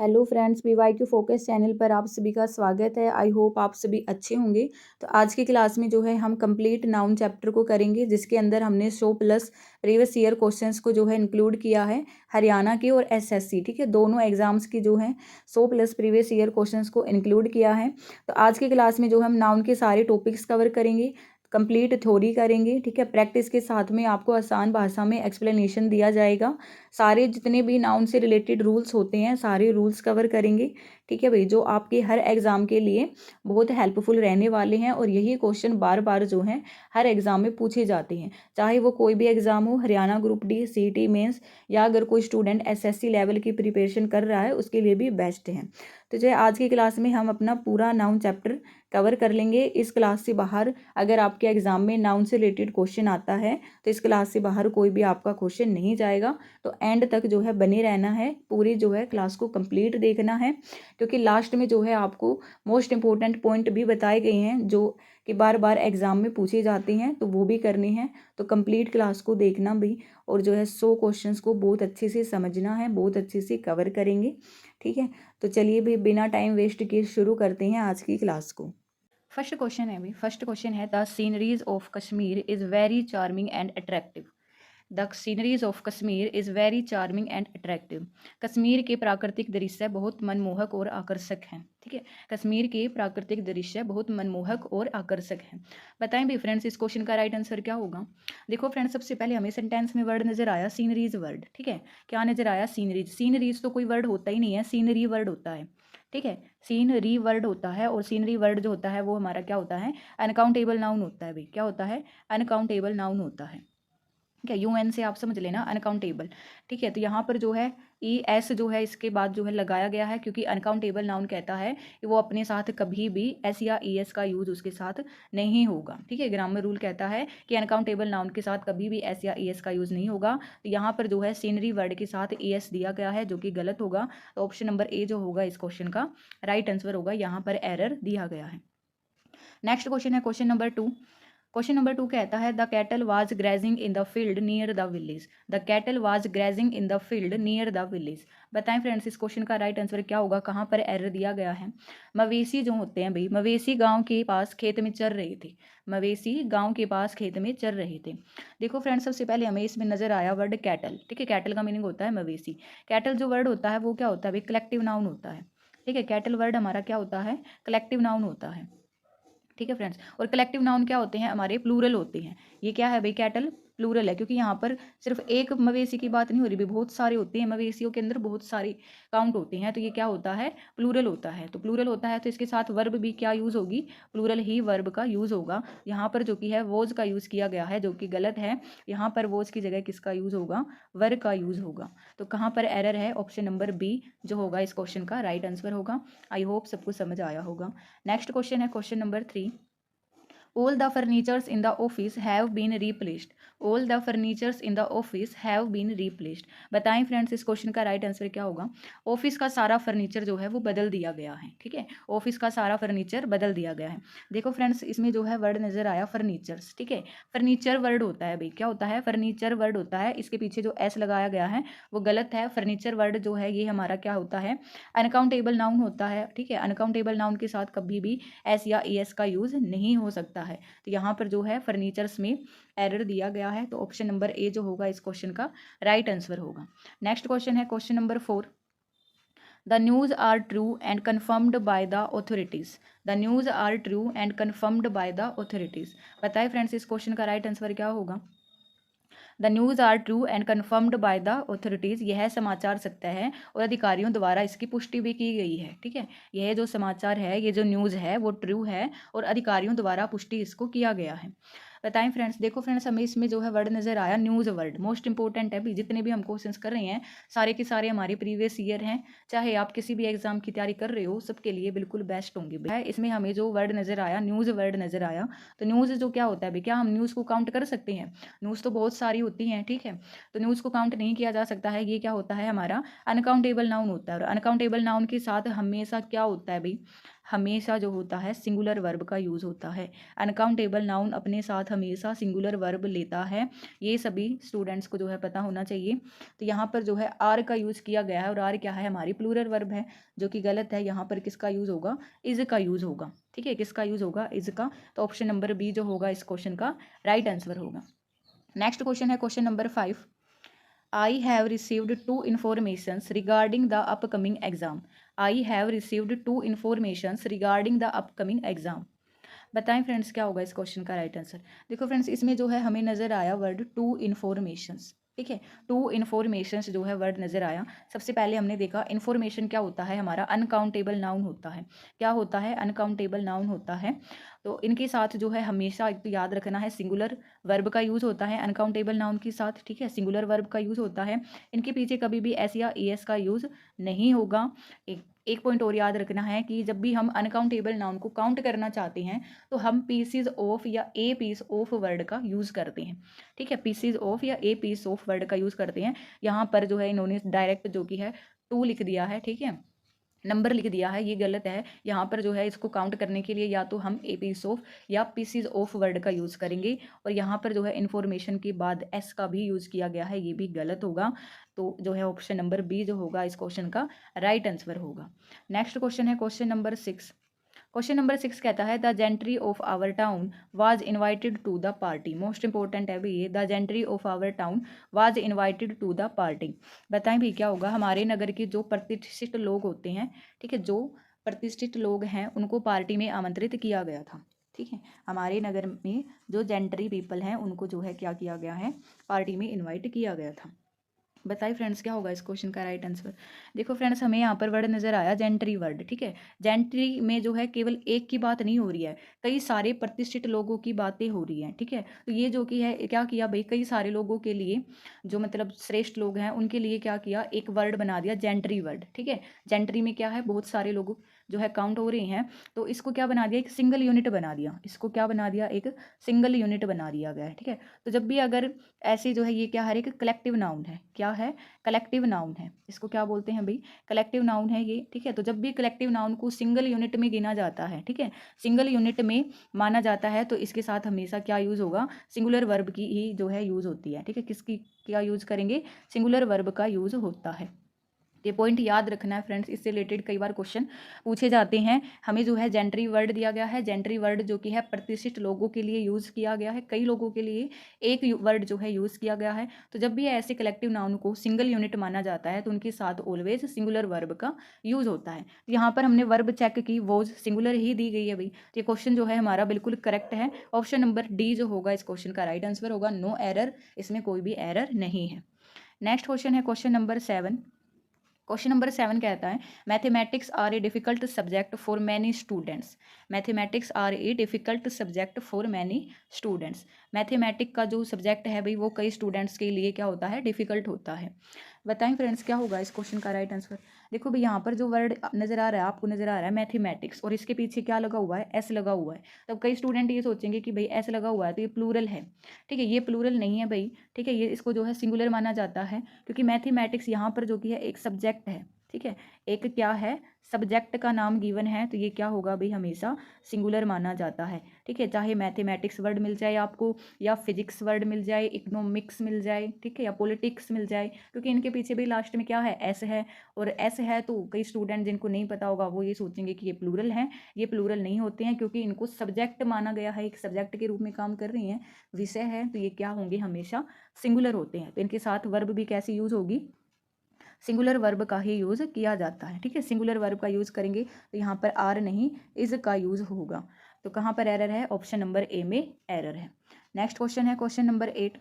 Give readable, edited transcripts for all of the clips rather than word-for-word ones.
Hello friends, BYQ focus channel पर आप सभी का स्वागत है। आई होप आप सभी अच्छे होंगे। तो आज की क्लास में जो है हम कंप्लीट नाउन चैप्टर को करेंगे, जिसके अंदर हमने 100 प्लस प्रीवियस ईयर क्वेश्चंस को जो है इंक्लूड किया है, हरियाणा के और SSC, ठीक है, दोनों एग्जाम्स की जो है 100 प्लस प्रीवियस ईयर क्वेश्चंस को इंक्लूड किया है। तो आज की क्लास में जो हम नाउन के सारे टॉपिक्स कवर करेंगे, कंप्लीट थ्योरी करेंगे, ठीक है। प्रैक्टिस के साथ में आपको आसान भाषा में एक्सप्लेनेशन दिया जाएगा। सारे जितने भी नाउन से रिलेटेड रूल्स होते हैं सारे रूल्स कवर करेंगे, ठीक है भाई, जो आपके हर एग्ज़ाम के लिए बहुत हेल्पफुल रहने वाले हैं। और यही क्वेश्चन बार बार जो है हर एग्ज़ाम में पूछे जाते हैं, चाहे वो कोई भी एग्ज़ाम हो, Haryana group D, CT mains, या अगर कोई स्टूडेंट SSC लेवल की प्रिपरेशन कर रहा है उसके लिए भी बेस्ट है। तो जो है आज की क्लास में हम अपना पूरा नाउन चैप्टर कवर कर लेंगे। इस क्लास से बाहर अगर आपके एग्जाम में नाउन से रिलेटेड क्वेश्चन आता है तो इस क्लास से बाहर कोई भी आपका क्वेश्चन नहीं जाएगा। तो एंड तक जो है बने रहना है, पूरी जो है क्लास को कंप्लीट देखना है, क्योंकि लास्ट में जो है आपको मोस्ट इंपॉर्टेंट पॉइंट भी बताए गए हैं जो कि बार बार एग्जाम में पूछे जाते हैं, तो वो भी करने हैं। तो कंप्लीट क्लास को देखना भी, और जो है 100 क्वेश्चंस को बहुत अच्छे से समझना है, बहुत अच्छे से कवर करेंगे, ठीक है। तो चलिए भी बिना टाइम वेस्ट किए शुरू करते हैं आज की क्लास को। फर्स्ट क्वेश्चन है भाई, फर्स्ट क्वेश्चन है the sceneries of Kashmir is very charming and attractive. The sceneries of Kashmir is very charming and attractive. Kashmir के प्राकृतिक दृश्य बहुत मनमोहक और आकर्षक हैं, ठीक है। कश्मीर के प्राकृतिक दृश्य बहुत मनमोहक और आकर्षक हैं। बताएं भी फ्रेंड्स इस क्वेश्चन का राइट आंसर क्या होगा। देखो फ्रेंड्स, सबसे पहले हमें सेंटेंस में वर्ड नजर आया सीनरीज वर्ड, ठीक है। क्या नजर आया? सीनरीज। सीनरीज तो कोई वर्ड होता ही नहीं है, सीनरी वर्ड होता है, ठीक है। सीनरी वर्ड होता है, और सीनरी वर्ड जो होता है वो हमारा क्या होता है? अनकाउंटेबल नाउन होता है भाई। क्या होता है? अनकाउंटेबल नाउन होता है, ठीक है। UN से आप समझ लेना, अनकाउंटेबल, ठीक है। तो यहाँ पर जो है ES जो है इसके बाद जो है लगाया गया है, क्योंकि अनकाउंटेबल नाउन कहता है कि वो अपने साथ कभी भी S या ES का यूज उसके साथ नहीं होगा, ठीक है। ग्रामर रूल कहता है कि अनकाउंटेबल नाउन के साथ कभी भी S या ES का यूज नहीं होगा। तो यहाँ पर जो है सीनरी वर्ड के साथ ES दिया गया है, जो कि गलत होगा। तो ऑप्शन नंबर A जो होगा इस क्वेश्चन का राइट आंसर होगा, यहाँ पर एरर दिया गया है। नेक्स्ट क्वेश्चन है क्वेश्चन नंबर 2। क्वेश्चन नंबर 2 कहता है the cattle was grazing in the field near the village. The cattle was grazing in the field near the village. बताएं फ्रेंड्स इस क्वेश्चन का राइट आंसर क्या होगा, कहाँ पर एरर दिया गया है। मवेशी जो होते हैं भाई, मवेशी गांव के पास खेत में चर रहे थे। मवेशी गांव के पास खेत में चर रहे थे। देखो फ्रेंड्स, सबसे पहले हमें इसमें नजर आया वर्ड कैटल, ठीक है। कैटल का मीनिंग होता है मवेशी। कैटल जो वर्ड होता है वो क्या होता है भाई? कलेक्टिव नाउन होता है, ठीक है। कैटल वर्ड हमारा क्या होता है? कलेक्टिव नाउन होता है, ठीक है फ्रेंड्स। और कलेक्टिव नाउन क्या होते हैं? हमारे प्लूरल होते हैं। ये क्या है भाई? कैटल प्लूरल है, क्योंकि यहाँ पर सिर्फ एक मवेशी की बात नहीं हो रही भी, बहुत सारे होते हैं मवेशियों के अंदर, बहुत सारी काउंट होते हैं। तो ये क्या होता है? प्लूरल होता है। तो प्लूरल होता है तो इसके साथ वर्ब भी क्या यूज होगी? प्लूरल ही वर्ब का यूज होगा। यहाँ पर जो कि है वोज का यूज किया गया है, जो कि गलत है। यहाँ पर वोज की जगह किसका यूज होगा? वर्ब का यूज होगा। तो कहाँ पर एरर है? ऑप्शन नंबर B जो होगा इस क्वेश्चन का राइट आंसर होगा। आई होप सबको समझ आया होगा। नेक्स्ट क्वेश्चन है question number 3। All the furnitures in the office have been replaced. All the furnitures in the office have been replaced. बताएं फ्रेंड्स इस क्वेश्चन का राइट आंसर क्या होगा। ऑफिस का सारा फर्नीचर जो है वो बदल दिया गया है, ठीक है। ऑफिस का सारा फर्नीचर बदल दिया गया है। देखो फ्रेंड्स, इसमें जो है वर्ड नजर आया फर्नीचर्स, ठीक है। फर्नीचर वर्ड होता है भाई, क्या होता है? फर्नीचर वर्ड होता है। इसके पीछे जो S लगाया गया है वो गलत है। फर्नीचर वर्ड जो है ये हमारा क्या होता है? अनकाउंटेबल नाउन होता है, ठीक है। अनकाउंटेबल नाउन के साथ कभी भी S या ES का यूज नहीं हो सकता है। तो यहाँ पर जो है फर्नीचर्स में एरर दिया गया है। तो ऑप्शन नंबर A जो होगा इस क्वेश्चन का राइट आंसर होगा। नेक्स्ट क्वेश्चन है question number 4। The news are true and confirmed by the authorities. The news are true and confirmed by the authorities. बताइए फ्रेंड्स इस क्वेश्चन का राइट आंसर क्या होगा। The news are true and confirmed by the authorities. यह समाचार सत्य है और अधिकारियों द्वारा इसकी पुष्टि भी की गई है, ठीक है। यह जो समाचार है, ये जो न्यूज़ है वो ट्रू है और अधिकारियों द्वारा पुष्टि इसको किया गया है। बताएं फ्रेंड्स, देखो फ्रेंड्स हमें इसमें जो है वर्ड नजर आया न्यूज़ वर्ड, मोस्ट इंपॉर्टेंट है भी। जितने भी हम क्वेश्चंस कर रहे हैं सारे के सारे हमारे प्रीवियस ईयर हैं। चाहे आप किसी भी एग्जाम की तैयारी कर रहे हो, सबके लिए बिल्कुल बेस्ट होंगे। इसमें हमें जो वर्ड नजर आया, न्यूज़ वर्ड नजर आया। तो न्यूज़ जो क्या होता है भाई, क्या हम न्यूज़ को काउंट कर सकते हैं? न्यूज़ तो बहुत सारी होती हैं, ठीक है। तो न्यूज़ को काउंट नहीं किया जा सकता है। ये क्या होता है? हमारा अनकाउंटेबल नाउन होता है। और अनकाउंटेबल नाउन के साथ हमेशा क्या होता है भाई? हमेशा जो होता है सिंगुलर वर्ब का यूज़ होता है। अनकाउंटेबल नाउन अपने साथ हमेशा सिंगुलर वर्ब लेता है, ये सभी स्टूडेंट्स को जो है पता होना चाहिए। तो यहाँ पर जो है आर का यूज़ किया गया है और आर क्या है, हमारी प्लूरल वर्ब है, जो कि गलत है। यहाँ पर किसका यूज़ होगा, इज का यूज़ होगा। ठीक है, किसका यूज़ होगा, इज का। तो ऑप्शन नंबर बी जो होगा इस क्वेश्चन का राइट आंसर होगा। नेक्स्ट क्वेश्चन है question number 5। I have received two informations regarding the upcoming exam. I have received two informations regarding the upcoming exam. बताएं फ्रेंड्स क्या होगा इस क्वेश्चन का राइट आंसर। देखो फ्रेंड्स, इसमें जो है हमें नज़र आया वर्ड टू इन्फॉर्मेशंस। ठीक है, टू इन्फॉर्मेशंस जो है वर्ड नज़र आया। सबसे पहले हमने देखा इन्फॉर्मेशन क्या होता है, हमारा अनकाउंटेबल नाउन होता है। क्या होता है, अनकाउंटेबल नाउन होता है। तो इनके साथ जो है हमेशा एक तो याद रखना है सिंगुलर वर्ब का यूज़ होता है अनकाउंटेबल नाउन के साथ। ठीक है, सिंगुलर वर्ब का यूज़ होता है। इनके पीछे कभी भी एस या एस का यूज़ नहीं होगा। एक पॉइंट और याद रखना है कि जब भी हम अनकाउंटेबल नाउन को काउंट करना चाहते हैं तो हम पीसीज ऑफ या ए पीस ऑफ वर्ड का यूज़ करते हैं। ठीक है, पीसीज ऑफ या ए पीस ऑफ वर्ड का यूज़ करते हैं। यहाँ पर जो है इन्होंने डायरेक्ट जो कि है टू लिख दिया है। ठीक है, नंबर लिख दिया है, ये गलत है। यहाँ पर जो है इसको काउंट करने के लिए या तो हम ए पीस ऑफ या पीसीज ऑफ वर्ड का यूज़ करेंगे, और यहाँ पर जो है इन्फॉर्मेशन के बाद एस का भी यूज़ किया गया है, ये भी गलत होगा। तो जो है ऑप्शन नंबर बी जो होगा इस क्वेश्चन का राइट आंसर होगा। नेक्स्ट क्वेश्चन है क्वेश्चन नंबर 6। क्वेश्चन नंबर 6 कहता है the gentry of our town was invited to the party. Most important है भी ये, the gentry of our town was invited to the party. बताएं भी क्या होगा, हमारे नगर के जो प्रतिष्ठित लोग होते हैं, ठीक है, जो प्रतिष्ठित लोग हैं उनको पार्टी में आमंत्रित किया गया था। ठीक है, हमारे नगर में जो जेंट्री पीपल हैं उनको जो है क्या किया गया है, पार्टी में इन्वाइट किया गया था। बताइए फ्रेंड्स क्या होगा इस क्वेश्चन का राइट आंसर। देखो फ्रेंड्स, हमें यहाँ पर वर्ड नजर आया जेंट्री वर्ड। ठीक है, जेंट्री में जो है केवल एक की बात नहीं हो रही है, कई सारे प्रतिष्ठित लोगों की बातें हो रही हैं। ठीक है, तो ये जो कि है क्या किया भाई, कई सारे लोगों के लिए जो मतलब श्रेष्ठ लोग हैं उनके लिए क्या किया, एक वर्ड बना दिया जेंट्री वर्ड। ठीक है, जेंट्री में क्या है, बहुत सारे लोग जो है काउंट हो रहे हैं, तो इसको क्या बना दिया, एक सिंगल यूनिट बना दिया। इसको क्या बना दिया, एक सिंगल यूनिट बना दिया गया है। ठीक है, तो जब भी अगर ऐसे जो है ये क्या है, एक कलेक्टिव नाउन है। क्या है, कलेक्टिव नाउन है। इसको क्या बोलते हैं भाई, कलेक्टिव नाउन है ये। ठीक है, तो जब भी कलेक्टिव नाउन को सिंगल यूनिट में गिना जाता है, ठीक है, सिंगल यूनिट में माना जाता है, तो इसके साथ हमेशा क्या यूज़ होगा, सिंगुलर वर्ब की ही जो है यूज़ होती है। ठीक है, किसकी क्या यूज़ करेंगे, सिंगुलर वर्ब का यूज़ होता है। ये पॉइंट याद रखना है फ्रेंड्स, इससे रिलेटेड कई बार क्वेश्चन पूछे जाते हैं। हमें जो है जेंट्री वर्ड दिया गया है, जेंट्री वर्ड जो कि है प्रतिष्ठित लोगों के लिए यूज़ किया गया है, कई लोगों के लिए एक वर्ड जो है यूज़ किया गया है। तो जब भी ऐसे कलेक्टिव नाउन को सिंगल यूनिट माना जाता है तो उनके साथ ऑलवेज सिंगुलर वर्ब का यूज़ होता है। तो यहाँ पर हमने वर्ब चेक की, वॉज सिंगुलर ही दी गई है भाई। तो ये क्वेश्चन जो है हमारा बिल्कुल करेक्ट है। ऑप्शन नंबर डी जो होगा इस क्वेश्चन का राइट आंसर होगा, नो एरर, इसमें कोई भी एरर नहीं है। नेक्स्ट क्वेश्चन है क्वेश्चन नंबर 7। क्वेश्चन नंबर 7 कहता है mathematics are a difficult subject for many students. Mathematics are a difficult subject for many students. Mathematic का जो सब्जेक्ट है भाई वो कई स्टूडेंट्स के लिए क्या होता है, डिफिकल्ट होता है। बताएं फ्रेंड्स क्या होगा इस क्वेश्चन का राइट आंसर। देखो भाई, यहाँ पर जो वर्ड नजर आ रहा है, आपको नजर आ रहा है मैथमेटिक्स, और इसके पीछे क्या लगा हुआ है, एस लगा हुआ है। तब कई स्टूडेंट ये सोचेंगे कि भाई एस लगा हुआ है तो ये प्लूरल है। ठीक है, ये प्लूरल नहीं है भाई। ठीक है, ये इसको जो है सिंगुलर माना जाता है, क्योंकि मैथमेटिक्स यहाँ पर जो कि है एक सब्जेक्ट है। ठीक है, एक क्या है, सब्जेक्ट का नाम गिवन है, तो ये क्या होगा भाई, हमेशा सिंगुलर माना जाता है। ठीक है, चाहे मैथमेटिक्स वर्ड मिल जाए आपको, या फिजिक्स वर्ड मिल जाए, इकोनॉमिक्स मिल जाए, ठीक है, या पॉलिटिक्स मिल जाए, क्योंकि इनके पीछे भी लास्ट में क्या है, एस है। और एस है तो कई स्टूडेंट जिनको नहीं पता होगा वो ये सोचेंगे कि ये प्लूरल है। ये प्लूरल नहीं होते हैं, क्योंकि इनको सब्जेक्ट माना गया है, एक सब्जेक्ट के रूप में काम कर रही हैं, विषय है, तो ये क्या होंगे, हमेशा सिंगुलर होते हैं। तो इनके साथ वर्ब भी कैसी यूज होगी, सिंगुलर वर्ब का ही यूज़ किया जाता है। ठीक है, सिंगुलर वर्ब का यूज़ करेंगे तो यहाँ पर आर नहीं, इज का यूज़ होगा। तो कहाँ पर एरर है, ऑप्शन नंबर ए में एरर है। नेक्स्ट क्वेश्चन है question number 8।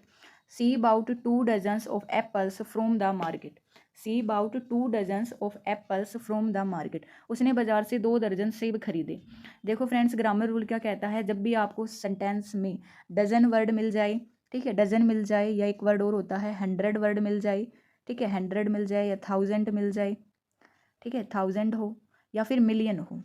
See about 2 dozens of apples from the market. See about 2 dozens of apples from the market. उसने बाजार से 2 दर्जन सेब खरीदे। देखो फ्रेंड्स, ग्रामर रूल क्या कहता है, जब भी आपको सेंटेंस में डजन वर्ड मिल जाए, ठीक है, डजन मिल जाए, या एक वर्ड और होता है 100 वर्ड मिल जाए, ठीक है, 100 मिल जाए या 1000 मिल जाए, ठीक है, 1000 हो या फिर मिलियन हो,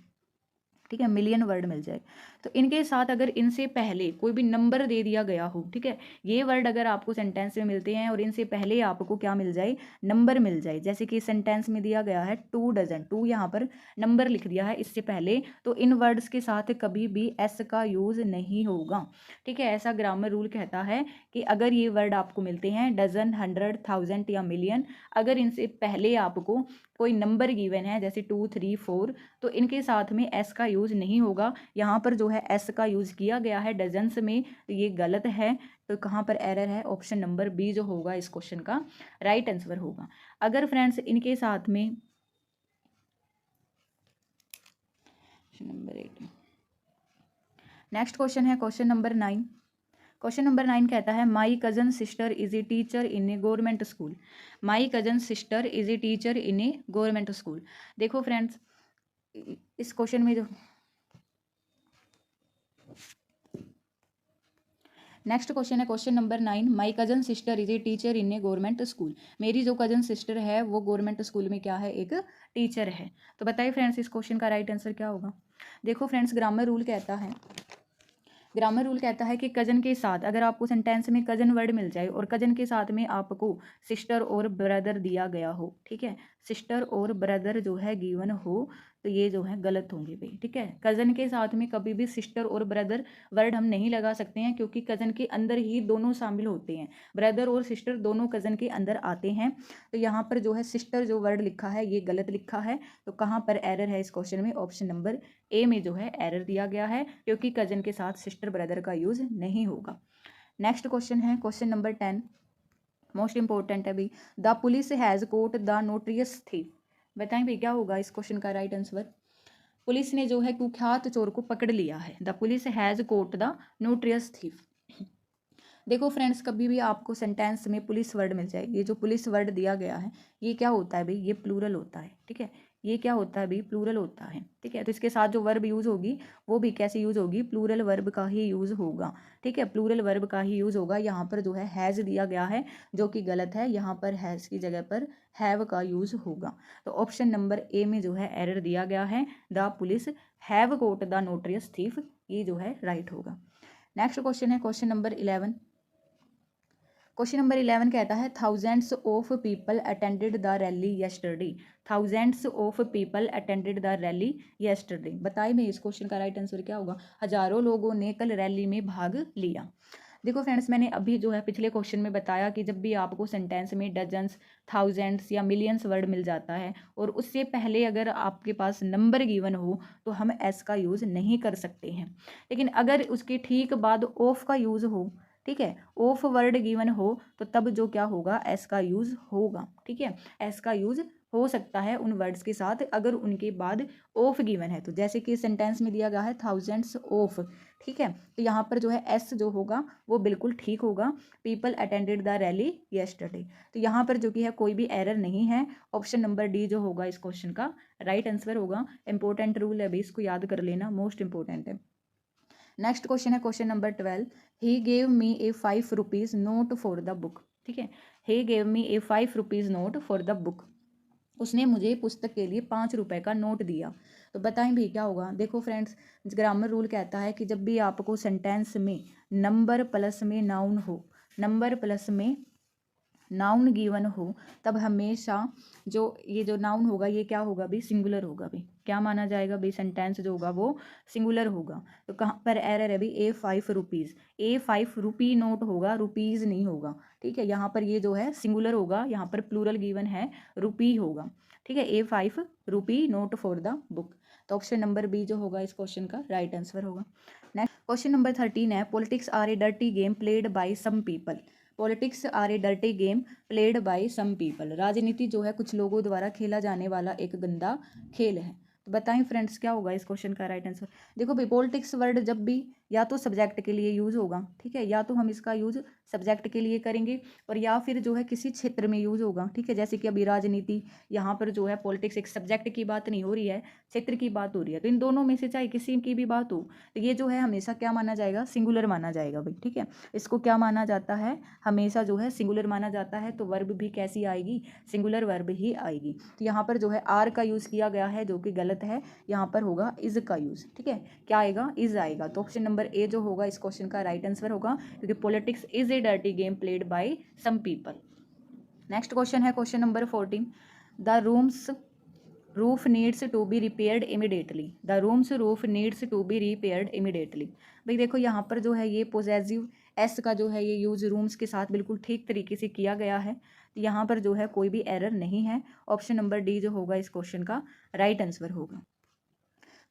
ठीक है, मिलियन वर्ड मिल जाए। तो इनके साथ अगर इनसे पहले कोई भी नंबर दे दिया गया हो, ठीक है, ये वर्ड अगर आपको सेंटेंस में मिलते हैं और इनसे पहले आपको क्या मिल जाए, नंबर मिल जाए, जैसे कि सेंटेंस में दिया गया है 2 डजन, 2 यहाँ पर नंबर लिख दिया है इससे पहले, तो इन वर्ड्स के साथ कभी भी एस का यूज़ नहीं होगा। ठीक है, ऐसा ग्रामर रूल कहता है कि अगर ये वर्ड आपको मिलते हैं डजन, 100, 1000 या मिलियन, अगर इनसे पहले आपको कोई नंबर गिवन है जैसे 2, 3, 4, तो इनके साथ में एस का यूज़ नहीं होगा। यहाँ पर जो है एस का यूज़ किया गया है डजन्स में, तो ये गलत है। तो कहाँ पर एरर है, ऑप्शन नंबर बी जो होगा इस क्वेश्चन का राइट आंसर होगा। अगर फ्रेंड्स इनके साथ में नंबर 8, नेक्स्ट क्वेश्चन है क्वेश्चन नंबर 9। क्वेश्चन नंबर 9 कहता है my cousin sister is a teacher in A government school. My cousin sister is a teacher in A government school. देखो फ्रेंड्स, इस क्वेश्चन में जो नेक्स्ट क्वेश्चन है question number 9, my cousin sister is a teacher in A government school. मेरी जो cousin sister है वो government school में क्या है, एक टीचर है। तो बताइए फ्रेंड्स इस क्वेश्चन का राइट आंसर क्या होगा। देखो फ्रेंड्स, ग्रामर रूल कहता है कि कजन के साथ अगर आपको सेंटेंस में कजन वर्ड मिल जाए और कजन के साथ में आपको सिस्टर और ब्रदर दिया गया हो, ठीक है, सिस्टर और ब्रदर जो है गिवन हो, तो ये जो है गलत होंगे भाई। ठीक है, कजन के साथ में कभी भी सिस्टर और ब्रदर वर्ड हम नहीं लगा सकते हैं, क्योंकि कजन के अंदर ही दोनों शामिल होते हैं, ब्रदर और सिस्टर दोनों कजन के अंदर आते हैं। तो यहाँ पर जो है सिस्टर जो वर्ड लिखा है ये गलत लिखा है। तो कहाँ पर एरर है इस क्वेश्चन में, ऑप्शन नंबर ए में जो है एरर दिया गया है, क्योंकि कजन के साथ सिस्टर ब्रदर का यूज नहीं होगा। नेक्स्ट क्वेश्चन है क्वेश्चन नंबर 10, मोस्ट इंपॉर्टेंट है भाई। The police has caught the notorious thief. बताएं भाई क्या होगा इस क्वेश्चन का राइट आंसर। पुलिस ने जो है कुख्यात चोर को पकड़ लिया है। The police has caught the notorious thief. देखो फ्रेंड्स, कभी भी आपको सेंटेंस में पुलिस वर्ड मिल जाए, ये जो पुलिस वर्ड दिया गया है ये क्या होता है भाई, ये प्लूरल होता है। ठीक है, ये क्या होता है भाई, प्लूरल होता है। ठीक है, तो इसके साथ जो वर्ब यूज़ होगी वो भी कैसे यूज़ होगी, प्लूरल वर्ब का ही यूज़ होगा। ठीक है, प्लूरल वर्ब का ही यूज़ होगा। यहाँ पर जो है हैज़ दिया गया है जो कि गलत है, यहाँ पर हैज़ की जगह पर हैव का यूज़ होगा। तो ऑप्शन नंबर ए में जो है एरर दिया गया है, the police have caught the notorious thief, ये जो है राइट होगा। नेक्स्ट क्वेश्चन है क्वेश्चन नंबर 11। क्वेश्चन नंबर 11 कहता है thousands of people attended the rally yesterday. Thousands of people attended the rally yesterday. बताइए मैं इस क्वेश्चन का राइट आंसर क्या होगा। हजारों लोगों ने कल रैली में भाग लिया। देखो फ्रेंड्स, मैंने अभी जो है पिछले क्वेश्चन में बताया कि जब भी आपको सेंटेंस में डजन्स, थाउजेंड्स या मिलियंस वर्ड मिल जाता है और उससे पहले अगर आपके पास नंबर गिवन हो तो हम एस का यूज़ नहीं कर सकते हैं। लेकिन अगर उसके ठीक बाद ऑफ का यूज़ हो, ठीक है, ऑफ वर्ड गिवन हो, तो तब जो क्या होगा, एस का यूज़ होगा। ठीक है, एस का यूज़ हो सकता है उन वर्ड्स के साथ अगर उनके बाद ऑफ गिवन है। तो जैसे कि सेंटेंस में दिया गया है थाउजेंड्स ऑफ, ठीक है, तो यहाँ पर जो है एस जो होगा वो बिल्कुल ठीक होगा, people attended the rally yesterday. तो यहाँ पर जो कि है कोई भी एरर नहीं है। ऑप्शन नंबर डी जो होगा इस क्वेश्चन का राइट आंसर होगा। इंपॉर्टेंट रूल है भाई, इसको याद कर लेना, मोस्ट इंपॉर्टेंट है। नेक्स्ट क्वेश्चन है question number 12, he gave me A 5 rupees note for the book. ठीक है, he gave me A 5 rupees note for the book. उसने मुझे पुस्तक के लिए 5 रुपए का नोट दिया। तो बताएं भी क्या होगा। देखो फ्रेंड्स, ग्रामर रूल कहता है कि जब भी आपको सेंटेंस में नंबर प्लस में नाउन हो, नंबर प्लस में नाउन गिवन हो, तब हमेशा जो ये जो नाउन होगा ये क्या होगा भाई, सिंगुलर होगा भाई। क्या माना जाएगा भाई, सेंटेंस जो होगा वो सिंगुलर होगा। तो कहाँ पर एरर है भाई, ए 5 रुपीज़, ए 5 रुपी नोट होगा, रुपीज़ नहीं होगा। ठीक है, यहाँ पर ये जो है सिंगुलर होगा, यहाँ पर प्लूरल गिवन है, रुपी होगा। ठीक है, a 5 rupee note for the book. तो ऑप्शन नंबर बी जो होगा इस क्वेश्चन का राइट आंसर होगा। नेक्स्ट क्वेश्चन नंबर 13 है, politics are a dirty game played by some people. Politics are a dirty game played by some people. राजनीति जो है कुछ लोगों द्वारा खेला जाने वाला एक गंदा खेल है। तो बताएं फ्रेंड्स क्या होगा इस क्वेश्चन का राइट आंसर। देखो भाई, पॉलिटिक्स वर्ड जब भी या तो सब्जेक्ट के लिए यूज़ होगा, ठीक है, या तो हम इसका यूज़ सब्जेक्ट के लिए करेंगे और या फिर जो है किसी क्षेत्र में यूज़ होगा, ठीक है। जैसे कि अभी राजनीति, यहाँ पर जो है पॉलिटिक्स एक सब्जेक्ट की बात नहीं हो रही है, क्षेत्र की बात हो रही है। तो इन दोनों में से चाहे किसी की भी बात हो तो ये जो है हमेशा क्या माना जाएगा, सिंगुलर माना जाएगा भाई, ठीक है। इसको क्या माना जाता है, हमेशा जो है सिंगुलर माना जाता है। तो वर्ब भी कैसी आएगी, सिंगुलर वर्ब ही आएगी। तो यहाँ पर जो है आर का यूज़ किया गया है जो कि गलत है, यहाँ पर होगा इज का यूज़, ठीक है। क्या आएगा, इज आएगा। तो ऑप्शन नंबर ए जो होगा इस क्वेश्चन का राइट आंसर होगा, क्योंकि politics is a dirty game played by some people. Next question है question number 14। The room's roof needs to be repaired immediately, the room's roof needs to be repaired immediately. भाई देखो यहाँ पर जो है ये पोजेसिव एस का जो है ये यूज रूम्स के साथ बिल्कुल ठीक तरीके से किया गया है। यहाँ पर जो है कोई भी एरर नहीं है। ऑप्शन नंबर डी जो होगा इस क्वेश्चन का राइट आंसर होगा।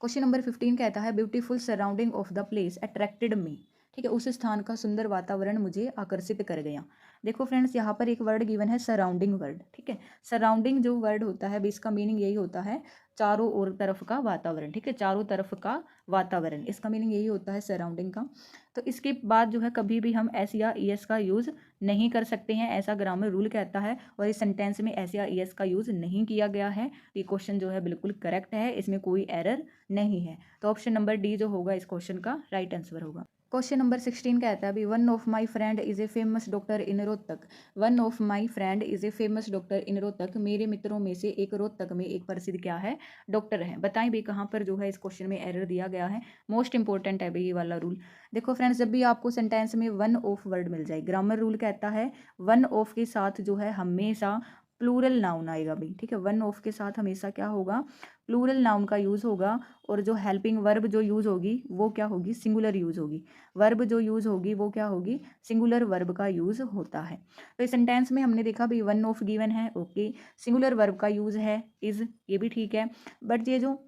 क्वेश्चन नंबर 15 कहता है beautiful surrounding of the place attracted मी, ठीक है, उस स्थान का सुंदर वातावरण मुझे आकर्षित कर गया। देखो फ्रेंड्स यहाँ पर एक वर्ड गिवन है सराउंडिंग वर्ड, ठीक है। सराउंडिंग जो वर्ड होता है इसका मीनिंग यही होता है चारों ओर तरफ का वातावरण, ठीक है, चारों तरफ का वातावरण, इसका मीनिंग यही होता है सराउंडिंग का। तो इसके बाद जो है कभी भी हम एस या ई एस का यूज़ नहीं कर सकते हैं, ऐसा ग्रामर रूल कहता है। और इस सेंटेंस में एस या ई एस का यूज़ नहीं किया गया है। ये क्वेश्चन जो है बिल्कुल करेक्ट है, इसमें कोई एरर नहीं है। तो ऑप्शन नंबर डी जो होगा इस क्वेश्चन का राइट आंसर होगा। क्वेश्चन नंबर 16 कहता है अभी one of my friend is a famous doctor in Rohtak, one of my friend is a famous doctor in Rohtak, मेरे मित्रों में से एक रोहतक में एक प्रसिद्ध क्या है, डॉक्टर है। बताएं भी कहाँ पर जो है इस क्वेश्चन में एरर दिया गया है। मोस्ट इंपॉर्टेंट है भाई ये वाला रूल। देखो फ्रेंड्स जब भी आपको सेंटेंस में वन ऑफ वर्ड मिल जाए, ग्रामर रूल कहता है वन ऑफ के साथ जो है हमेशा प्लूरल नाउन आएगा भाई, ठीक है। वन ऑफ के साथ हमेशा क्या होगा, प्लूरल नाउन का यूज़ होगा। और जो हेल्पिंग वर्ब जो यूज़ होगी वो क्या होगी, सिंगुलर यूज़ होगी। वर्ब जो यूज़ होगी वो क्या होगी, सिंगुलर वर्ब का यूज़ होता है। तो इस सेंटेंस में हमने देखा भाई वन ऑफ गिवन है, ओके, सिंगुलर वर्ब का यूज़ है इज़, ये भी ठीक है। बट ये जो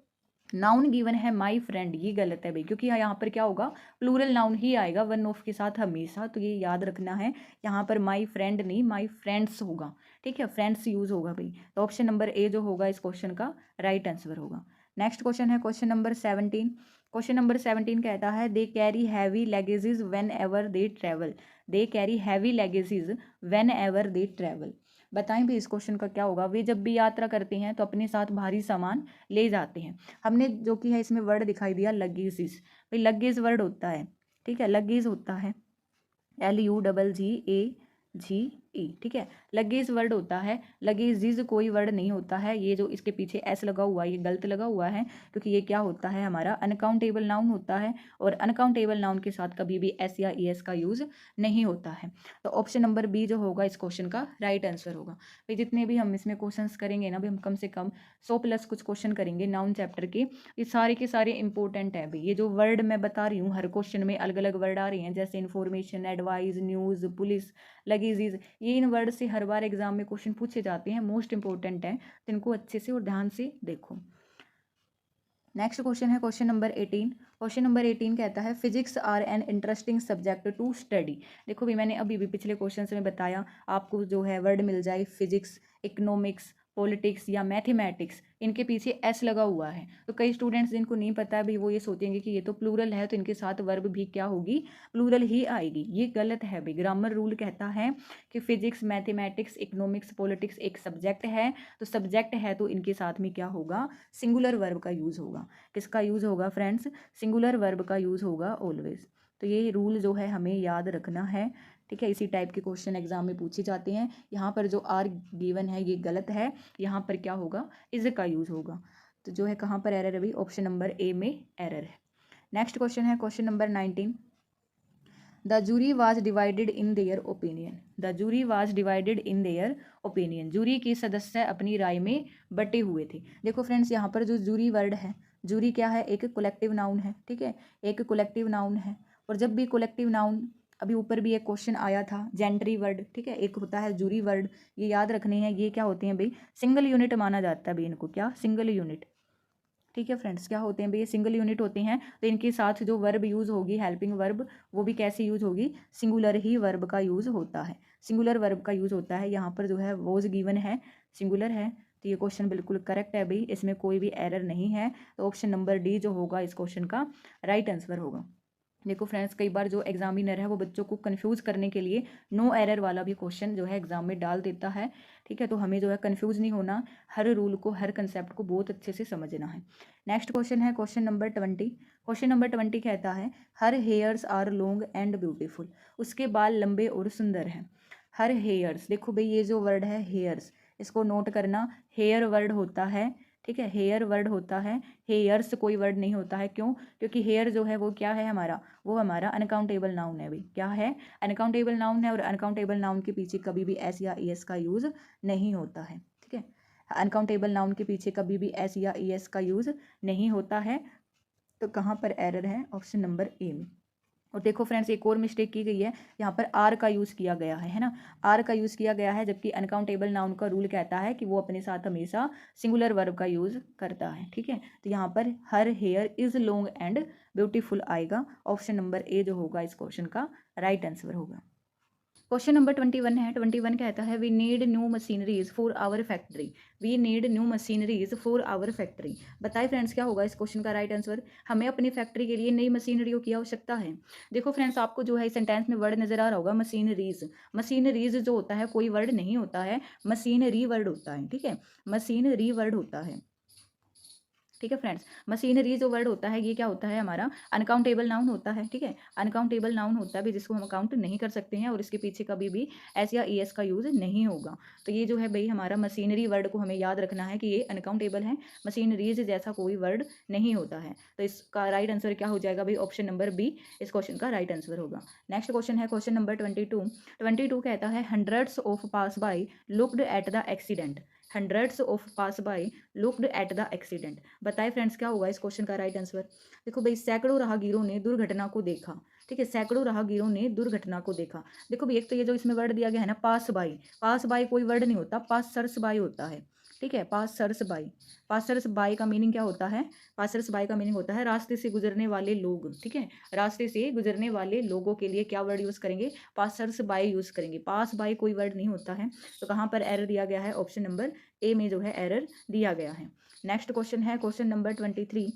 नाउन गिवन है माई फ्रेंड ये गलत है भाई, क्योंकि यहाँ पर क्या होगा, प्लूरल नाउन ही आएगा वन ऑफ के साथ हमेशा। तो ये याद रखना है, यहाँ पर माई फ्रेंड नहीं माई फ्रेंड्स होगा, ठीक है, फ्रेंड्स यूज होगा भाई। तो ऑप्शन नंबर ए जो होगा इस क्वेश्चन का राइट आंसर होगा। नेक्स्ट क्वेश्चन है क्वेश्चन नंबर 17। क्वेश्चन नंबर 17 कहता है they carry heavy luggages when ever they travel, they carry heavy luggages when ever they travel. बताएं भी इस क्वेश्चन का क्या होगा। वे जब भी यात्रा करते हैं तो अपने साथ भारी सामान ले जाते हैं। हमने जो कि है इसमें वर्ड दिखाई दिया लगेजेस, भाई लगेज वर्ड होता है, ठीक है, लगेज होता है LUGGAGE, ठीक है, लगेज वर्ड होता है। लगेजिज कोई वर्ड नहीं होता है। ये जो इसके पीछे एस लगा हुआ है ये गलत लगा हुआ है, क्योंकि ये क्या होता है हमारा अनकाउंटेबल नाउन होता है। और अनकाउंटेबल नाउन के साथ कभी भी एस या ई एस का यूज नहीं होता है। तो ऑप्शन नंबर बी जो होगा इस क्वेश्चन का राइट आंसर होगा। भाई जितने भी हम इसमें क्वेश्चन करेंगे ना, भी हम कम से कम 100 प्लस कुछ क्वेश्चन करेंगे नाउन चैप्टर के, ये सारे के सारे इंपॉर्टेंट है भाई। ये जो वर्ड मैं बता रही हूँ हर क्वेश्चन में अलग अलग वर्ड आ रहे हैं, जैसे इन्फॉर्मेशन, एडवाइस, न्यूज़, पुलिस, लगेजीज, ये इन वर्ड से हर बार एग्जाम में क्वेश्चन पूछे जाते हैं, मोस्ट इंपॉर्टेंट है। तो इनको अच्छे से और ध्यान से देखो। नेक्स्ट क्वेश्चन है क्वेश्चन नंबर 18। क्वेश्चन नंबर 18 कहता है physics are an interesting subject to study. देखो भी मैंने अभी भी पिछले क्वेश्चन में बताया, आपको जो है वर्ड मिल जाए फिजिक्स, इकोनॉमिक्स, पॉलिटिक्स या मैथमेटिक्स, इनके पीछे एस लगा हुआ है। तो कई स्टूडेंट्स जिनको नहीं पता है भाई वो ये सोचेंगे कि ये तो प्लूरल है तो इनके साथ वर्ब भी क्या होगी, प्लूरल ही आएगी। ये गलत है भाई। ग्रामर रूल कहता है कि फिजिक्स, मैथमेटिक्स, इकोनॉमिक्स, पॉलिटिक्स एक सब्जेक्ट है, तो सब्जेक्ट है तो इनके साथ में क्या होगा, सिंगुलर वर्ब का यूज़ होगा। किसका यूज़ होगा फ्रेंड्स, सिंगुलर वर्ब का यूज़ होगा ऑलवेज। तो ये रूल जो है हमें याद रखना है, ठीक है। इसी टाइप के क्वेश्चन एग्जाम में पूछे जाते हैं। यहाँ पर जो आर गिवन है ये गलत है, यहाँ पर क्या होगा, इज का यूज़ होगा। तो जो है कहाँ पर एरर है भाई, ऑप्शन नंबर ए में एरर है। नेक्स्ट क्वेश्चन है question number 19। The jury was divided in their opinion, the jury was divided in their opinion, jury के सदस्य अपनी राय में बटे हुए थे। देखो फ्रेंड्स यहाँ पर जो जूरी वर्ड है, जूरी क्या है, एक कलेक्टिव नाउन है, ठीक है, एक कलेक्टिव नाउन है। और जब भी कलेक्टिव नाउन, अभी ऊपर भी एक क्वेश्चन आया था जेंडरी वर्ड, ठीक है, एक होता है जूरी वर्ड, ये याद रखने हैं। ये क्या होते हैं भाई, सिंगल यूनिट माना जाता है भाई इनको, क्या, सिंगल यूनिट, ठीक है फ्रेंड्स, क्या होते हैं भाई ये सिंगल यूनिट होते हैं। तो इनके साथ जो वर्ब यूज़ होगी हेल्पिंग वर्ब, वो भी कैसे यूज़ होगी, सिंगुलर ही वर्ब का यूज़ होता है, सिंगुलर वर्ब का यूज़ होता है। यहाँ पर जो है वॉज गिवन है, सिंगुलर है, तो ये क्वेश्चन बिल्कुल करेक्ट है भाई, इसमें कोई भी एरर नहीं है। तो ऑप्शन नंबर डी जो होगा इस क्वेश्चन का राइट आंसर होगा। देखो फ्रेंड्स, कई बार जो एग्जामिनर है वो बच्चों को कंफ्यूज करने के लिए नो एरर वाला भी क्वेश्चन जो है एग्जाम में डाल देता है। ठीक है, तो हमें जो है कंफ्यूज नहीं होना, हर रूल को, हर कंसेप्ट को बहुत अच्छे से समझना है। नेक्स्ट क्वेश्चन है क्वेश्चन नंबर 20। क्वेश्चन नंबर 20 कहता है her hairs are long and beautiful. उसके बाल लंबे और सुंदर हैं। हर हेयर्स, देखो भाई ये जो वर्ड है हेयर्स, इसको नोट करना। हेयर वर्ड होता है, ठीक है, हेयर वर्ड होता है, हेयर्स कोई वर्ड नहीं होता है। क्यों? क्योंकि हेयर जो है वो क्या है हमारा, वो हमारा अनकाउंटेबल नाउन है। भाई क्या है? अनकाउंटेबल नाउन है, और अनकाउंटेबल नाउन के पीछे कभी भी एस या ई एस का यूज नहीं होता है। ठीक है, अनकाउंटेबल नाउन के पीछे कभी भी एस या ई एस का यूज नहीं होता है। तो कहाँ पर एरर है? ऑप्शन नंबर ए में। और देखो फ्रेंड्स, एक और मिस्टेक की गई है, यहाँ पर आर का यूज़ किया गया है ना, आर का यूज़ किया गया है, जबकि अनकाउंटेबल नाउन का रूल कहता है कि वो अपने साथ हमेशा सिंगुलर वर्ब का यूज़ करता है। ठीक है, तो यहाँ पर her hair is long and beautiful आएगा। ऑप्शन नंबर ए जो होगा इस क्वेश्चन का राइट आंसर होगा। क्वेश्चन नंबर 21 है। 21 कहता है we need new machineries for our factory. We need new machineries for our factory. बताइए फ्रेंड्स क्या होगा इस क्वेश्चन का राइट आंसर? हमें अपनी फैक्ट्री के लिए नई मशीनरियों की आवश्यकता है। देखो फ्रेंड्स, आपको जो है सेंटेंस में वर्ड नजर आ रहा होगा मशीनरीज। मशीनरीज जो होता है कोई वर्ड नहीं होता है, मशीनरी वर्ड होता है। ठीक है, मशीनरी वर्ड होता है। ठीक है फ्रेंड्स, मशीनरी जो वर्ड होता है ये क्या होता है हमारा? अनकाउंटेबल नाउन होता है। ठीक है, अनकाउंटेबल नाउन होता है भी जिसको हम काउंट नहीं कर सकते हैं, और इसके पीछे कभी भी एस या ई एस का यूज नहीं होगा। तो ये जो है भाई हमारा मशीनरी वर्ड को हमें याद रखना है कि ये अनकाउंटेबल है, मशीनरीज जैसा कोई वर्ड नहीं होता है। तो इसका राइट आंसर क्या हो जाएगा भाई? ऑप्शन नंबर बी इस क्वेश्चन का राइट आंसर होगा। नेक्स्ट क्वेश्चन है क्वेश्चन नंबर 22। 22 कहता है hundreds of pass by looked at the accident. Hundreds of pass by looked at the accident. बताइए फ्रेंड्स क्या होगा इस क्वेश्चन का राइट आंसर? देखो भाई, सैकड़ों राहगीरों ने दुर्घटना को देखा। ठीक है, सैकड़ों राहगीरों ने दुर्घटना को देखा। देखो भाई, एक तो ये जो इसमें वर्ड दिया गया है ना पास बाई, पास बाई कोई वर्ड नहीं होता, पास सर्स बाई होता है। ठीक है, passers by, passers by का मीनिंग क्या होता है? पास सर्स बाई का मीनिंग होता है रास्ते से गुजरने वाले लोग। ठीक है, रास्ते से गुजरने वाले लोगों के लिए क्या वर्ड यूज करेंगे? पास सर्स बाई यूज करेंगे। पास बाई कोई वर्ड नहीं होता है। तो कहाँ पर एरर दिया गया है? ऑप्शन नंबर ए में जो है एरर दिया गया है। नेक्स्ट क्वेश्चन है क्वेश्चन नंबर 23।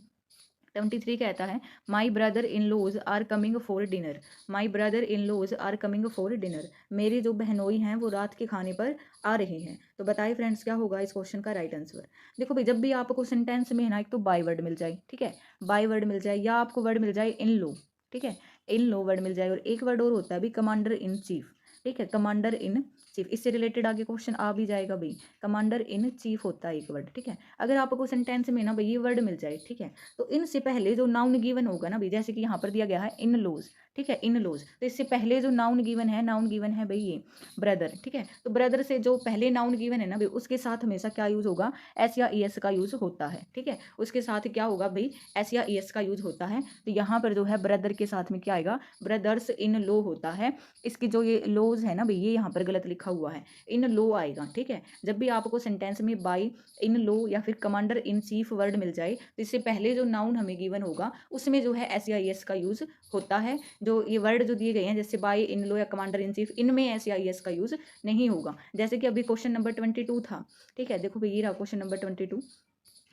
23 कहता है my brother in laws are coming for dinner. My brother in laws are coming for dinner. मेरे जो बहनोई हैं वो रात के खाने पर आ रहे हैं। तो बताइए फ्रेंड्स क्या होगा इस क्वेश्चन का राइट आंसर? देखो भाई, जब भी आपको सेंटेंस में है ना, एक तो बाय वर्ड मिल जाए, ठीक है, बाय वर्ड मिल जाए, या आपको वर्ड मिल जाए इन लो। ठीक है, इन लो वर्ड मिल जाए, और एक वर्ड और होता है भी कमांडर इन चीफ। ठीक है, कमांडर इन चीफ, इससे रिलेटेड आगे क्वेश्चन आ भी जाएगा भाई। कमांडर इन चीफ होता है एक वर्ड। ठीक है, अगर आपको सेंटेंस में ना भाई ये वर्ड मिल जाए, ठीक है, तो इनसे पहले जो नाउन गिवन होगा ना भाई, जैसे कि यहाँ पर दिया गया है इन लॉज। ठीक है, इन लॉज, तो इससे पहले जो नाउन गिवन है, नाउन गिवन है भाई ये ब्रदर। ठीक है, तो ब्रदर से जो पहले नाउन गिवन है ना भाई, उसके साथ हमेशा क्या यूज होगा? एस या ई एस का यूज होता है। ठीक है, उसके साथ क्या होगा भाई? एस या ई एस का यूज होता है। तो यहाँ पर जो है ब्रदर के साथ में क्या आएगा? ब्रदर्स इन लो होता है। इसकी जो ये लोज है ना भाई, ये यहाँ पर गलत लिखा हुआ है, इन लो आएगा। ठीक है, जब भी आपको सेंटेंस में बाई, इन लो या फिर कमांडर इन चीफ वर्ड मिल जाए, तो इससे पहले जो नाउन हमें गिवन होगा उसमें जो है एस या ई एस का यूज होता है। जो ये वर्ड जो दिए गए हैं जैसे बाई, इन लो या कमांडर इन चीफ, इनमें एस या ई एस का यूज नहीं होगा। जैसे कि अभी क्वेश्चन नंबर 22 था। ठीक है, देखो भाई ये रहा क्वेश्चन नंबर 22।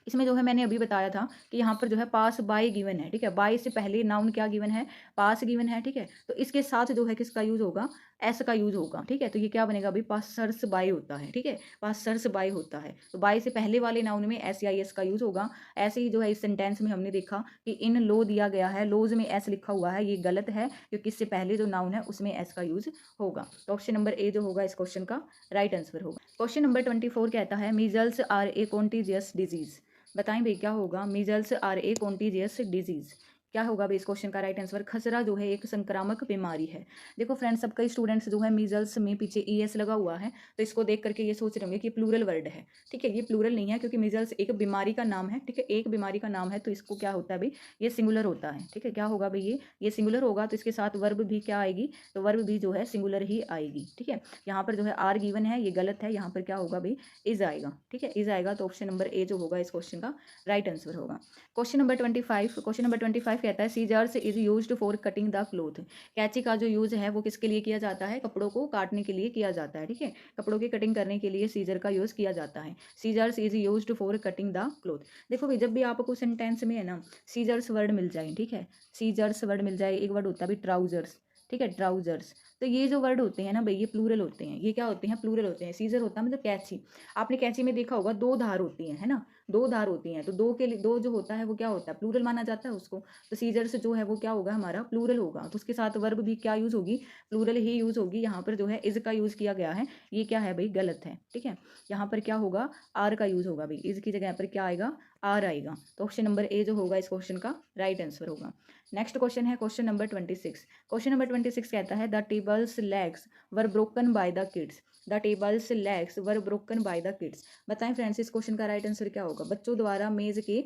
इसमें जो है मैंने अभी बताया था कि यहाँ पर जो है पास बाय गिवन है। ठीक है, बाय से पहले नाउन क्या गिवन है? पास गिवन है। ठीक है, तो इसके साथ जो है किसका यूज होगा? एस का यूज होगा। ठीक है, तो ये क्या बनेगा अभी? पासर्स बाय होता है। ठीक है, पासर्स बाय होता है, तो बाय से पहले वाले नाउन में एस या एस का यूज होगा। ऐसे ही जो है इस सेंटेंस में हमने देखा कि इन लो दिया गया है, लोज में एस लिखा हुआ है, ये गलत है, क्योंकि इससे पहले जो नाउन है उसमें एस का यूज होगा। तो ऑप्शन नंबर ए जो होगा इस क्वेश्चन का राइट आंसर होगा। क्वेश्चन नंबर 24 कहता है measles are a contagious disease. बताएं भाई क्या होगा? Measles are a contagious disease, क्या होगा भाई इस क्वेश्चन का राइट आंसर? खसरा जो है एक संक्रामक बीमारी है। देखो फ्रेंड्स, सब कई स्टूडेंट्स जो है मीजल्स में पीछे ई एस लगा हुआ है, तो इसको देख करके ये सोच रहे होंगे कि प्लूरल वर्ड है। ठीक है, ये प्लूरल नहीं है, क्योंकि मीजल्स एक बीमारी का नाम है। ठीक है, एक बीमारी का नाम है, तो इसको क्या होता है भाई? ये सिंगुलर होता है। ठीक है, क्या होगा भाई? ये सिंगुलर होगा, तो इसके साथ वर्ब भी क्या आएगी? तो वर्ब भी जो है सिंगुलर ही आएगी। ठीक है, यहाँ पर जो है आर गिवन है, ये गलत है, यहाँ पर क्या होगा भाई? इज आएगा। ठीक है, इज आएगा, तो ऑप्शन नंबर ए जो होगा इस क्वेश्चन का राइट आंसर होगा। Question number 25। क्वेश्चन नंबर 25 5 कहता है scissors is used for cutting the cloth. कैंची का जो यूज़ है वो किसके लिए किया जाता है, कपड़ों को काटने के लिए किया जाता है, ठीक है, कपड़ों की कटिंग करने के लिए सीजर का यूज़ किया जाता है। Scissors is used for cutting the cloth. देखो भाई, जब भी आपको सेंटेंस में है ना सीजर्स वर्ड मिल जाए, ठीक है, सीजर्स वर्ड मिल जाए, एक वर्ड होता है भाई ट्राउजर्स, ठीक है, ट्राउजर्स। तो ये जो वर्ड होते हैं ना भाई, ये प्लूरल होते हैं। ये क्या होते हैं, प्लूरल होते हैं। सीजर होता है मतलब कैंची। आपने कैंची में देखा होगा 2 धार होती हैं, है ना, 2 धार होती हैं, तो 2 के लिए 2 जो होता है वो क्या होता है, प्लूरल माना जाता है उसको। तो सीजर्स जो है वो क्या होगा, हमारा प्लूरल होगा। तो उसके साथ वर्ब भी क्या यूज़ होगी, प्लूरल ही यूज़ होगी। यहाँ पर जो है इज का यूज़ किया गया है, ये क्या है भाई, गलत है, ठीक है। यहाँ पर क्या होगा, आर का यूज़ होगा भाई, इज की जगह पर क्या आएगा, आर आएगा। तो ऑप्शन नंबर ए जो होगा इस क्वेश्चन का राइट आंसर होगा। नेक्स्ट क्वेश्चन है क्वेश्चन नंबर 26। क्वेश्चन नंबर 26 कहता है the tables legs were broken by the kids. The tables legs were broken by the kids. बताएं फ्रेंड्स इस क्वेश्चन का राइट आंसर क्या होगा। बच्चों द्वारा मेज के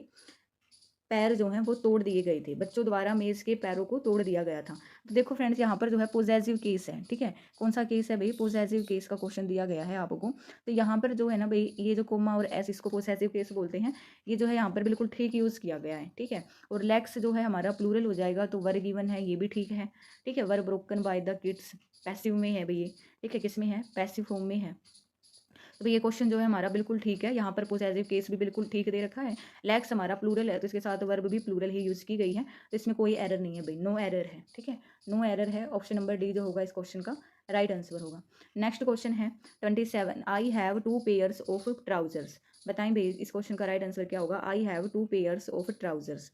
पैर जो हैं वो तोड़ दिए गए थे। बच्चों द्वारा मेज़ के पैरों को तोड़ दिया गया था। तो देखो फ्रेंड्स, यहाँ पर जो है पोजेसिव केस है, ठीक है। कौन सा केस है भाई, पोजेसिव केस का क्वेश्चन दिया गया है आपको। तो यहाँ पर जो है ना भाई, ये जो कोमा और एस, इसको पोजेसिव केस बोलते हैं। ये जो है यहाँ पर बिल्कुल ठीक यूज़ किया गया है, ठीक है। और लेग्स जो है हमारा प्लूरल हो जाएगा, तो वर गिवन है, ये भी ठीक है, ठीक है। वर broken by the kids passive में है भाई ये, ठीक है, किस में है, पैसिव फॉर्म में है। तो ये क्वेश्चन जो है हमारा बिल्कुल ठीक है। यहाँ पर पोसेसिव केस भी बिल्कुल ठीक दे रखा है। लेग्स हमारा प्लूरल है, तो इसके साथ वर्ब भी प्लूरल ही यूज़ की गई है। तो इसमें कोई एरर नहीं है भाई, नो एरर है, ठीक है, नो एरर है। ऑप्शन नंबर डी जो होगा इस क्वेश्चन का राइट आंसर होगा। नेक्स्ट क्वेश्चन है 27। I have 2 pairs of trousers. बताएं भाई इस क्वेश्चन का राइट आंसर क्या होगा। I have 2 pairs of trousers,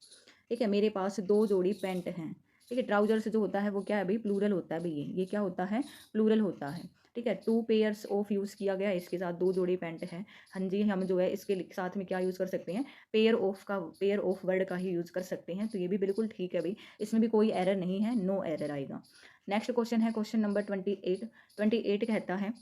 ठीक है, मेरे पास 2 जोड़ी पैंट हैं, ठीक है। ट्राउजर्स जो होता है वो क्या है भाई, प्लूरल होता है भाई, ये क्या होता है, प्लूरल होता है, ठीक है। 2 पेयर्स ऑफ यूज़ किया गया है, इसके साथ 2 जोड़ी पैंट हैं। हाँ जी, हम जो है इसके साथ में क्या यूज़ कर सकते हैं, पेयर ऑफ का, पेयर ऑफ वर्ड का ही यूज़ कर सकते हैं। तो ये भी बिल्कुल ठीक है भाई, इसमें भी कोई एरर नहीं है, नो एरर आएगा। नेक्स्ट क्वेश्चन है क्वेश्चन नंबर 28। 28 कहता है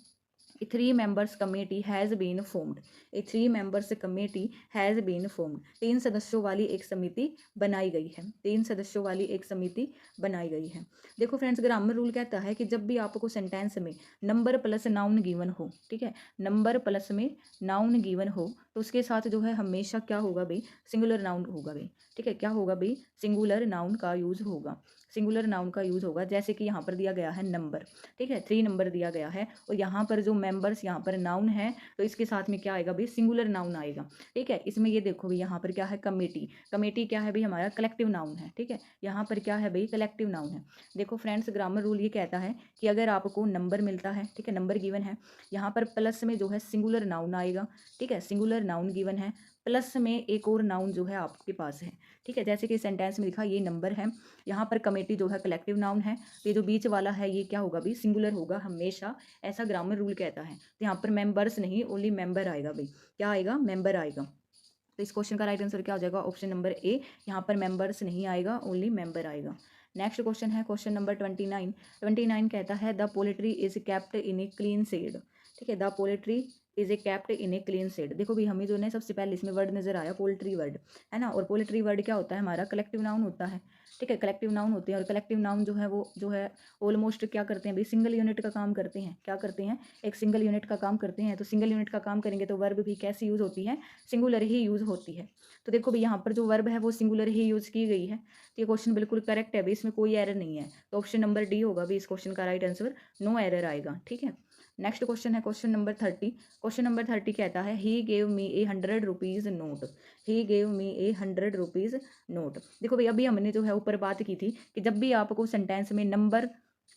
A 3 members committee has been formed. A 3 members committee has been formed. 3 सदस्यों वाली एक समिति बनाई गई है। 3 सदस्यों वाली एक समिति बनाई गई है। देखो फ्रेंड्स, ग्रामर रूल कहता है कि जब भी आपको सेंटेंस में नंबर प्लस नाउन गिवन हो, ठीक है, नंबर प्लस में नाउन गिवन हो, तो उसके साथ जो है हमेशा क्या होगा भाई, सिंगुलर नाउन होगा भाई, ठीक है। क्या होगा भाई, सिंगुलर नाउन का यूज़ होगा, सिंगुलर नाउन का यूज़ होगा। जैसे कि यहाँ पर दिया गया है नंबर, ठीक है, 3 नंबर दिया गया है, और यहाँ पर जो मेंबर्स यहाँ पर नाउन है, तो इसके साथ में क्या आएगा भाई, सिंगुलर नाउन आएगा, ठीक है। इसमें ये देखो भाई, यहाँ पर क्या है, कमेटी। कमेटी क्या है भाई, हमारा कलेक्टिव नाउन है, ठीक है। यहाँ पर क्या है भाई, कलेक्टिव नाउन है। देखो फ्रेंड्स, ग्रामर रूल ये कहता है कि अगर आपको नंबर मिलता है, ठीक है, नंबर गिवन है, यहाँ पर प्लस में जो है सिंगुलर नाउन आएगा, ठीक है, सिंगुलर नाउन गिवन है, प्लस में एक और नाउन जो है आपके पास है, ठीक है। जैसे कि सेंटेंस में लिखा ये नंबर है, यहाँ पर कमेटी जो है कलेक्टिव नाउन है, तो ये जो बीच वाला है ये क्या होगा भाई, सिंगुलर होगा हमेशा, ऐसा ग्रामर रूल कहता है। तो यहाँ पर मेंबर्स नहीं, ओनली मेंबर आएगा भाई, क्या आएगा, मेंबर आएगा। तो इस क्वेश्चन का राइट आंसर क्या हो जाएगा, ऑप्शन नंबर ए। यहाँ पर मेंबर्स नहीं आएगा, ओनली मेंबर आएगा। नेक्स्ट क्वेश्चन है क्वेश्चन नंबर 29। 29 कहता है the poultry is kept in a clean shed, ठीक है, the poultry is a kept in a clean shed. देखो भाई, हमें जो है सबसे पहले इसमें वर्ड नजर आया पोल्ट्री वर्ड, है ना, और पोल्ट्री वर्ड क्या होता है, हमारा कलेक्टिव नाउन होता है, ठीक है, कलेक्टिव नाउन होते हैं। और कलेक्टिव नाउन जो है वो जो है ऑलमोस्ट क्या करते हैं भाई, सिंगल यूनिट का काम करते हैं। क्या करते हैं, एक सिंगल यूनिट का काम करते हैं। तो सिंगल यूनिट का काम करेंगे तो वर्ब भी कैसी यूज़ होती है, सिंगुलर ही यूज़ होती है। तो देखो भाई, यहाँ पर जो वर्ब है वो सिंगुलर ही यूज़ की गई है। तो ये क्वेश्चन बिल्कुल करेक्ट है भाई, इसमें कोई एरर नहीं है। तो ऑप्शन नंबर डी होगा भाई इस क्वेश्चन का राइट आंसर, नो एरर आएगा, ठीक है। नेक्स्ट क्वेश्चन है क्वेश्चन नंबर 30। क्वेश्चन नंबर 30 कहता है he gave me A 100 rupees note. He gave me A 100 rupees note. देखो भाई, अभी हमने जो है ऊपर बात की थी कि जब भी आपको सेंटेंस में नंबर,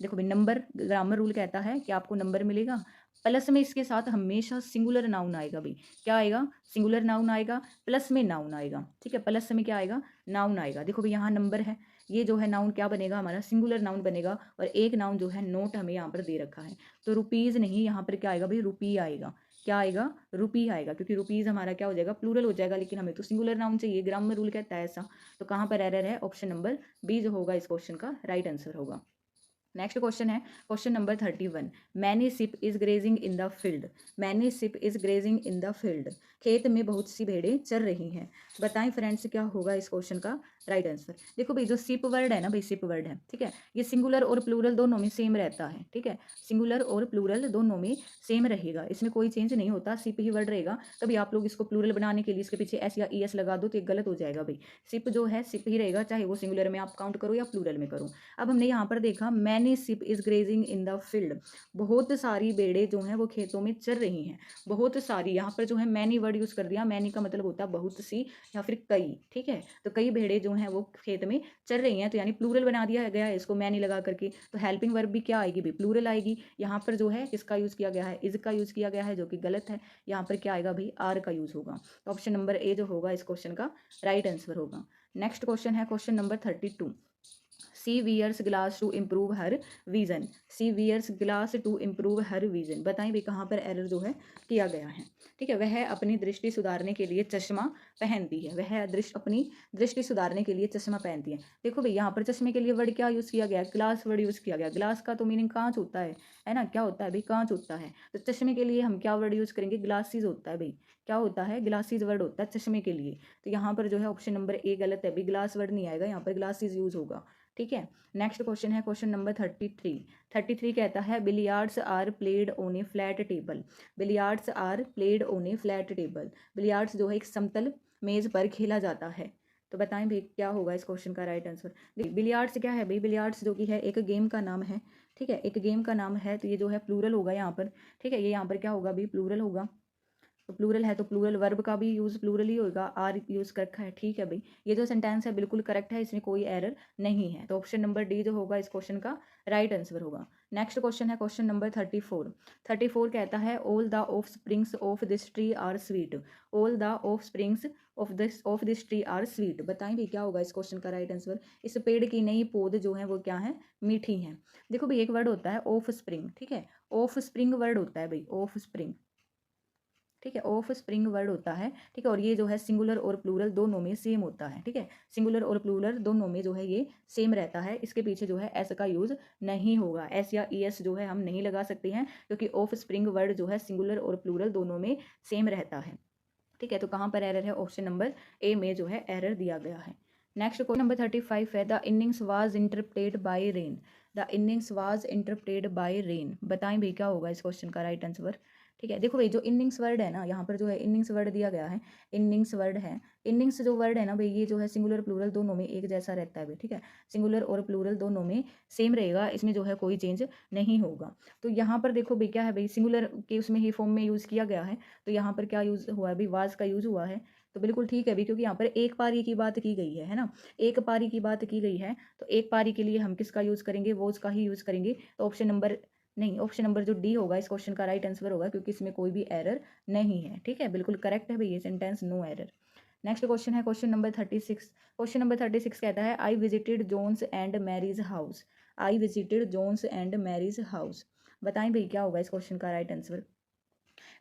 देखो भाई नंबर, ग्रामर रूल कहता है कि आपको नंबर मिलेगा, प्लस में इसके साथ हमेशा सिंगुलर नाउन आएगा भाई। क्या आएगा, सिंगुलर नाउन आएगा, प्लस में नाउन आएगा, ठीक है, प्लस में क्या आएगा, नाउन आएगा। देखो भाई, यहाँ नंबर है, ये जो है नाउन क्या बनेगा, हमारा सिंगुलर नाउन बनेगा। और एक नाउन जो है नोट हमें यहाँ पर दे रखा है, तो रुपीज़ नहीं, यहाँ पर क्या आएगा भाई, रुपी आएगा। क्या आएगा, रुपी आएगा, क्योंकि रुपीज़ हमारा क्या हो जाएगा, प्लूरल हो जाएगा, लेकिन हमें तो सिंगुलर नाउन चाहिए, ग्रामर रूल कहता है ऐसा। तो कहाँ पर एरर है, ऑप्शन नंबर बी जो होगा इस क्वेश्चन का राइट आंसर होगा। नेक्स्ट क्वेश्चन है question number 31। Many ship is grazing in the field. Many ship is grazing in the field. खेत में बहुत सी भेड़ें चर रही हैं। बताएं फ्रेंड्स क्या होगा इस क्वेश्चन का राइट आंसर। देखो भाई जो शिप वर्ड है ना भाई, शिप वर्ड है, ठीक है, ये सिंगुलर और प्लूरल दोनों में सेम रहता है, ठीक है, सिंगुलर और प्लूरल दोनों में सेम रहेगा, इसमें कोई चेंज नहीं होता, शिप ही वर्ड रहेगा। कभी आप लोग इसको प्लूरल बनाने के लिए इसके पीछे एस या ई एस लगा दो तो ये गलत हो जाएगा भाई। शिप जो है शिप ही रहेगा, चाहे वो सिंगुलर में आप काउंट करो या प्लूरल में करो। अब हमने यहाँ पर देखा many ship is grazing in the field. बहुत सारी भेड़ें जो हैं वो खेतों में चर रही हैं। बहुत सारी, यहाँ पर जो है मैनी वर्ड यूज कर दिया। मैनी का मतलब होता है बहुत सी या फिर कई, ठीक है, तो कई भेड़ें जो हैं वो खेत में चर रही हैं, तो यानी प्लूरल बना दिया गया है इसको मैनी लगा करके। तो हेल्पिंग वर्ब भी क्या आएगी भाई, प्लूरल आएगी। यहाँ पर जो है किसका यूज किया गया है, इज का यूज किया गया है, जो कि गलत है। यहाँ पर क्या आएगा भाई, आर का यूज होगा। तो ऑप्शन नंबर ए जो होगा इस क्वेश्चन का राइट आंसर होगा। नेक्स्ट क्वेश्चन है question number 32। She wears glass to improve her vision. She wears glass to improve her vision. बताएं भी कहाँ पर एरर जो है किया गया है, ठीक है। वह अपनी दृष्टि सुधारने के लिए चश्मा पहनती है। वह अपनी दृष्टि सुधारने के लिए चश्मा पहनती है। देखो भाई यहाँ पर चश्मे के लिए वर्ड क्या यूज़ किया गया है, ग्लास वर्ड यूज़ किया गया। ग्लास का तो मीनिंग कांच होता है ना, क्या होता है भाई, कांच होता है। तो चश्मे के लिए हम क्या वर्ड यूज़ करेंगे, ग्लासेस होता है भाई। क्या होता है, ग्लासेस वर्ड होता है चश्मे के लिए। तो यहाँ पर जो है ऑप्शन नंबर ए गलत है भाई, ग्लास वर्ड नहीं आएगा, यहाँ पर ग्लासेस यूज होगा, ठीक है। नेक्स्ट क्वेश्चन है क्वेश्चन नंबर 33। 33 कहता है billiards are played on a flat table. Billiards are played on a flat table. Billiards जो है एक समतल मेज पर खेला जाता है। तो बताएं भाई क्या होगा इस क्वेश्चन का राइट आंसर। बिलियार्ड्स क्या है भाई, बिलियार्ड्स जो कि है एक गेम का नाम है, ठीक है, एक गेम का नाम है। तो ये जो है प्लूरल होगा यहाँ पर, ठीक है, ये यहाँ पर क्या होगा भाई, प्लूरल होगा। तो प्लूरल है तो प्लूरल वर्ब का भी यूज़ प्लूरल ही होगा, आर यूज़ कर रखा है, ठीक है भाई। ये जो सेंटेंस है बिल्कुल करेक्ट है, इसमें कोई एरर नहीं है। तो ऑप्शन नंबर डी जो होगा इस क्वेश्चन का राइट आंसर होगा। नेक्स्ट क्वेश्चन है क्वेश्चन नंबर 34। 34 कहता है all the offsprings of this tree are sweet. All the offsprings of this tree are sweet. बताएं भाई क्या होगा इस क्वेश्चन का राइट आंसर। इस पेड़ की नई पौध जो है वो क्या है, मीठी हैं। देखो भाई एक वर्ड होता है ऑफ स्प्रिंग, ठीक है, ऑफ स्प्रिंग वर्ड होता है भाई, ऑफ स्प्रिंग, ठीक है, ऑफ स्प्रिंग वर्ड होता है, ठीक है। और ये जो है सिंगुलर और प्लूरल दोनों में सेम होता है, ठीक है, सिंगुलर और प्लूरल दोनों में जो है ये सेम रहता है। इसके पीछे जो है एस का यूज नहीं होगा, एस या ई एस जो है हम नहीं लगा सकते हैं, क्योंकि ऑफ स्प्रिंग वर्ड जो है सिंगुलर और प्लूरल दोनों में सेम रहता है, ठीक है। तो कहाँ पर एरर है, ऑप्शन नंबर ए में जो है एरर दिया गया है। नेक्स्ट क्वेश्चन नंबर 35 है the innings was interrupted by rain. The innings was interrupted by rain. बताएं भाई क्या होगा इस क्वेश्चन का राइट आंसर, ठीक है। देखो भाई जो इनिंग्स वर्ड है ना, यहाँ पर जो है इनिंग्स वर्ड दिया गया है, इनिंग्स वर्ड है, इनिंग्स जो वर्ड है ना भाई, ये जो है सिंगुलर प्लूरल दोनों में एक जैसा रहता है भाई, ठीक है, सिंगुलर और प्लूरल दोनों में सेम रहेगा, इसमें जो है कोई चेंज नहीं होगा। तो यहाँ पर देखो भाई क्या है भाई, सिंगुलर के उसमें ही फॉर्म में यूज़ किया गया है, तो यहाँ पर क्या यूज़ हुआ है भाई, वाज का यूज़ हुआ है। तो बिल्कुल ठीक है भी, क्योंकि यहाँ पर एक पारी की बात की गई है ना, एक पारी की बात की गई है, तो एक पारी के लिए हम किसका यूज़ करेंगे, वो उसका ही यूज़ करेंगे। तो ऑप्शन नंबर नहीं, ऑप्शन नंबर जो डी होगा इस क्वेश्चन का राइट आंसर होगा, क्योंकि इसमें कोई भी एरर नहीं है, ठीक है, बिल्कुल करेक्ट है भाई ये sentence, no error. Next question है क्वेश्चन नंबर 36। क्वेश्चन नंबर 36 कहता है I visited Jones and Mary's house. I visited Jones and Mary's house. बताएं भाई क्या होगा इस क्वेश्चन का राइट आंसर।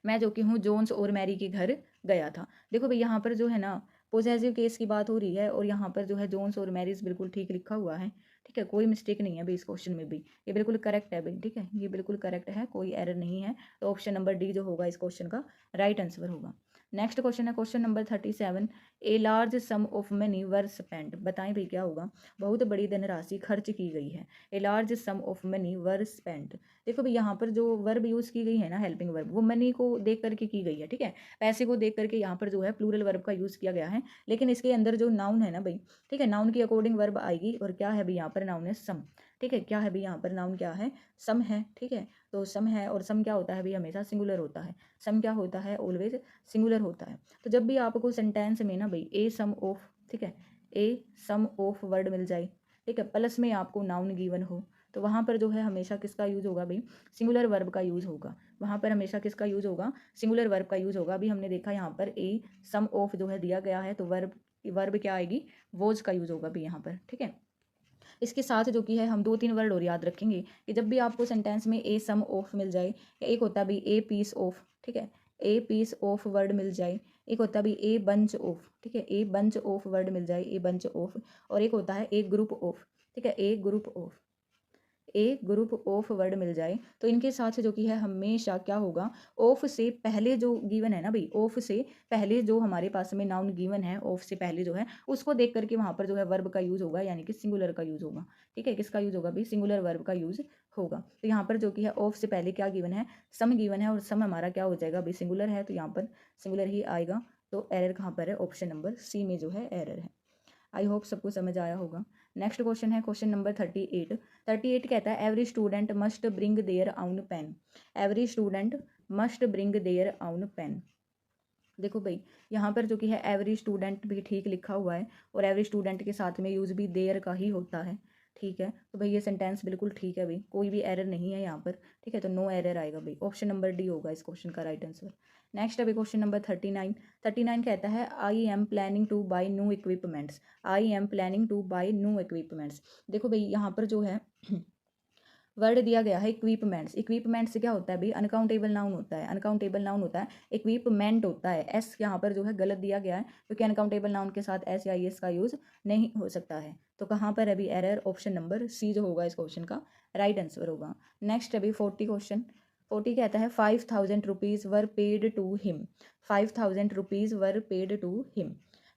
मैं जो कि हूँ जोन्स और मैरी के घर गया था। देखो भाई यहाँ पर जो है ना पोजेसिव केस की बात हो रही है, और यहाँ पर जो है जोन्स और मैरीज बिल्कुल ठीक लिखा हुआ है, ठीक है, कोई मिस्टेक नहीं है भाई इस क्वेश्चन में भी, ये बिल्कुल करेक्ट है भाई, ठीक है, ये बिल्कुल करेक्ट है, कोई एरर नहीं है। तो ऑप्शन नंबर डी जो होगा इस क्वेश्चन का राइट आंसर होगा। नेक्स्ट क्वेश्चन है question number 37। A large some of money were spend. बताएं भाई क्या होगा, बहुत बड़ी धनराशि खर्च की गई है। A large some of money were spend. देखो भाई यहाँ पर जो वर्ब यूज़ की गई है ना, हेल्पिंग वर्ब, वो मनी को देख करके की गई है, ठीक है, पैसे को देख करके यहाँ पर जो है प्लूरल वर्ब का यूज़ किया गया है। लेकिन इसके अंदर जो नाउन है ना भाई, ठीक है, नाउन की अकॉर्डिंग वर्ब आएगी, और क्या है भाई यहाँ पर नाउन है सम, ठीक है, क्या है भाई यहाँ पर नाउन क्या है, सम है, ठीक है। तो सम है, और सम क्या होता है भाई, हमेशा सिंगुलर होता है, सम क्या होता है, ऑलवेज सिंगुलर होता है। तो जब भी आपको सेंटेंस में ना भाई ए सम ऑफ, ठीक है, ए सम ऑफ वर्ड मिल जाए, ठीक है, प्लस में आपको नाउन गिवन हो, तो वहाँ पर जो है हमेशा किसका यूज़ होगा भाई, सिंगुलर वर्ब का यूज़ होगा। वहाँ पर हमेशा किसका यूज़ होगा, सिंगुलर वर्ब का यूज़ होगा। अभी हमने देखा यहाँ पर ए सम ऑफ जो है दिया गया है, तो वर्ब क्या आएगी, वोज का यूज़ होगा भी यहाँ पर, ठीक है। इसके साथ जो कि है हम 2-3 वर्ड और याद रखेंगे कि जब भी आपको सेंटेंस में ए सम ऑफ मिल जाए, या एक होता है भी ए पीस ऑफ, ठीक है, ए पीस ऑफ वर्ड मिल जाए, एक होता है भी ए बंच ऑफ, ठीक है, ए बंच ऑफ वर्ड मिल जाए, ए बंच ऑफ, और एक होता है ए ग्रुप ऑफ, ठीक है, ए ग्रुप ऑफ। एक ग्रुप ऑफ वर्ड मिल जाए तो इनके साथ जो कि है हमेशा क्या होगा, ऑफ से पहले जो गिवन है ना भाई, ऑफ से पहले जो हमारे पास में नाउन गिवन है, ऑफ से पहले जो है उसको देख करके वहाँ पर जो है वर्ब का यूज़ होगा, यानी कि सिंगुलर का यूज़ होगा। ठीक है, किसका यूज़ होगा भाई, सिंगुलर वर्ब का यूज़ होगा। तो यहाँ पर जो कि है ऑफ से पहले क्या गिवन है, सम गिवन है, और सम हमारा क्या हो जाएगा भाई, सिंगुलर है, तो यहाँ पर सिंगुलर ही आएगा। तो एरर कहाँ पर है, ऑप्शन नंबर सी में जो है एरर है। आई होप सबको समझ आया होगा। नेक्स्ट क्वेश्चन है क्वेश्चन नंबर 38। 38 कहता है every student must bring their own pen. Every student must bring their own pen. देखो भाई, यहाँ पर जो कि है एवरी स्टूडेंट भी ठीक लिखा हुआ है, और एवरी स्टूडेंट के साथ में यूज़ भी देयर का ही होता है। ठीक है, तो भाई ये सेंटेंस बिल्कुल ठीक है भाई, कोई भी एरर नहीं है यहाँ पर। ठीक है, तो नो एरर आएगा भाई, ऑप्शन नंबर डी होगा इस क्वेश्चन का राइट आंसर। नेक्स्ट अभी क्वेश्चन नंबर 39। 39 कहता है I am planning two by new equipments. I am planning two by new equipments. देखो भाई, यहाँ पर जो है वर्ड दिया गया है इक्विपमेंट्स। इक्विपमेंट्स क्या होता है भाई, अनकाउंटेबल नाउन होता है, अनकाउंटेबल नाउन होता है, इक्विपमेंट होता है। एस यहाँ पर जो है गलत दिया गया है, क्योंकि अनकाउंटेबल नाउन के साथ एस या एस का यूज़ नहीं हो सकता है। तो कहाँ पर अभी एरर, ऑप्शन नंबर सी जो होगा इस क्वेश्चन का राइट आंसर होगा। नेक्स्ट अभी 40 क्वेश्चन। 40 कहता है 5,000 rupees were paid to him. 5,000 rupees were paid to him.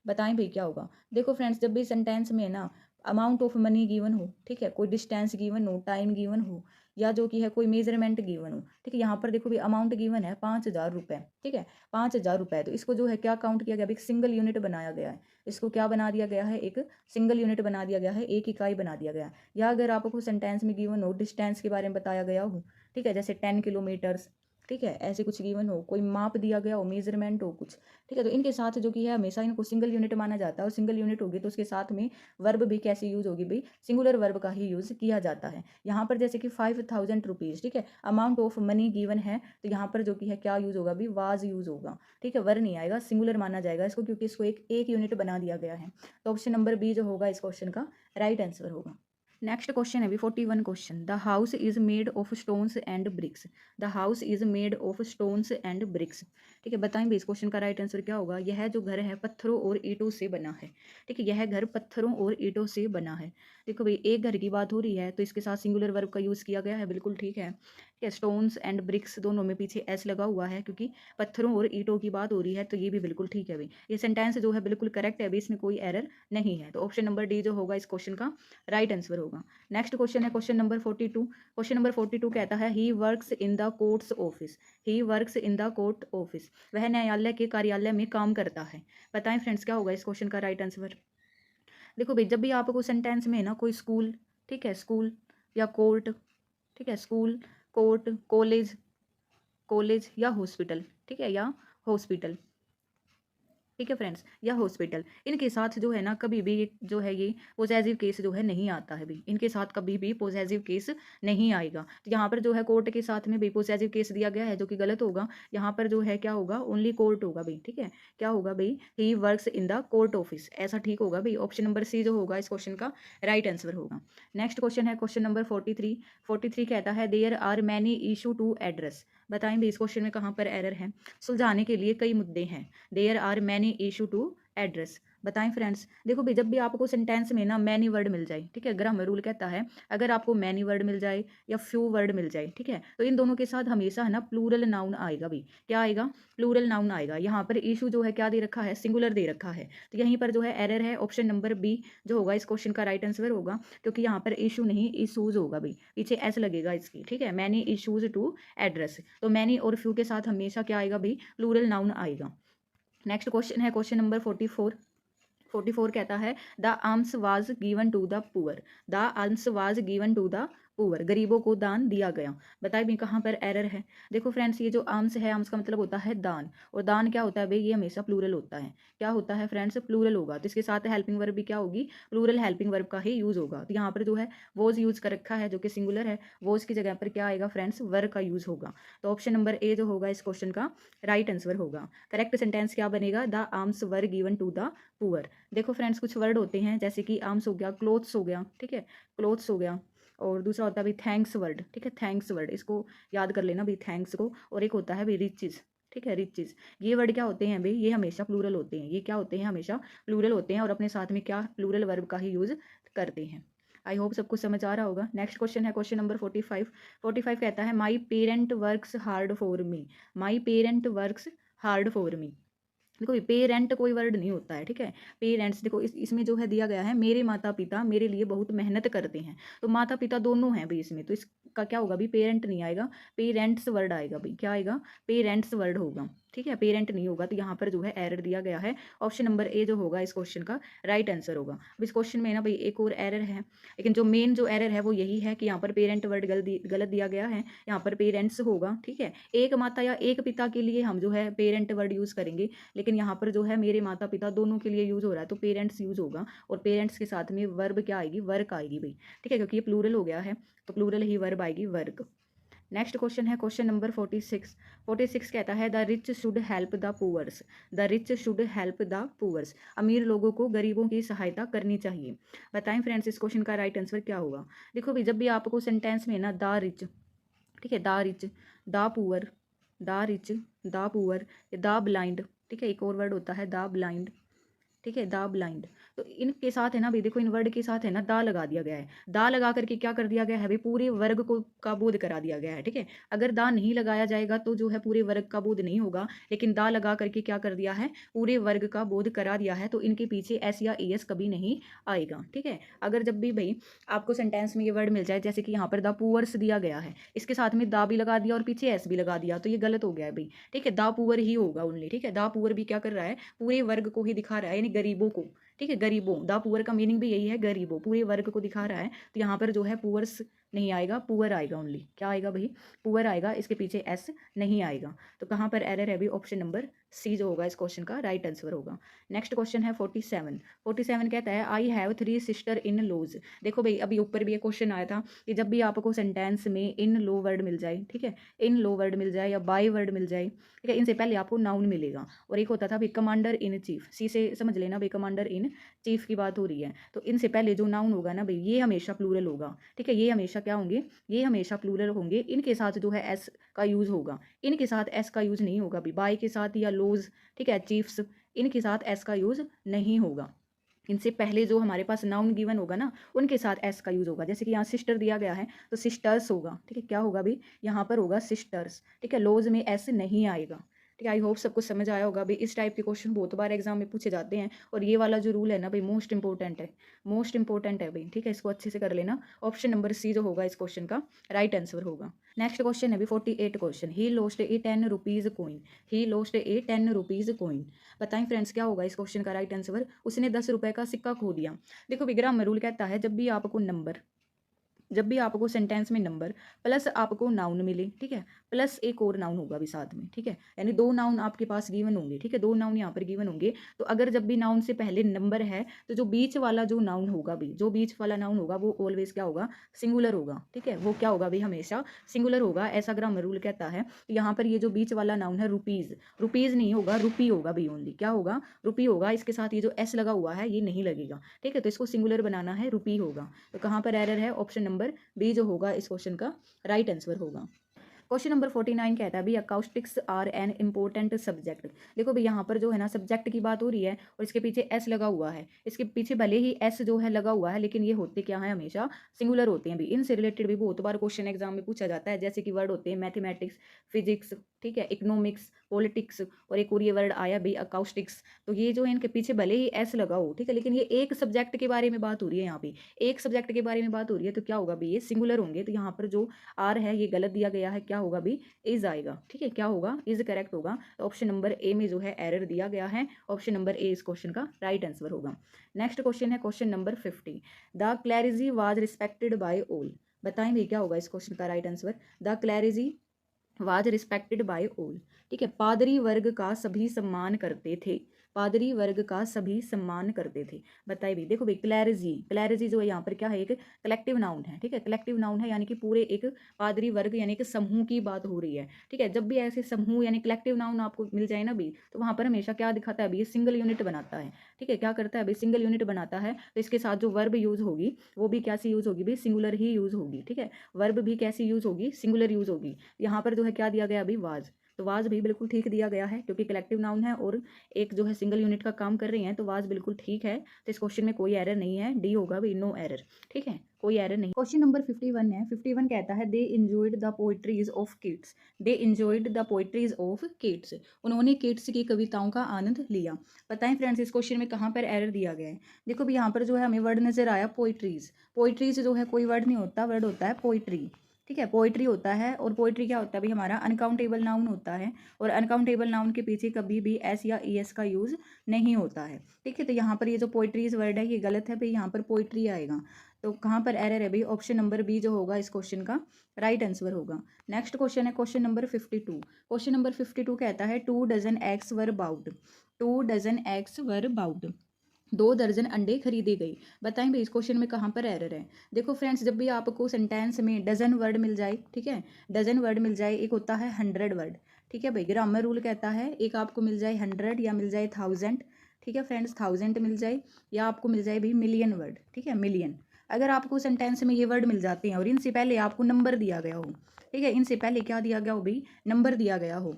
बताएं भाई क्या होगा। देखो फ्रेंड्स, जब भी सेंटेंस में ना अमाउंट ऑफ मनी गिवन हो, ठीक है, कोई डिस्टेंस गिवन हो, टाइम गिवन हो, या जो कि है कोई मेजरमेंट गिवन हो, ठीक है, यहाँ पर देखो भी अमाउंट गिवन है 5,000 रुपये। ठीक है, 5,000 रुपये, तो इसको जो है क्या काउंट किया गया, एक सिंगल यूनिट बनाया गया है। इसको क्या बना दिया गया है, एक सिंगल यूनिट बना दिया गया है, एक इकाई बना दिया गया है। या अगर आपको सेंटेंस में गिवन हो, डिस्टेंस के बारे में बताया गया हो, ठीक है, जैसे 10 किलोमीटर्स, ठीक है, ऐसे कुछ गिवन हो, कोई माप दिया गया हो, मेजरमेंट हो कुछ, ठीक है, तो इनके साथ जो कि है हमेशा इनको सिंगल यूनिट माना जाता है। और सिंगल यूनिट होगी तो उसके साथ में वर्ब भी कैसे यूज होगी भाई, सिंगुलर वर्ब का ही यूज किया जाता है। यहाँ पर जैसे कि 5,000 रुपीज़, ठीक है, अमाउंट ऑफ मनी गिवन है, तो यहाँ पर जो कि है क्या यूज होगा भाई, वाज यूज होगा। ठीक है, वर नहीं आएगा, सिंगुलर माना जाएगा इसको, क्योंकि इसको एक यूनिट बना दिया गया है। तो ऑप्शन नंबर बी जो होगा इस क्वेश्चन का राइट आंसर होगा। नेक्स्ट क्वेश्चन है भी 41 question. The house is made of stones and bricks. The house is made of stones and bricks. ठीक है, बताएं भी इस क्वेश्चन का राइट आंसर क्या होगा। यह जो घर है पत्थरों और ईंटों से बना है। ठीक है, यह घर पत्थरों और ईंटों से बना है। देखो भाई, एक घर की बात हो रही है तो इसके साथ सिंगुलर वर्ब का यूज़ किया गया है, बिल्कुल ठीक है। ठीक है, स्टोन्स एंड ब्रिक्स दोनों में पीछे एस लगा हुआ है, क्योंकि पत्थरों और ईंटों की बात हो रही है, तो ये भी बिल्कुल ठीक है भाई। ये सेंटेंस जो है बिल्कुल करेक्ट है अभी, इसमें कोई एरर नहीं है। तो ऑप्शन नंबर डी जो होगा इस क्वेश्चन का राइट आंसर होगा। नेक्स्ट क्वेश्चन है क्वेश्चन नंबर 42। क्वेश्चन नंबर 42 कहता है he works in the courts office. He works in the court office. वह न्यायालय के कार्यालय में काम करता है। बताएं फ्रेंड्स क्या होगा इस क्वेश्चन का राइट आंसर। देखो भाई, जब भी आपको सेंटेंस में ना कोई स्कूल, ठीक है, स्कूल या कोर्ट, ठीक है, स्कूल, कोर्ट, कॉलेज, कॉलेज या हॉस्पिटल, ठीक है, या हॉस्पिटल, ठीक है फ्रेंड्स, या हॉस्पिटल, इनके साथ जो है ना कभी भी जो है ये पोजेसिव केस जो है नहीं आता है भी, इनके साथ कभी भी पोजेसिव केस नहीं आएगा। तो यहाँ पर जो है कोर्ट के साथ में भी पोजेसिव केस दिया गया है, जो कि गलत होगा। यहाँ पर जो है क्या होगा, ओनली कोर्ट होगा भाई। ठीक है, क्या होगा भाई, he works in the court office, ऐसा ठीक होगा भाई। ऑप्शन नंबर सी जो होगा इस क्वेश्चन का राइट आंसर होगा। नेक्स्ट क्वेश्चन है क्वेश्चन नंबर 43। 43 कहता है there are many issue to address. बताएं भाई इस क्वेश्चन में कहाँ पर एरर है। सुलझाने के लिए कई मुद्दे हैं। There are many issue to address. बताएं फ्रेंड्स, देखो भाई, जब भी आपको सेंटेंस में ना मैनी वर्ड मिल जाए, ठीक है, ग्रामर रूल कहता है अगर आपको मैनी वर्ड मिल जाए या फ्यू वर्ड मिल जाए, ठीक है, तो इन दोनों के साथ हमेशा है ना प्लूरल नाउन आएगा भाई। क्या आएगा, प्लूरल नाउन आएगा। यहाँ पर इशू जो है क्या दे रखा है, सिंगुलर दे रखा है, तो यहीं पर जो है एरर है। ऑप्शन नंबर बी जो होगा इस क्वेश्चन का राइट आंसर होगा, क्योंकि यहाँ पर इशू नहीं इशूज होगा भाई, पीछे एस लगेगा इसकी। ठीक है, मैनी इशूज टू एड्रेस, तो मैनी और फ्यू के साथ हमेशा क्या आएगा भाई, प्लूरल नाउन आएगा। नेक्स्ट क्वेश्चन है क्वेश्चन नंबर 44। 44 कहता है the alms was given to the poor. The alms was given to the poor, गरीबों को दान दिया गया। बताइए भी कहाँ पर एरर है। देखो फ्रेंड्स, ये जो आर्म्स है, आर्म्स का मतलब होता है दान, और दान क्या होता है भाई, ये हमेशा प्लूरल होता है। क्या होता है फ्रेंड्स, प्लूरल होगा, तो इसके साथ हेल्पिंग वर्ब भी क्या होगी, प्लूरल हेल्पिंग वर्ब का ही यूज होगा। तो यहाँ पर जो है वोज यूज कर रखा है, जो कि सिंगुलर है, वोज की जगह पर क्या आएगा फ्रेंड्स, वर का यूज होगा। तो ऑप्शन नंबर ए जो होगा इस क्वेश्चन का राइट आंसर होगा। करेक्ट सेंटेंस क्या बनेगा, the alms were given to the poor. देखो फ्रेंड्स, कुछ वर्ड होते हैं जैसे कि आर्म्स हो गया, क्लोथ्स हो गया, ठीक है, क्लोथ्स हो गया, और दूसरा होता है भाई थैंक्स वर्ड। ठीक है, थैंक्स वर्ड, इसको याद कर लेना भाई, थैंक्स को। और एक होता है भाई रिचेज। ठीक है, रिचेज, ये वर्ड क्या होते हैं भाई, ये हमेशा प्लूरल होते हैं। ये क्या होते हैं, हमेशा प्लूरल होते हैं, और अपने साथ में क्या प्लूरल वर्ब का ही यूज करते हैं। आई होप सबको समझ आ रहा होगा। नेक्स्ट क्वेश्चन है क्वेश्चन नंबर 45। 45 कहता है my parent works hard for me. My parent works hard for me. देखो पेरेंट कोई वर्ड नहीं होता है, ठीक है। पेरेंट्स देखो इसमें जो है दिया गया है मेरे माता पिता मेरे लिए बहुत मेहनत करते हैं, तो माता पिता दोनों हैं भाई इसमें, तो इसका क्या होगा भाई, पेरेंट नहीं आएगा, पेरेंट्स वर्ड आएगा भाई। क्या आएगा, पेरेंट्स वर्ड होगा, ठीक है, पेरेंट नहीं होगा। तो यहाँ पर जो है एरर दिया गया है। ऑप्शन नंबर ए जो होगा इस क्वेश्चन का राइट आंसर होगा। अब इस क्वेश्चन में ना भाई एक और एरर है, लेकिन जो मेन जो एरर है वो यही है कि यहाँ पर पेरेंट वर्ड गलत दिया गया है, यहाँ पर पेरेंट्स होगा, ठीक है। एक माता या एक पिता के लिए हम जो है पेरेंट वर्ड यूज़ करेंगे, लेकिन यहाँ पर जो है मेरे माता पिता दोनों के लिए यूज़ हो रहा है, तो पेरेंट्स यूज़ होगा। और पेरेंट्स के साथ में वर्ब क्या आएगी, वर्क आएगी भाई, ठीक है, क्योंकि ये प्लूरल हो गया है, तो प्लूरल ही वर्ब आएगी, वर्क। नेक्स्ट क्वेश्चन है क्वेश्चन नंबर 46। 46 कहता है the rich should help the poors. The rich should help the poors. अमीर लोगों को गरीबों की सहायता करनी चाहिए। बताएं फ्रेंड्स इस क्वेश्चन का राइट आंसर क्या होगा। देखो भाई जब भी आपको सेंटेंस में ना द रिच, ठीक है, the rich, the poor, the rich, the poor, the blind, ठीक है, एक और वर्ड होता है द ब्लाइंड, ठीक है, दा ब्लाइंड, तो इनके साथ है ना भाई, देखो इन वर्ड के साथ है ना दा लगा दिया गया है। दा लगा करके क्या कर दिया गया है भाई, पूरे वर्ग को का बोध करा दिया गया है, ठीक है। अगर दा नहीं लगाया जाएगा तो जो है पूरे वर्ग का बोध नहीं होगा, लेकिन दा लगा करके क्या कर दिया है, पूरे वर्ग का बोध करा दिया है, तो इनके पीछे एस या एस कभी नहीं आएगा, ठीक है। अगर जब भी भाई आपको सेंटेंस में ये वर्ड मिल जाए, जैसे कि यहाँ पर द पुअर्स दिया गया है, इसके साथ में दा भी लगा दिया और पीछे एस भी लगा दिया, तो ये गलत हो गया है भाई, ठीक है। दा पुअर ही होगा ओनली, ठीक है। दा पुअर भी क्या कर रहा है, पूरे वर्ग को ही दिखा रहा है, यानी गरीबों को, ठीक है, गरीबों। द पुअर का मीनिंग भी यही है, गरीबों, पूरे वर्ग को दिखा रहा है। तो यहाँ पर जो है पुअर्स नहीं आएगा, पुअर आएगा ओनली। क्या आएगा भाई, पुअर आएगा, इसके पीछे एस नहीं आएगा। तो कहाँ पर एरर है भाई, ऑप्शन नंबर सी जो होगा इस क्वेश्चन का राइट आंसर होगा। नेक्स्ट क्वेश्चन है 47। 47 कहता है I have 3 sister in laws. देखो भाई अभी ऊपर भी एक क्वेश्चन आया था कि जब भी आपको सेंटेंस में इन लो वर्ड मिल जाए, ठीक है, इन लो वर्ड मिल जाए या बाय वर्ड मिल जाए, ठीक है, इनसे पहले आपको नाउन मिलेगा। और एक होता था भाई कमांडर इन चीफ, सी से समझ लेना भाई, कमांडर इन चीफ की बात हो रही है, तो इनसे पहले जो नाउन होगा ना भाई ये हमेशा प्लूरल होगा, ठीक है, ये हमेशा क्या होंगे, ये हमेशा प्लूरल होंगे। इनके साथ जो है एस का यूज होगा, इनके साथ एस का यूज नहीं होगा भाई, बाय के साथ या लोज, ठीक है, चीफ्स, इनके साथ एस का यूज नहीं होगा। इनसे पहले जो हमारे पास नाउन गिवन होगा ना उनके साथ एस का यूज होगा। जैसे कि यहाँ सिस्टर दिया गया है तो सिस्टर्स होगा, ठीक है, क्या होगा भाई, यहाँ पर होगा सिस्टर्स, ठीक है, लोज में एस नहीं आएगा, ठीक है। आई होप सबको समझ आया होगा भाई। इस टाइप के क्वेश्चन बहुत बार एग्जाम में पूछे जाते हैं, और ये वाला जो रूल है ना भाई मोस्ट इंपॉर्टेंट है, मोस्ट इंपॉर्टेंट है भाई, ठीक है, इसको अच्छे से कर लेना। ऑप्शन नंबर सी जो होगा इस क्वेश्चन का राइट आंसर होगा। नेक्स्ट क्वेश्चन है भी 48 question. He lost A 10 rupees coin. He lost A 10 rupees coin. बताएं फ्रेंड्स क्या होगा इस क्वेश्चन का राइट आंसर। उसने 10 रुपए का सिक्का खो दिया। देखो भी ग्रामर रूल कहता है जब भी आपको सेंटेंस में नंबर प्लस आपको नाउन मिले, ठीक है, प्लस एक और नाउन होगा भी साथ में, ठीक है, यानी 2 नाउन आपके पास गिवन होंगे, ठीक है, 2 नाउन यहाँ पर गिवन होंगे। तो अगर जब भी नाउन से पहले नंबर है तो जो बीच वाला जो नाउन होगा भी, जो बीच वाला नाउन होगा वो ऑलवेज क्या होगा, सिंगुलर होगा, ठीक है, वो क्या होगा भी, हमेशा सिंगुलर होगा, ऐसा ग्रामर रूल कहता है। तो यहाँ पर ये जो बीच वाला नाउन है रुपीज़, रुपीज़ नहीं होगा, रुपी होगा भी ओनली, क्या होगा, रुपी होगा। इसके साथ ये जो एस लगा हुआ है ये नहीं लगेगा, ठीक है, तो इसको सिंगुलर बनाना है, रुपी होगा। तो कहाँ पर एरर है, ऑप्शन नंबर बी जो होगा इस क्वेश्चन का राइट आंसर होगा। क्वेश्चन नंबर 49 कहता है भाई अकाउस्टिक्स आर एन इम्पोर्टेंट सब्जेक्ट। देखो भाई यहाँ पर जो है ना सब्जेक्ट की बात हो रही है और इसके पीछे एस लगा हुआ है, इसके पीछे भले ही एस जो है लगा हुआ है लेकिन ये होते क्या है, हमेशा सिंगुलर होते हैं भी। इनसे रिलेटेड भी बहुत बार क्वेश्चन एग्जाम में पूछा जाता है, जैसे कि वर्ड होते हैं मैथमेटिक्स, फिजिक्स, ठीक है, इकोनॉमिक्स, पॉलिटिक्स, और एक और ये वर्ड आया भी अकाउस्टिक्स। तो ये जो है इनके पीछे भले ही एस लगा हो, ठीक है, लेकिन ये एक सब्जेक्ट के बारे में बात हो रही है, यहाँ पे एक सब्जेक्ट के बारे में बात हो रही है, तो क्या होगा भी, ये सिंगुलर होंगे। तो यहाँ पर जो आर है ये गलत दिया गया है, क्या होगा भी, इज आएगा, ठीक है, क्या होगा, इज करेक्ट होगा। तो ऑप्शन नंबर ए में जो है एरर दिया गया है, ऑप्शन नंबर ए इस क्वेश्चन का राइट आंसर होगा। नेक्स्ट क्वेश्चन है question number 50। The clergy was respected by all. बताएं भाई क्या होगा इस क्वेश्चन का right answer. The clergy was respected by all, ठीक है, पादरी वर्ग का सभी सम्मान करते थे, पादरी वर्ग का सभी सम्मान करते थे। बताइए भी, देखो भाई क्लैरिजी, क्लैरिजी जो है यहाँ पर क्या है, एक कलेक्टिव नाउन है, ठीक है, कलेक्टिव नाउन है, यानी कि पूरे एक पादरी वर्ग यानी कि समूह की बात हो रही है, ठीक है। जब भी ऐसे समूह यानी कलेक्टिव नाउन आपको मिल जाए ना भी, तो वहाँ पर हमेशा क्या दिखाता है अभी, सिंगल यूनिट बनाता है, ठीक है, क्या करता है अभी, सिंगल यूनिट बनाता है। तो इसके साथ जो वर्ब यूज होगी वो भी कैसी यूज होगी भी, सिंगुलर ही यूज होगी, ठीक है, वर्ब भी कैसी यूज होगी, सिंगुलर यूज होगी। यहाँ पर जो है क्या दिया गया अभी, वाज, तो वाज भी बिल्कुल ठीक दिया गया है क्योंकि कलेक्टिव नाउन है और एक जो है सिंगल यूनिट का काम कर रही हैं, तो वाज बिल्कुल ठीक है। तो इस क्वेश्चन में कोई एरर नहीं है, डी होगा भाई, नो एरर। ठीक है, कोई एरर नहीं। क्वेश्चन नंबर 51 है। 51 कहता है they enjoyed the poetries of kids. They enjoyed the poetries of kids. उन्होंने किड्स की कविताओं का आनंद लिया। बताएं फ्रेंड्स इस क्वेश्चन में कहाँ पर एरर दिया गया है। देखो भी यहाँ पर जो है हमें वर्ड नजर आया पोइट्रीज। पोइट्रीज जो है कोई वर्ड नहीं होता, वर्ड होता है पोइट्री। ठीक है, पोइट्री होता है। और पोइट्री क्या होता है भाई, हमारा अनकाउंटेबल नाउन होता है। और अनकाउंटेबल नाउन के पीछे कभी भी एस या ई एस का यूज नहीं होता है। ठीक है, तो यहाँ पर ये जो पोइट्रीज वर्ड है ये गलत है भाई, यहाँ पर पोइट्री आएगा। तो कहाँ पर एरर है भाई, ऑप्शन नंबर बी जो होगा इस क्वेश्चन का राइट आंसर होगा। नेक्स्ट क्वेश्चन है क्वेश्चन नंबर 52। क्वेश्चन नंबर 52 कहता है 2 डजन एग्स वर बाउड। 2 डजन एग्स वर बाउड। 2 दर्जन अंडे खरीदे गए। बताएं भाई इस क्वेश्चन में कहाँ पर एरर है। देखो फ्रेंड्स जब भी आपको सेंटेंस में डजन वर्ड मिल जाए, ठीक है, डजन वर्ड मिल जाए, एक होता है 100 वर्ड। ठीक है भाई, ग्रामर रूल कहता है एक आपको मिल जाए 100 या मिल जाए 1000। ठीक है फ्रेंड्स, 1000 मिल जाए या आपको मिल जाए भाई मिलियन वर्ड। ठीक है, मिलियन। अगर आपको सेंटेंस में ये वर्ड मिल जाते हैं और इनसे पहले आपको नंबर दिया गया हो, ठीक है, इनसे पहले क्या दिया गया हो भाई, नंबर दिया गया हो,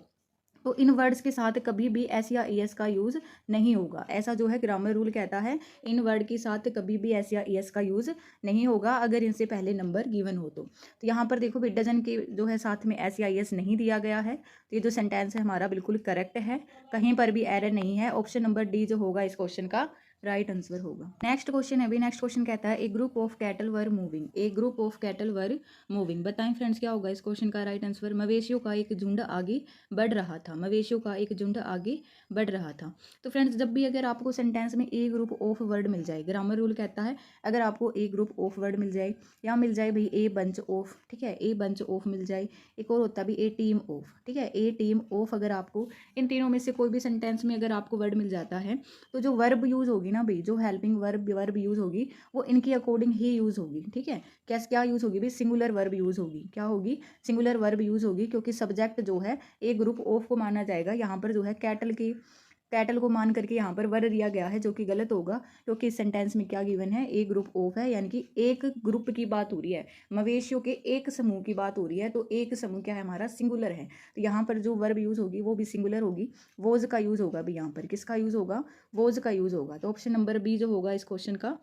तो इन वर्ड्स के साथ कभी भी एस या ई एस का यूज़ नहीं होगा। ऐसा जो है ग्रामर रूल कहता है, इन वर्ड के साथ कभी भी एस या ई एस का यूज़ नहीं होगा अगर इनसे पहले नंबर गिवन हो तो यहाँ पर देखो भाई डजन के जो है साथ में एस या ई एस नहीं दिया गया है। तो ये जो सेंटेंस है हमारा बिल्कुल करेक्ट है, कहीं पर भी एरर नहीं है। ऑप्शन नंबर डी जो होगा इस क्वेश्चन का राइट आंसर होगा। नेक्स्ट क्वेश्चन है भाई, नेक्स्ट क्वेश्चन कहता है a group of cattle were moving. A group of cattle were moving. बताएं फ्रेंड्स क्या होगा इस क्वेश्चन का राइट आंसर। मवेशियों का एक झुंड आगे बढ़ रहा था। मवेशियों का एक झुंड आगे बढ़ रहा था। तो फ्रेंड्स जब भी अगर आपको सेंटेंस में ए ग्रुप ऑफ वर्ड मिल जाए, ग्रामर रूल कहता है अगर आपको ए ग्रुप ऑफ वर्ड मिल जाए या मिल जाए भाई ए बंच ऑफ, ठीक है, ए बंच ऑफ मिल जाए, एक और होता है भी ए टीम ऑफ। ठीक है, ए टीम ऑफ, अगर आपको इन तीनों में से कोई भी सेंटेंस में अगर आपको वर्ड मिल जाता है तो जो वर्ब यूज होगी ना भाई, जो हेल्पिंग वर्ब यूज होगी वो इनकी अकॉर्डिंग ही यूज होगी। ठीक है, कैसे क्या यूज होगी भाई, सिंगुलर वर्ब यूज होगी। क्या होगी, सिंगुलर वर्ब यूज होगी, क्योंकि सब्जेक्ट जो है ए ग्रुप ऑफ को माना जाएगा। यहाँ पर जो है कैटल को मान करके यहाँ पर वर्ड दिया गया है, जो कि गलत होगा क्योंकि इस सेंटेंस में क्या गिवन है, ए ग्रुप ऑफ है, यानी कि एक ग्रुप की बात हो रही है, मवेशियों के एक समूह की बात हो रही है। तो एक समूह क्या है हमारा, सिंगुलर है। तो यहाँ पर जो वर्ब यूज होगी वो भी सिंगुलर होगी, वोज का यूज होगा भी। यहाँ पर किसका यूज होगा, वोज का यूज होगा। तो ऑप्शन नंबर बी जो होगा इस क्वेश्चन का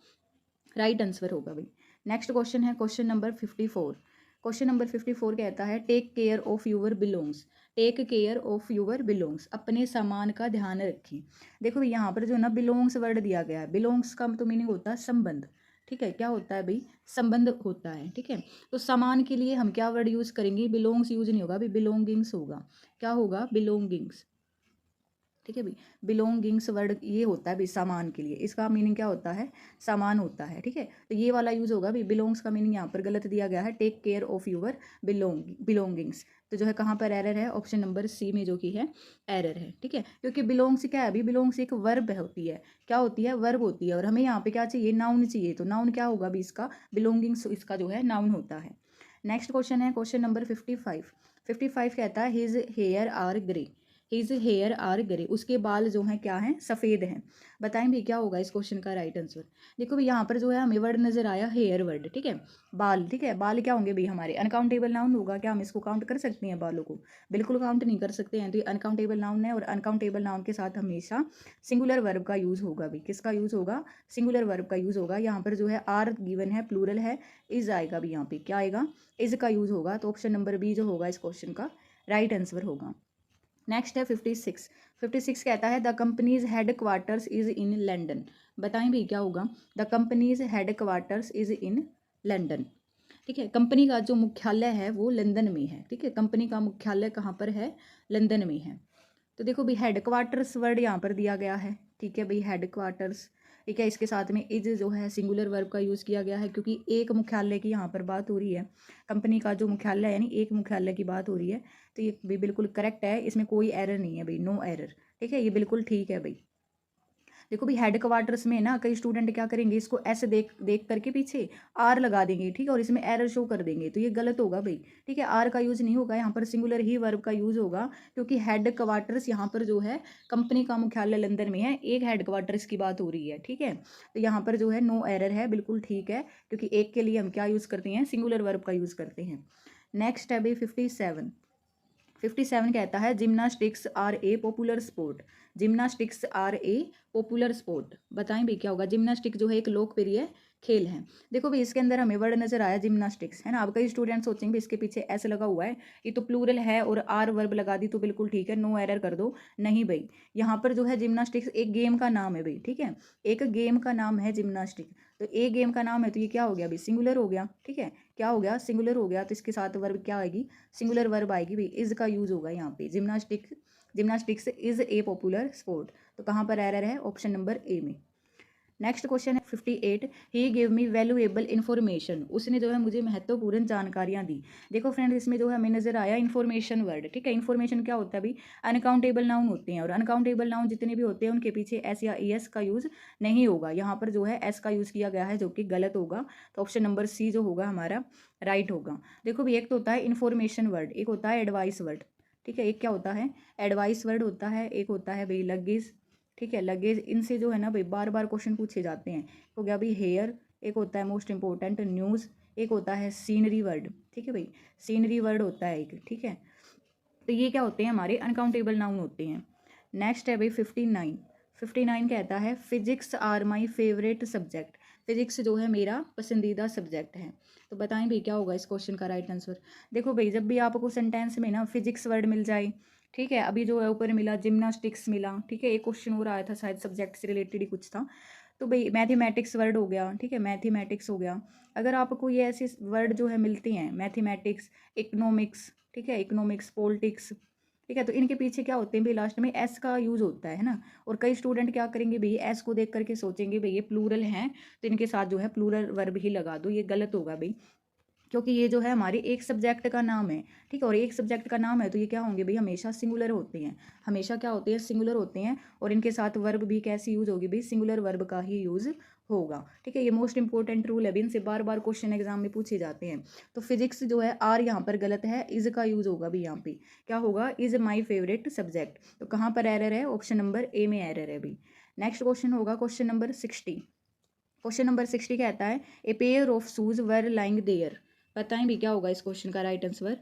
राइट आंसर होगा भाई। नेक्स्ट क्वेश्चन है क्वेश्चन नंबर 54। क्वेश्चन नंबर 54 कहता है take care of your belongs. Take care of your belongs. अपने सामान का ध्यान रखें। देखो भाई यहाँ पर जो ना बिलोंग्स वर्ड दिया गया है, बिलोंग्स का तो मीनिंग होता है संबंध। ठीक है, क्या होता है भाई, संबंध होता है। ठीक है, तो सामान के लिए हम क्या वर्ड यूज करेंगे, बिलोंग्स यूज नहीं होगा भाई, बिलोंगिंग्स होगा। क्या होगा, बिलोंगिंग्स। ठीक है भाई, बिलोंगिंग्स वर्ड ये होता है भाई सामान के लिए, इसका मीनिंग क्या होता है, सामान होता है। ठीक है, तो ये वाला यूज होगा भाई। बिलोंग्स का मीनिंग यहाँ पर गलत दिया गया है, take care of your belongings. तो जो है कहाँ पर एरर है, ऑप्शन नंबर सी में जो कि है एरर है। ठीक है, क्योंकि बिलोंग्स क्या है अभी, बिलोंग्स एक वर्ब होती है। क्या होती है, वर्ब होती है। और हमें यहाँ पे क्या चाहिए, नाउन चाहिए। तो नाउन क्या होगा अभी इसका, बिलोंगिंग्स इसका जो है नाउन होता है। नेक्स्ट क्वेश्चन है क्वेश्चन नंबर 55। 55 कहता है his hair are grey. His hair are grey. उसके बाल जो हैं क्या हैं, सफ़ेद हैं। बताएं भी क्या होगा इस क्वेश्चन का राइट आंसर। देखो भाई यहाँ पर जो है हमें वर्ड नजर आया हेयर वर्ड। ठीक है, बाल। ठीक है, बाल क्या होंगे भाई हमारे, अनकाउंटेबल नाउन होगा। क्या हम इसको काउंट कर सकते हैं बालों को, बिल्कुल काउंट नहीं कर सकते हैं। तो ये अनकाउंटेबल नाउन है और अनकाउंटेबल नाउन के साथ हमेशा सिंगुलर वर्ब का यूज़ होगा भाई। किसका यूज़ होगा, सिंगुलर वर्ब का यूज़ होगा। यहाँ पर जो है आर गिवन है, प्लूरल है, इज आएगा भी। यहाँ पे क्या आएगा, इज का यूज़ होगा। तो ऑप्शन नंबर बी जो होगा इस क्वेश्चन का राइट आंसर होगा। नेक्स्ट है 56। 56 कहता है the companies head quarters is in London. बताएं भी क्या होगा, the companies head quarters is in London. ठीक है, कंपनी का जो मुख्यालय है वो लंदन में है। ठीक है, कंपनी का मुख्यालय कहाँ पर है, लंदन में है। तो देखो भाई हेड क्वार्टर्स वर्ड यहाँ पर दिया गया है। ठीक है भाई, हेड क्वार्टर्स। ठीक है, इसके साथ में इज जो है सिंगुलर वर्ब का यूज़ किया गया है, क्योंकि एक मुख्यालय की यहाँ पर बात हो रही है। कंपनी का जो मुख्यालय है, यानी एक मुख्यालय की बात हो रही है। तो ये भी बिल्कुल करेक्ट है, इसमें कोई एरर नहीं है भाई, नो एरर। ठीक है, ये बिल्कुल ठीक है भाई। देखो भाई हेड क्वार्टर्स में ना कई स्टूडेंट क्या करेंगे, इसको ऐसे देख देख करके पीछे आर लगा देंगे। ठीक है, और इसमें एरर शो कर देंगे, तो ये गलत होगा भाई। ठीक है, आर का यूज़ नहीं होगा, यहाँ पर सिंगुलर ही वर्ब का यूज़ होगा, क्योंकि हेड क्वार्टर्स यहाँ पर जो है कंपनी का मुख्यालय लंदन में है, एक हेड क्वार्टर्स की बात हो रही है। ठीक है, तो यहाँ पर जो है नो एरर है, बिल्कुल ठीक है, क्योंकि एक के लिए हम क्या यूज़ करते हैं, सिंगुलर वर्ब का यूज़ करते हैं। नेक्स्ट है भाई 57। 57 कहता है gymnastics are a popular sport. Gymnastics are a popular sport, बताएं भाई क्या होगा। जिम्नास्टिक जो है एक लोकप्रिय खेल है। देखो भाई इसके अंदर हमें वर्ड नजर आया जिम्नास्टिक्स, है ना। अब कई स्टूडेंट सोचेंगे इसके पीछे ऐसे लगा हुआ है, ये तो प्लूरल है और आर वर्ब लगा दी तो बिल्कुल ठीक है, नो एरर कर दो। नहीं भाई, यहाँ पर जो है जिम्नास्टिक्स एक गेम का नाम है भाई, ठीक है, एक गेम का नाम है जिम्नास्टिक। तो एक गेम का नाम है तो ये क्या हो गया भाई, सिंगुलर हो गया, ठीक है, क्या हो गया, सिंगुलर हो गया। तो इसके साथ वर्ब क्या आएगी, सिंगुलर वर्ब आएगी भाई, इज का यूज होगा यहाँ पे। Gymnastics is a popular sport. तो कहाँ पर एरर है, ऑप्शन नंबर ए में। नेक्स्ट क्वेश्चन है 58, ही गिव मी वैल्यूएबल इन्फॉर्मेशन। उसने जो है मुझे महत्वपूर्ण जानकारियां दी। देखो फ्रेंड्स इसमें जो है हमें नजर आया इन्फॉर्मेशन वर्ड, ठीक है। इन्फॉर्मेशन क्या होता है भाई, अनकाउंटेबल नाउन होते हैं, और अनकाउंटेबल नाउन जितने भी होते हैं उनके पीछे एस या एस का यूज नहीं होगा। यहाँ पर जो है एस का यूज किया गया है जो कि गलत होगा। तो ऑप्शन नंबर सी जो होगा हमारा राइट होगा। देखो भाई एक तो होता है इन्फॉर्मेशन वर्ड, एक होता है एडवाइस वर्ड, ठीक है। एक क्या होता है, एडवाइस वर्ड होता है, एक होता है भाई लगेज, ठीक है, लगेज। इनसे जो है ना भाई बार बार क्वेश्चन पूछे जाते हैं। हो गया भाई हेयर, एक होता है मोस्ट इंपॉर्टेंट न्यूज़, एक होता है सीनरी वर्ड, ठीक है भाई, सीनरी वर्ड होता है एक, ठीक है। तो ये क्या होते हैं, हमारे अनकाउंटेबल नाउन होते हैं। नेक्स्ट है भाई 59 कहता है physics are my favourite subject. Physics जो है मेरा पसंदीदा सब्जेक्ट है। तो बताएं भाई क्या होगा इस क्वेश्चन का राइट आंसर। देखो भाई जब भी आपको सेंटेंस में ना फिजिक्स वर्ड मिल जाए, ठीक है, अभी जो है ऊपर मिला जिम्नास्टिक्स मिला, ठीक है, एक क्वेश्चन हो रहा था शायद सब्जेक्ट से रिलेटेड ही कुछ था, तो भाई मैथमेटिक्स वर्ड हो गया, ठीक है, मैथमेटिक्स हो गया। अगर आपको ये ऐसे वर्ड जो है मिलते हैं, मैथमेटिक्स, इकोनॉमिक्स, ठीक है, इकोनॉमिक्स, पॉलिटिक्स, ठीक है, तो इनके पीछे क्या होते हैं भाई, लास्ट में एस का यूज होता है ना। और कई स्टूडेंट क्या करेंगे भाई, एस को देख करके सोचेंगे भाई ये प्लूरल हैं, तो इनके साथ जो है प्लूरल वर्ब ही लगा दो। ये गलत होगा भाई, क्योंकि ये जो है हमारे एक सब्जेक्ट का नाम है, ठीक है, और एक सब्जेक्ट का नाम है तो ये क्या होंगे भाई, हमेशा सिंगुलर होते हैं, हमेशा क्या होते हैं, सिंगुलर होते हैं। और इनके साथ वर्ब भी कैसी यूज होगी भाई, सिंगुलर वर्ब का ही यूज होगा, ठीक है। ये मोस्ट इंपॉर्टेंट रूल है भी, इनसे बार बार क्वेश्चन एग्जाम में पूछे जाते हैं। तो फिजिक्स जो है आर यहाँ पर गलत है, इज का यूज होगा भी, यहाँ पे क्या होगा, इज माई फेवरेट सब्जेक्ट। तो कहाँ पर एरर है, ऑप्शन नंबर ए में एरर है भी। नेक्स्ट क्वेश्चन होगा क्वेश्चन नंबर 60। क्वेश्चन नंबर 60 कहता है a pair of shoes were lying there. बताएं भी क्या होगा इस क्वेश्चन का right answer.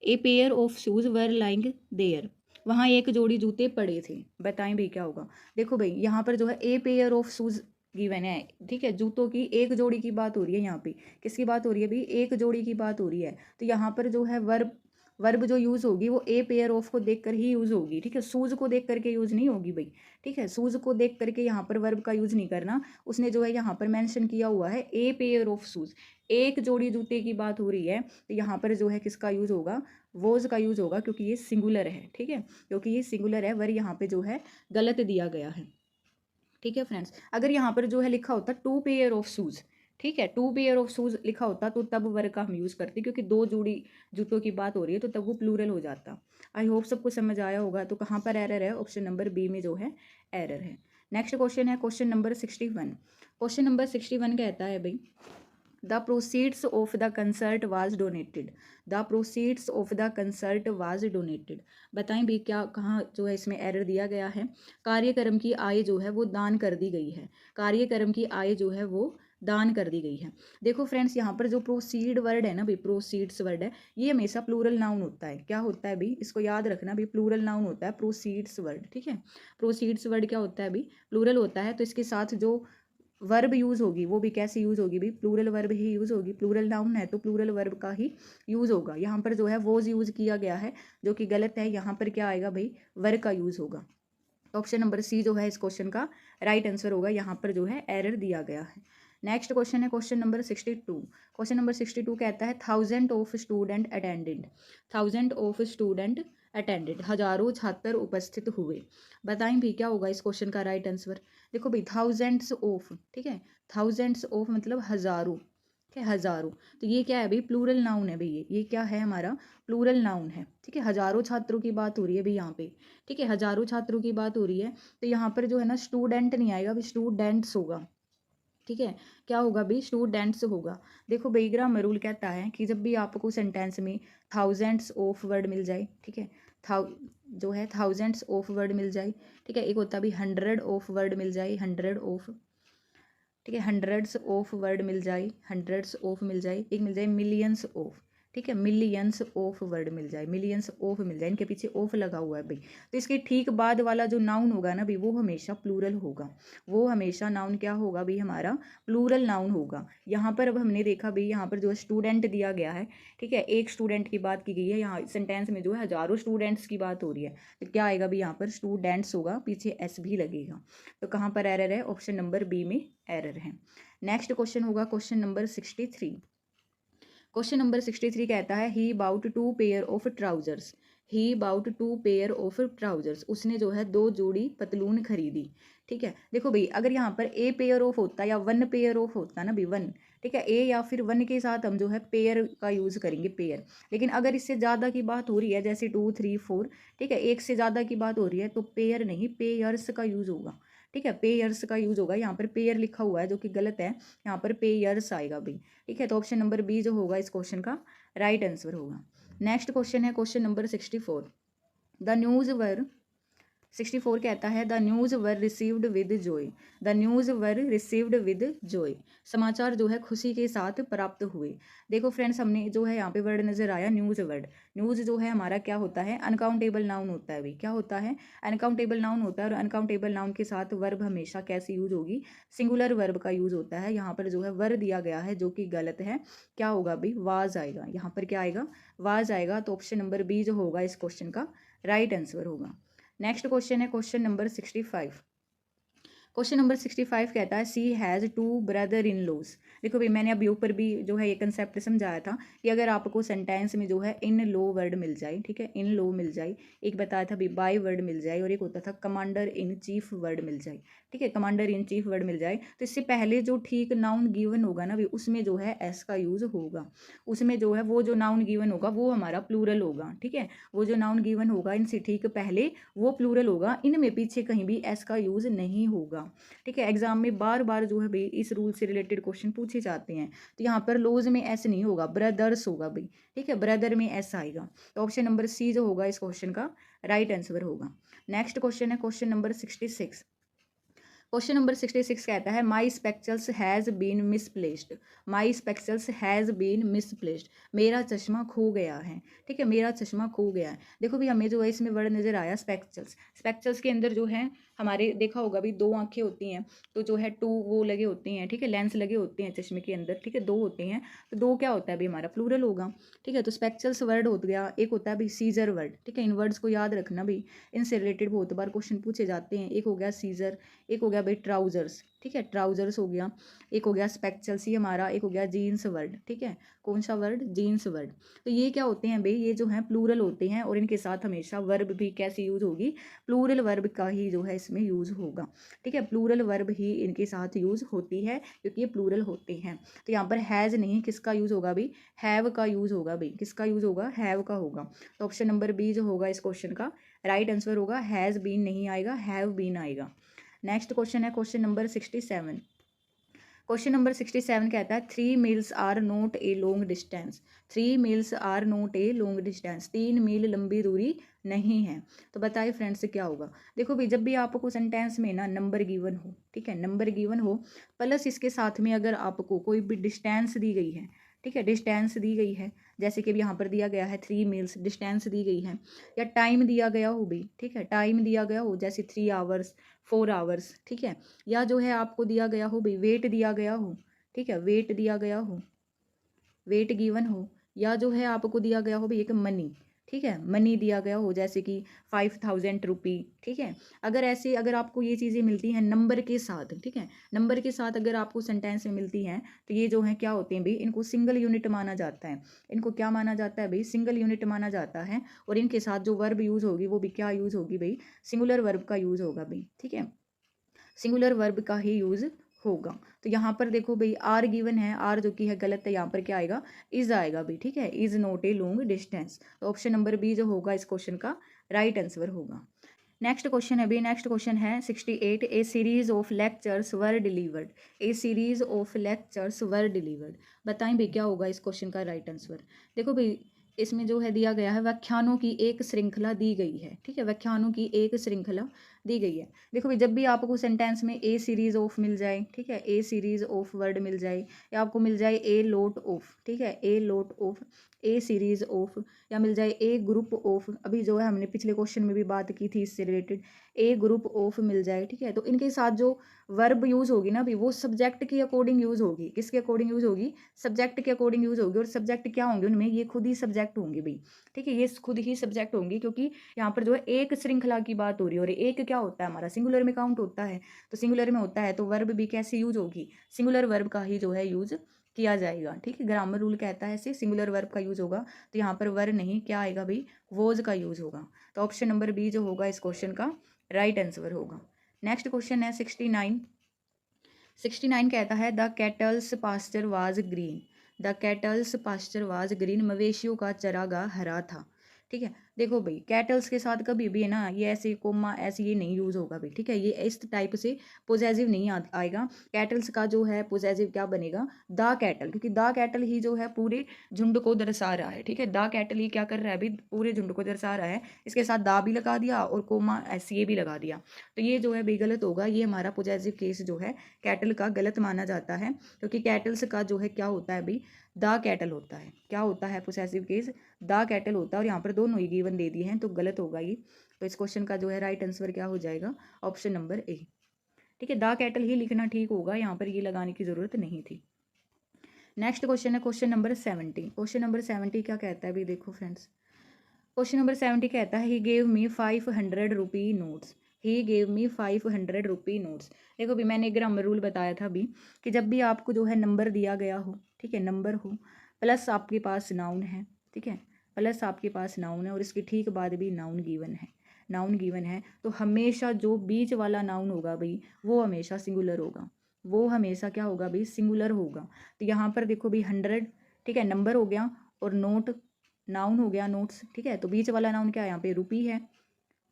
A pair of shoes were lying there, वहाँ एक जोड़ी जूते पड़े थे। बताएं भाई क्या होगा। देखो भाई यहाँ पर जो है a pair of shoes given है, ठीक है, जूतों की एक जोड़ी की बात हो रही है। यहाँ पे किसकी बात हो रही है भाई, एक जोड़ी की बात हो रही है। तो यहाँ पर जो है वर्ब जो यूज़ होगी वो ए पेयर ऑफ को देख कर ही यूज़ होगी, ठीक है, शूज़ को देख करके यूज़ नहीं होगी भाई, ठीक है। शूज़ को देख करके यहाँ पर वर्ब का यूज़ नहीं करना। उसने जो है यहाँ पर मेंशन किया हुआ है ए पेयर ऑफ शूज़, एक जोड़ी जूते की बात हो रही है। तो यहाँ पर जो है किसका यूज़ होगा, वोज का यूज़ होगा, क्योंकि ये सिंगुलर है, ठीक है, क्योंकि ये सिंगुलर है। वर्ब यहाँ पे जो है गलत दिया गया है, ठीक है फ्रेंड्स। अगर यहाँ पर जो है लिखा होता टू पेयर ऑफ शूज़, ठीक है, टू पेयर ऑफ शूज़ लिखा होता तो तब वर्ग का हम यूज़ करते, क्योंकि दो जोड़ी जूतों की बात हो रही है तो तब वो प्लूरल हो जाता। आई होप सबको समझ आया होगा। तो कहाँ पर एरर है, ऑप्शन नंबर बी में जो है एरर है। नेक्स्ट क्वेश्चन है क्वेश्चन नंबर 61। क्वेश्चन नंबर 61 कहता है भाई the proceeds of the concert was donated. The proceeds of the concert was donated. बताएं भी क्या, कहाँ जो है इसमें एरर दिया गया है। कार्यक्रम की आय जो है वो दान कर दी गई है, कार्यक्रम की आय जो है वो दान कर दी गई है। देखो फ्रेंड्स यहाँ पर जो प्रोसीड वर्ड है ना भाई, प्रोसीड्स वर्ड है, ये हमेशा प्लूरल नाउन होता है। क्या होता है भाई, इसको याद रखना भाई, प्लूरल नाउन होता है प्रोसीड्स वर्ड, ठीक है। प्रोसीड्स वर्ड क्या होता है भाई, प्लूरल होता है। तो इसके साथ जो वर्ब यूज़ होगी वो भी कैसे यूज़ होगी भी, प्लूरल वर्ब ही यूज़ होगी। प्लूरल नाउन है तो प्लूरल वर्ब का ही यूज़ होगा। यहाँ पर जो है वोज यूज़ किया गया है जो कि गलत है। यहाँ पर क्या आएगा भाई, वर्ब का यूज़ होगा। ऑप्शन नंबर सी जो है इस क्वेश्चन का राइट आंसर होगा। यहाँ पर जो है एरर दिया गया है। नेक्स्ट क्वेश्चन है क्वेश्चन नंबर 62। क्वेश्चन नंबर 62 कहता है 1000 of student attended. 1000 of student attended, हजारों छात्र उपस्थित हुए। बताएं भी क्या होगा इस क्वेश्चन का राइट आंसर। देखो भाई थाउजेंड्स ऑफ, ठीक है, थाउजेंड्स ऑफ मतलब हजारों, ठीक है, हजारों। तो ये क्या है भाई, प्लूरल नाउन है भाई, ये क्या है हमारा, प्लूरल नाउन है, ठीक है। हजारों छात्रों की बात हो रही है भाई यहाँ पे, ठीक है, हजारों छात्रों की बात हो रही है। तो यहाँ पर जो है ना स्टूडेंट नहीं आएगा भाई, स्टूडेंट्स होगा, ठीक है। क्या होगा भाई, स्टूडेंट्स होगा। देखो भाई ग्रामर रूल कहता है कि जब भी आपको सेंटेंस में थाउजेंड्स ऑफ वर्ड मिल जाए, ठीक है, जो है थाउजेंड्स ऑफ वर्ड मिल जाए, ठीक है, एक होता भी 100 ऑफ वर्ड मिल जाए, 100 ऑफ, ठीक है, हंड्रेड्स ऑफ वर्ड मिल जाए, हंड्रेड्स ऑफ मिल जाए, एक मिल जाए मिलियंस ऑफ, ठीक है, मिलियंस ऑफ वर्ड मिल जाए, मिलियंस ऑफ मिल जाए, इनके पीछे ऑफ लगा हुआ है भाई, तो इसके ठीक बाद वाला जो नाउन होगा ना भाई वो हमेशा प्लूरल होगा, वो हमेशा नाउन क्या होगा भाई हमारा प्लूरल नाउन होगा। यहाँ पर अब हमने देखा भाई यहाँ पर जो है स्टूडेंट दिया गया है, ठीक है, एक स्टूडेंट की बात की गई है, यहाँ सेंटेंस में जो है हजारों स्टूडेंट्स की बात हो रही है, तो क्या आएगा भाई यहाँ पर स्टूडेंट्स होगा, पीछे एस भी लगेगा, तो कहाँ पर एरर है, ऑप्शन नंबर बी में एरर है। नेक्स्ट क्वेश्चन होगा क्वेश्चन नंबर 63। क्वेश्चन नंबर 63 कहता है he bought 2 pair of trousers, he bought 2 pair of trousers, उसने जो है 2 जोड़ी पतलून खरीदी। ठीक है, देखो भाई अगर यहाँ पर ए पेयर ऑफ होता या 1 पेयर ऑफ होता ना भाई 1, ठीक है, ए या फिर 1 के साथ हम जो है पेयर का यूज़ करेंगे पेयर, लेकिन अगर इससे ज़्यादा की बात हो रही है जैसे 2 3 4, ठीक है, एक से ज़्यादा की बात हो रही है तो पेयर नहीं पेयर्स का यूज़ होगा। ठीक है, पेयर्स का यूज़ होगा, यहाँ पर पेयर लिखा हुआ है जो कि गलत है, यहाँ पर पेयर्स आएगा भाई। ठीक है, तो ऑप्शन नंबर बी जो होगा इस क्वेश्चन का राइट आंसर होगा। नेक्स्ट क्वेश्चन है क्वेश्चन नंबर 64। द न्यूज़ वर 64 कहता है the news were received with Joy, the news were received with Joy, समाचार जो है खुशी के साथ प्राप्त हुए। देखो फ्रेंड्स हमने जो है यहाँ पे वर्ड नज़र आया न्यूज़ वर्ड, न्यूज़ जो है हमारा क्या होता है अनकाउंटेबल नाउन होता है भाई, क्या होता है अनकाउंटेबल नाउन होता है, और अनकाउंटेबल नाउन के साथ वर्ब हमेशा कैसे यूज होगी, सिंगुलर वर्ब का यूज होता है। यहाँ पर जो है वर दिया गया है जो कि गलत है, क्या होगा भाई वाज आएगा, यहाँ पर क्या आएगा वाज आएगा, तो ऑप्शन नंबर बी जो होगा इस क्वेश्चन का राइट आंसर होगा। नेक्स्ट क्वेश्चन है क्वेश्चन नंबर 65। क्वेश्चन नंबर 65 कहता है सी हैज़ 2 ब्रदर इन लॉज। देखो भाई मैंने अभी ऊपर भी जो है ये कंसेप्ट समझाया था कि अगर आपको सेंटेंस में जो है इन लो वर्ड मिल जाए, ठीक है, इन लो मिल जाए, एक बताया था भाई बाय वर्ड मिल जाए, और एक होता था कमांडर इन चीफ वर्ड मिल जाए, ठीक है, कमांडर इन चीफ वर्ड मिल जाए, तो इससे पहले जो ठीक नाउन गिवन होगा ना भाई उसमें जो है एस का यूज़ होगा, उसमें जो है वो जो नाउन गिवन होगा वो हमारा प्लूरल होगा। ठीक है, वो जो नाउन गिवन होगा इनसे ठीक पहले वो प्लूरल होगा, इनमें पीछे कहीं भी एस का यूज़ नहीं होगा। ठीक है, एग्जाम में बार बार जो है भाई इस रूल से रिलेटेड क्वेश्चन पूछे जाते हैं, तो यहाँ पर लोज में एस नहीं होगा ब्रदर्स होगा भाई। ठीक है, ब्रदर में एस आएगा, तो ऑप्शन नंबर सी जो होगा इस क्वेश्चन का राइट आंसर होगा। नेक्स्ट क्वेश्चन है क्वेश्चन नंबर 66। क्वेश्चन नंबर 66 कहता है my spectacles has been misplaced, my spectacles has been misplaced, मेरा चश्मा खो गया है। ठीक है, मेरा चश्मा खो गया है। देखो भी हमें जो है इसमें वर्ड नज़र आया स्पेक्चल्स, स्पेक्चल्स के अंदर जो है हमारे देखा होगा भी 2 आंखें होती हैं, तो जो है 2 वो लगे होते हैं, ठीक है, लेंस लगे होते हैं चश्मे के अंदर, ठीक है, 2 होते हैं, तो 2 क्या होता है भी हमारा प्लूरल होगा। ठीक है, तो स्पेक्चल्स वर्ड हो गया, एक होता है भी सीजर वर्ड। ठीक है, इन वर्ड्स को याद रखना भी, इनसे रिलेटेड बहुत बार क्वेश्चन पूछे जाते हैं। एक हो गया सीजर, एक हो गया भाई ट्राउजर्स, ठीक है, ट्राउजर्स हो गया, एक हो गया स्पेक्चल्स ही हमारा, एक हो गया जीन्स वर्ड। ठीक है, कौन सा वर्ड जीन्स वर्ड, तो ये क्या होते हैं भाई ये जो है प्लूरल होते हैं, और इनके साथ हमेशा वर्ब भी कैसी यूज होगी प्लूरल वर्ब का ही जो है इसमें यूज होगा। ठीक है, प्लूरल वर्ब ही इनके साथ यूज होती है क्योंकि ये प्लूरल होते हैं। तो यहाँ पर हैज़ नहीं किसका यूज होगा भाई हैव का यूज होगा भाई, किसका यूज होगा हैव का होगा, तो ऑप्शन नंबर बी जो होगा इस क्वेश्चन का राइट आंसर होगा, हैज़ बीन नहीं आएगा हैव बीन आएगा। नेक्स्ट क्वेश्चन है क्वेश्चन नंबर 67। क्वेश्चन नंबर 67 कहता है 3 miles are not a long distance, 3 miles are not a long distance, 3 mile लंबी दूरी नहीं है। तो बताइए फ्रेंड्स क्या होगा। देखो भाई जब भी आपको सेंटेंस में ना नंबर गिवन हो, ठीक है, नंबर गिवन हो प्लस इसके साथ में अगर आपको कोई भी डिस्टेंस दी गई है, ठीक है, डिस्टेंस दी गई है, जैसे कि यहाँ पर दिया गया है 3 मील्स, डिस्टेंस दी गई है, या टाइम दिया गया हो भी, ठीक है, टाइम दिया गया हो जैसे 3 आवर्स 4 आवर्स, ठीक है, या जो है आपको दिया गया हो भाई वेट दिया गया हो, ठीक है, वेट दिया गया हो, वेट गिवन हो, या जो है आपको दिया गया हो भाई एक मनी, ठीक है, मनी दिया गया हो जैसे कि 5000 रुपी। ठीक है, अगर ऐसे अगर आपको ये चीज़ें मिलती हैं नंबर के साथ, ठीक है, नंबर के साथ अगर आपको सेंटेंस में मिलती हैं तो ये जो है क्या होते हैं भाई इनको सिंगल यूनिट माना जाता है, इनको क्या माना जाता है भाई सिंगल यूनिट माना जाता है, और इनके साथ जो वर्ब यूज़ होगी वो भी क्या यूज़ होगी भाई सिंगुलर वर्ब का यूज़ होगा भाई। ठीक है, सिंगुलर वर्ब का ही यूज़ होगा। तो यहाँ पर देखो भाई आर गिवन है, आर जो कि है गलत है, यहाँ पर क्या आएगा इज आएगा भाई। ठीक है, is not a long distance, तो ऑप्शन नंबर बी जो होगा इस क्वेश्चन का राइट आंसर होगा। नेक्स्ट क्वेश्चन है भाई, नेक्स्ट क्वेश्चन है 68 a series of lectures were delivered, a series of lectures were delivered, बताएं भाई क्या होगा इस क्वेश्चन का राइट आंसर। देखो भाई इसमें जो है दिया गया है व्याख्यानों की एक श्रृंखला दी गई है, ठीक है, व्याख्यानों की एक श्रृंखला दी गई है। देखो भाई, जब भी आपको सेंटेंस में ए सीरीज ऑफ मिल जाए, ठीक है, ए सीरीज ऑफ वर्ड मिल जाए, या आपको मिल जाए ए लोट ऑफ, ठीक है, a lot of, a series of, या मिल जाए ए ग्रुप ऑफ, अभी जो है हमने पिछले क्वेश्चन में भी बात की थी इससे रिलेटेड, ए ग्रुप ऑफ मिल जाए, ठीक है, तो इनके साथ जो वर्ब यूज होगी ना, अभी वो सब्जेक्ट के अकॉर्डिंग यूज होगी। किसके अकॉर्डिंग यूज होगी? सब्जेक्ट के अकॉर्डिंग यूज होगी। और सब्जेक्ट क्या होंगे उनमें? ये खुद ही सब्जेक्ट होंगे भाई, ठीक है, ये खुद ही सब्जेक्ट होंगे, क्योंकि यहाँ पर जो है एक श्रृंखला की बात हो रही है, और एक क्या होता है हमारा? सिंगुलर में काउंट होता है, तो सिंगुलर में होता है तो वर्ब भी कैसे यूज होगी? सिंगुलर वर्ब का ही जो है यूज किया जाएगा, ठीक है, ग्रामर रूल कहता है ऐसे सिंगुलर वर्ब का यूज होगा। तो यहाँ पर वर नहीं, क्या आएगा भाई? वोज का यूज होगा। तो ऑप्शन नंबर बी जो होगा इस क्वेश्चन का राइट आंसर होगा। नेक्स्ट क्वेश्चन है 69। 69 कहता है the cattle's pasture was green. The cattle's pasture was green, मवेशियों का चरागाह हरा था, ठीक है। देखो भाई, कैटल्स के साथ कभी भी है ना ये ऐसे कोमा ऐसे ये नहीं यूज होगा भाई, ठीक है, ये इस टाइप से पोजेसिव नहीं आएगा। कैटल्स का जो है पोजेसिव क्या बनेगा? द कैटल, क्योंकि द कैटल ही जो है पूरे झुंड को दर्शा रहा है, ठीक है, द कैटल ही क्या कर रहा है अभी? पूरे झुंड को दर्शा रहा है। इसके साथ दा भी लगा दिया और कोमा ऐसे ये भी लगा दिया, तो ये जो है भी गलत होगा। ये हमारा पोजेसिव केस जो है कैटल का गलत माना जाता है, क्योंकि कैटल्स का जो है क्या होता है भाई? द कैटल होता है। क्या होता है पोसेसिव केस? द कैटल होता है। और यहाँ पर दोनों ही गिवन दे दिए हैं, तो गलत होगा ये। तो इस क्वेश्चन का जो है राइट आंसर क्या हो जाएगा? ऑप्शन नंबर ए, ठीक है, द कैटल ही लिखना ठीक होगा, यहाँ पर ये लगाने की जरूरत नहीं थी। नेक्स्ट क्वेश्चन है क्वेश्चन नंबर 70। क्वेश्चन नंबर 70 क्या कहता है अभी देखो फ्रेंड्स, क्वेश्चन नंबर 70 कहता है he gave me 500 rupee notes. He gave me 500 rupee notes. देखो भी मैंने ग्रामर रूल बताया था अभी कि जब भी आपको जो है नंबर दिया गया हो, ठीक है, नंबर हो, प्लस आपके पास नाउन है, ठीक है, प्लस आपके पास नाउन है और इसके ठीक बाद भी नाउन गिवन है, नाउन गिवन है, तो हमेशा जो बीच वाला नाउन होगा भाई वो हमेशा सिंगुलर होगा। वो हमेशा क्या होगा भाई? सिंगुलर होगा। तो यहाँ पर देखो भाई 100, ठीक है, नंबर हो गया, और नोट नाउन हो गया, नोट्स, ठीक है, तो बीच वाला नाउन क्या है यहाँ पे? रुपी है।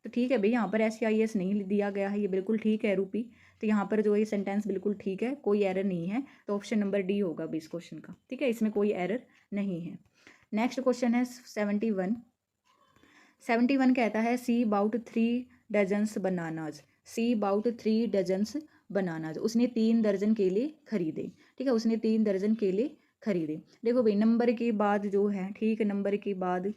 तो ठीक है भाई, यहाँ पर SCIS नहीं दिया गया है, ये बिल्कुल ठीक है रुपी। तो यहाँ पर जो है सेंटेंस बिल्कुल ठीक है, कोई एरर नहीं है। तो ऑप्शन नंबर डी होगा भी इस क्वेश्चन का, ठीक है, इसमें कोई एरर नहीं है। नेक्स्ट क्वेश्चन है 71। 71 कहता है see about 3 dozens bananas. See about 3 dozens bananas, उसने 3 दर्जन केले खरीदे, ठीक है, उसने 3 दर्जन केले खरीदे। देखो भाई, नंबर के बाद जो है, ठीक है, नंबर के बाद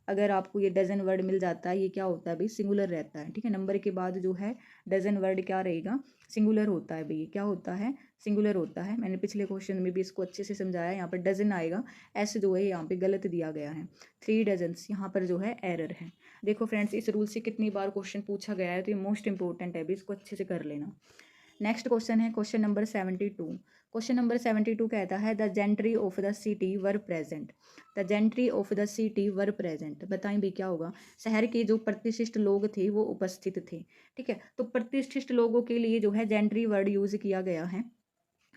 अगर आपको ये डजन वर्ड मिल जाता है, ये क्या होता है भाई? सिंगुलर रहता है, ठीक है, नंबर के बाद जो है डजन वर्ड क्या रहेगा? सिंगुलर होता है भाई, क्या होता है? सिंगुलर होता है। मैंने पिछले क्वेश्चन में भी इसको अच्छे से समझाया, यहाँ पर डजन आएगा, ऐसे जो है यहाँ पे गलत दिया गया है, 3 डजन्स यहाँ पर जो है एरर है। देखो फ्रेंड्स, इस रूल से कितनी बार क्वेश्चन पूछा गया है, तो ये मोस्ट इंपॉर्टेंट है भी, इसको अच्छे से कर लेना। नेक्स्ट क्वेश्चन है क्वेश्चन नंबर 72। क्वेश्चन नंबर 72 कहता है the gentry of the city were present. The gentry of the city were present, बताएं भी क्या होगा? शहर के जो प्रतिष्ठित लोग थे वो उपस्थित थे, ठीक है, तो प्रतिष्ठित लोगों के लिए जो है जेंट्री वर्ड यूज किया गया है,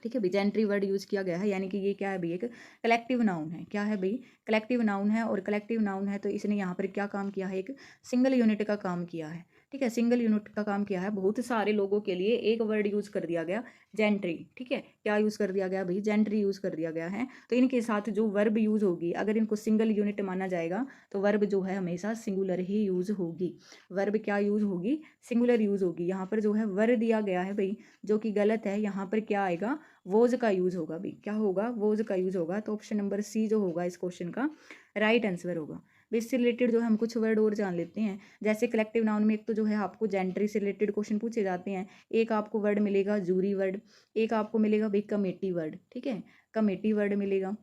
ठीक है भाई, जेंट्री वर्ड यूज किया गया है, यानी कि ये क्या है भाई? एक कलेक्टिव नाउन है। क्या है भाई? कलेक्टिव नाउन है, और कलेक्टिव नाउन है तो इसने यहाँ पर क्या काम किया है? एक सिंगल यूनिट का काम किया है, ठीक है, सिंगल यूनिट का काम किया है। बहुत सारे लोगों के लिए एक वर्ड यूज कर दिया गया, जेंट्री, ठीक है, क्या यूज कर दिया गया भाई? जेंट्री यूज कर दिया गया है। तो इनके साथ जो वर्ब यूज होगी, अगर इनको सिंगल यूनिट माना जाएगा तो वर्ब जो है हमेशा सिंगुलर ही यूज होगी। वर्ब क्या यूज होगी? सिंगुलर यूज होगी। यहाँ पर जो है वर दिया गया है भाई, जो कि गलत है, यहाँ पर क्या आएगा? वोज का यूज होगा भाई, क्या होगा? वोज का यूज होगा। तो ऑप्शन नंबर सी जो होगा इस क्वेश्चन का राइट आंसर होगा। इससे रिलेटेड जो है हम कुछ वर्ड और जान लेते हैं। जैसे कलेक्टिव नाउन में एक तो जो है आपको जेंट्री से रिलेटेड क्वेश्चन पूछे जाते हैं, एक आपको वर्ड मिलेगा जूरी वर्ड, एक आपको मिलेगा भाई कमेटी वर्ड, ठीक है, कमेटी वर्ड मिलेगा,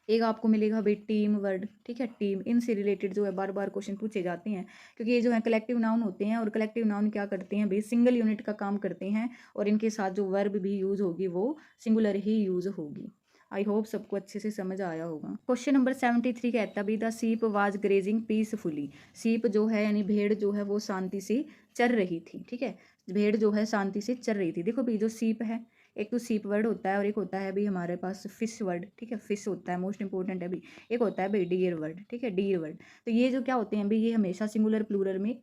एक आपको मिलेगा भाई टीम वर्ड, ठीक है, टीम। इनसे रिलेटेड जो है बार बार क्वेश्चन पूछे जाते हैं, क्योंकि ये जो है कलेक्टिव नाउन होते हैं, और कलेक्टिव नाउन क्या करते हैं भाई? सिंगल यूनिट का काम करते हैं, और इनके साथ जो वर्ब भी यूज होगी वो सिंगुलर ही यूज होगी। आई होप सबको अच्छे से समझ आया होगा। क्वेश्चन नंबर 73 कहता भी the ship was grazing peacefully. सीप जो है यानी भेड़ जो है वो शांति से चर रही थी, ठीक है, भेड़ जो है शांति से चर रही थी। देखो भाई, जो सीप है, एक तो सीप वर्ड होता है, और एक होता है भाई हमारे पास फिश वर्ड, ठीक है, फिश होता है, मोस्ट इंपॉर्टेंट है भाई। एक होता है भाई डियर वर्ड, ठीक है, डियर वर्ड। तो ये जो क्या होते हैं भाई, ये हमेशा सिंगुलर प्लूरल में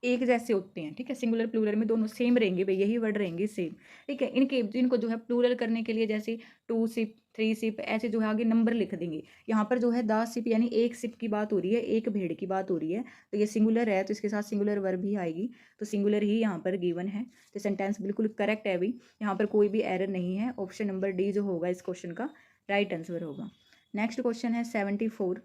एक जैसे होते हैं, ठीक है। सिंगुलर प्लूरल में दोनों सेम रहेंगे भाई, यही वर्ड रहेंगे सेम, ठीक है। इनको जो है प्लूरल करने के लिए जैसे 2 सिप 3 सिप ऐसे जो है आगे नंबर लिख देंगे। यहाँ पर जो है 10 सिप यानी एक सिप की बात हो रही है, एक भेड़ की बात हो रही है, तो ये सिंगुलर है तो इसके साथ सिंगुलर वर्ब भी आएगी, तो सिंगुलर ही यहाँ पर गिवन है, तो सेंटेंस बिल्कुल करेक्ट है अभी, यहाँ पर कोई भी एरर नहीं है। ऑप्शन नंबर डी जो होगा इस क्वेश्चन का राइट आंसर होगा। नेक्स्ट क्वेश्चन है 74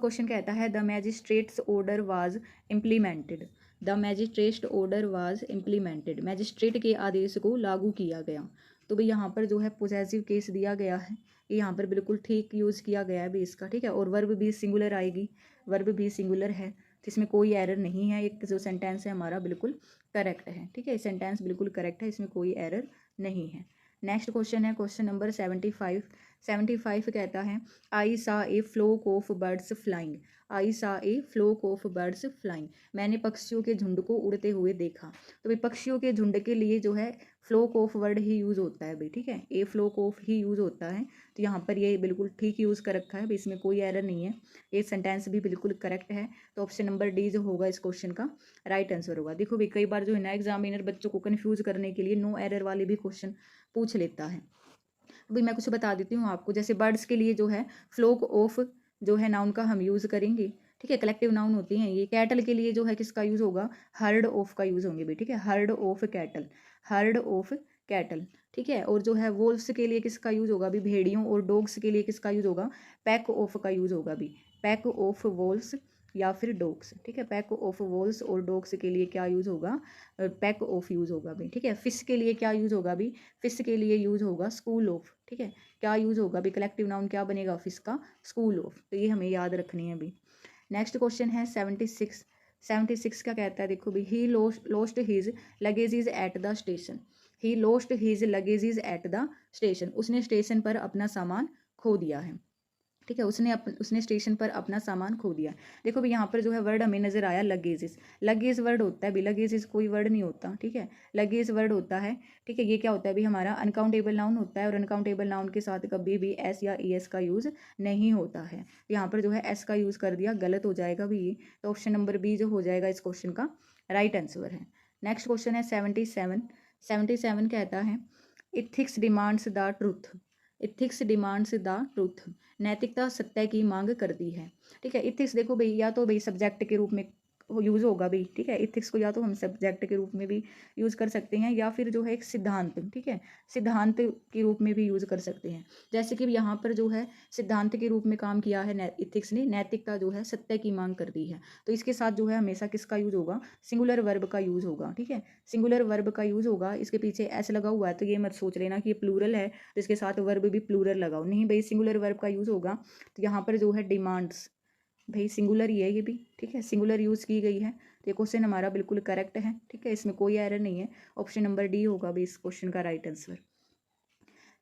क्वेश्चन कहता है the magistrates order was implemented. The magistrate order was implemented, magistrate के आदेश को लागू किया गया। तो भाई यहाँ पर जो है पोजेसिव केस दिया गया है, ये यहाँ पर बिल्कुल ठीक यूज़ किया गया है भी इसका, ठीक है। और वर्ब भी सिंगुलर आएगी, वर्ब भी सिंगुलर है, तो इसमें कोई एरर नहीं है। एक जो सेंटेंस है हमारा बिल्कुल करेक्ट है, ठीक है। सेंटेंस बिल्कुल करेक्ट है, इसमें कोई एरर नहीं है। नेक्स्ट क्वेश्चन है क्वेश्चन नंबर 75 कहता है आई सा ए फ्लोक ऑफ बर्ड्स फ्लाइंग। आई सा ए फ्लोक ऑफ बर्ड्स फ्लाइंग, मैंने पक्षियों के झुंड को उड़ते हुए देखा। तो भाई पक्षियों के झुंड के लिए जो है fluke of word he use होता है भाई, ठीक है। ए फ्लोक ऑफ ही यूज़ होता है, तो यहाँ पर ये बिल्कुल ठीक यूज़ कर रखा है भाई, इसमें कोई एरर नहीं है, ये सेंटेंस भी बिल्कुल करेक्ट है। तो ऑप्शन नंबर डी जो होगा इस क्वेश्चन का राइट आंसर होगा। देखो भाई कई बार जो है ना एग्जामिनर बच्चों को कन्फ्यूज़ करने के लिए नो एरर वाले भी क्वेश्चन पूछ लेता है। अभी मैं कुछ बता देती हूँ आपको, जैसे बर्ड्स के लिए जो है फ्लोक ऑफ जो है नाउन का हम यूज़ करेंगे, ठीक है, कलेक्टिव नाउन होती हैं ये। कैटल के लिए जो है किसका यूज़ होगा, हर्ड ऑफ का यूज़ होंगे भी, ठीक है, heard of cattle, heard of cattle, ठीक है। और जो है वोल्व्स के लिए किसका यूज़ होगा भी, भेड़ियों, और डॉग्स के लिए किसका यूज़ होगा, पैक ऑफ का यूज़ होगा भी, पैक ऑफ वोल्व्स या फिर डॉग्स, ठीक है। पैक ऑफ वोल्व्स और डॉग्स के लिए क्या यूज़ होगा, पैक ऑफ यूज़ होगा भी, ठीक है। फिश के लिए क्या यूज़ होगा भी, फिश के लिए यूज़ होगा स्कूल ऑफ, ठीक है। क्या यूज़ होगा भी, कलेक्टिव नाउन क्या बनेगा फिश का, स्कूल ऑफ, तो ये हमें याद रखनी है अभी। नेक्स्ट क्वेश्चन है 76 क्या कहता है, देखो भी he lost his luggages at the station. He lost his luggages at the station, उसने स्टेशन पर अपना सामान खो दिया है, ठीक है। उसने स्टेशन पर अपना सामान खो दिया। देखो भी यहाँ पर जो है वर्ड हमें नजर आया लगेजेस, लगेज वर्ड होता है भी, लगेजेस कोई वर्ड नहीं होता, ठीक है, लगेज वर्ड होता है, ठीक है। ये क्या होता है भी, हमारा अनकाउंटेबल नाउन होता है, और अनकाउंटेबल नाउन के साथ कभी भी एस या ई एस का यूज़ नहीं होता है। यहाँ पर जो है एस का यूज़ कर दिया, गलत हो जाएगा भी ये, तो ऑप्शन नंबर बी जो हो जाएगा इस क्वेश्चन का राइट आंसर है। नेक्स्ट क्वेश्चन है 77 कहता है ethics demands the truth. Ethics demands the truth, नैतिकता सत्य की मांग करती है, ठीक है। इथिक्स देखो भाई या तो भाई सब्जेक्ट के रूप में यूज़ होगा भाई, ठीक है। इथिक्स को या तो हम सब्जेक्ट के रूप में भी यूज़ कर सकते हैं, या फिर जो है एक सिद्धांत, ठीक है, सिद्धांत के रूप में भी यूज़ कर सकते हैं। जैसे कि यहाँ पर जो है सिद्धांत के रूप में काम किया है इथिक्स ने, नैतिकता जो है सत्य की मांग करती है, तो इसके साथ जो है हमेशा किसका यूज़ होगा, सिंगुलर वर्ब का यूज़ होगा, ठीक है, सिंगुलर वर्ब का यूज़ होगा। इसके पीछे एस लगा हुआ है तो ये मत सोच लेना कि ये प्लूरल है तो इसके साथ वर्ब भी प्लूरल लगाओ, नहीं भाई, सिंगुलर वर्ब का यूज़ होगा। तो यहाँ पर जो है डिमांड्स, भाई सिंगुलर ही है ये भी, ठीक है, सिंगुलर यूज़ की गई है, तो ये क्वेश्चन हमारा बिल्कुल करेक्ट है, ठीक है, इसमें कोई एरर नहीं है। ऑप्शन नंबर डी होगा भी इस क्वेश्चन का राइट आंसर।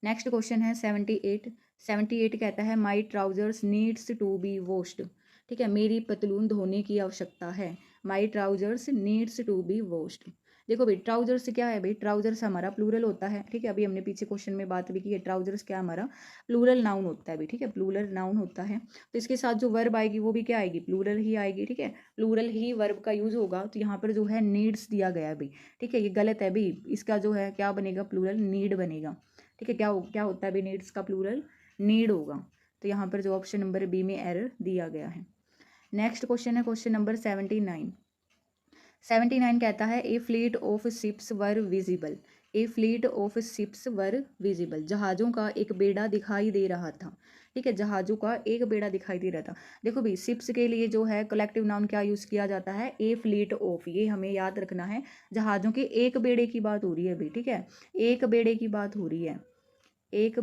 नेक्स्ट क्वेश्चन है 78 कहता है my trousers needs to be washed, ठीक है, मेरी पतलून धोने की आवश्यकता है, my trousers needs to be washed. देखो भाई ट्राउजर्स क्या है भाई, ट्राउजर्स हमारा प्लूरल होता है, ठीक है, अभी हमने पीछे क्वेश्चन में बात भी की है, ट्राउजर्स क्या हमारा प्लूरल नाउन होता है भी, ठीक है, प्लूरल नाउन होता है, तो इसके साथ जो वर्ब आएगी वो भी क्या आएगी, प्लूरल ही आएगी, ठीक है, प्लूरल ही वर्ब का यूज़ होगा। तो यहाँ पर जो है नीड्स दिया गया है भाई, ठीक है, ये गलत है भाई, इसका जो है क्या बनेगा, प्लूरल नीड बनेगा, ठीक है। क्या होता है भी, नीड्स का प्लूरल नीड होगा, तो यहाँ पर जो ऑप्शन नंबर बी में एरर दिया गया है। नेक्स्ट क्वेश्चन है क्वेश्चन नंबर 79 कहता है a fleet of ships were visible. A fleet of ships were visible, जहाज़ों का एक बेड़ा दिखाई दे रहा था, ठीक है, जहाज़ों का एक बेड़ा दिखाई दे रहा था। देखो भाई शिप्स के लिए जो है कलेक्टिव नाउन क्या यूज़ किया जाता है, ए फ्लीट ऑफ, ये हमें याद रखना है, जहाज़ों के एक बेड़े की बात हो रही है भाई, ठीक है, एक बेड़े की बात हो रही है, एक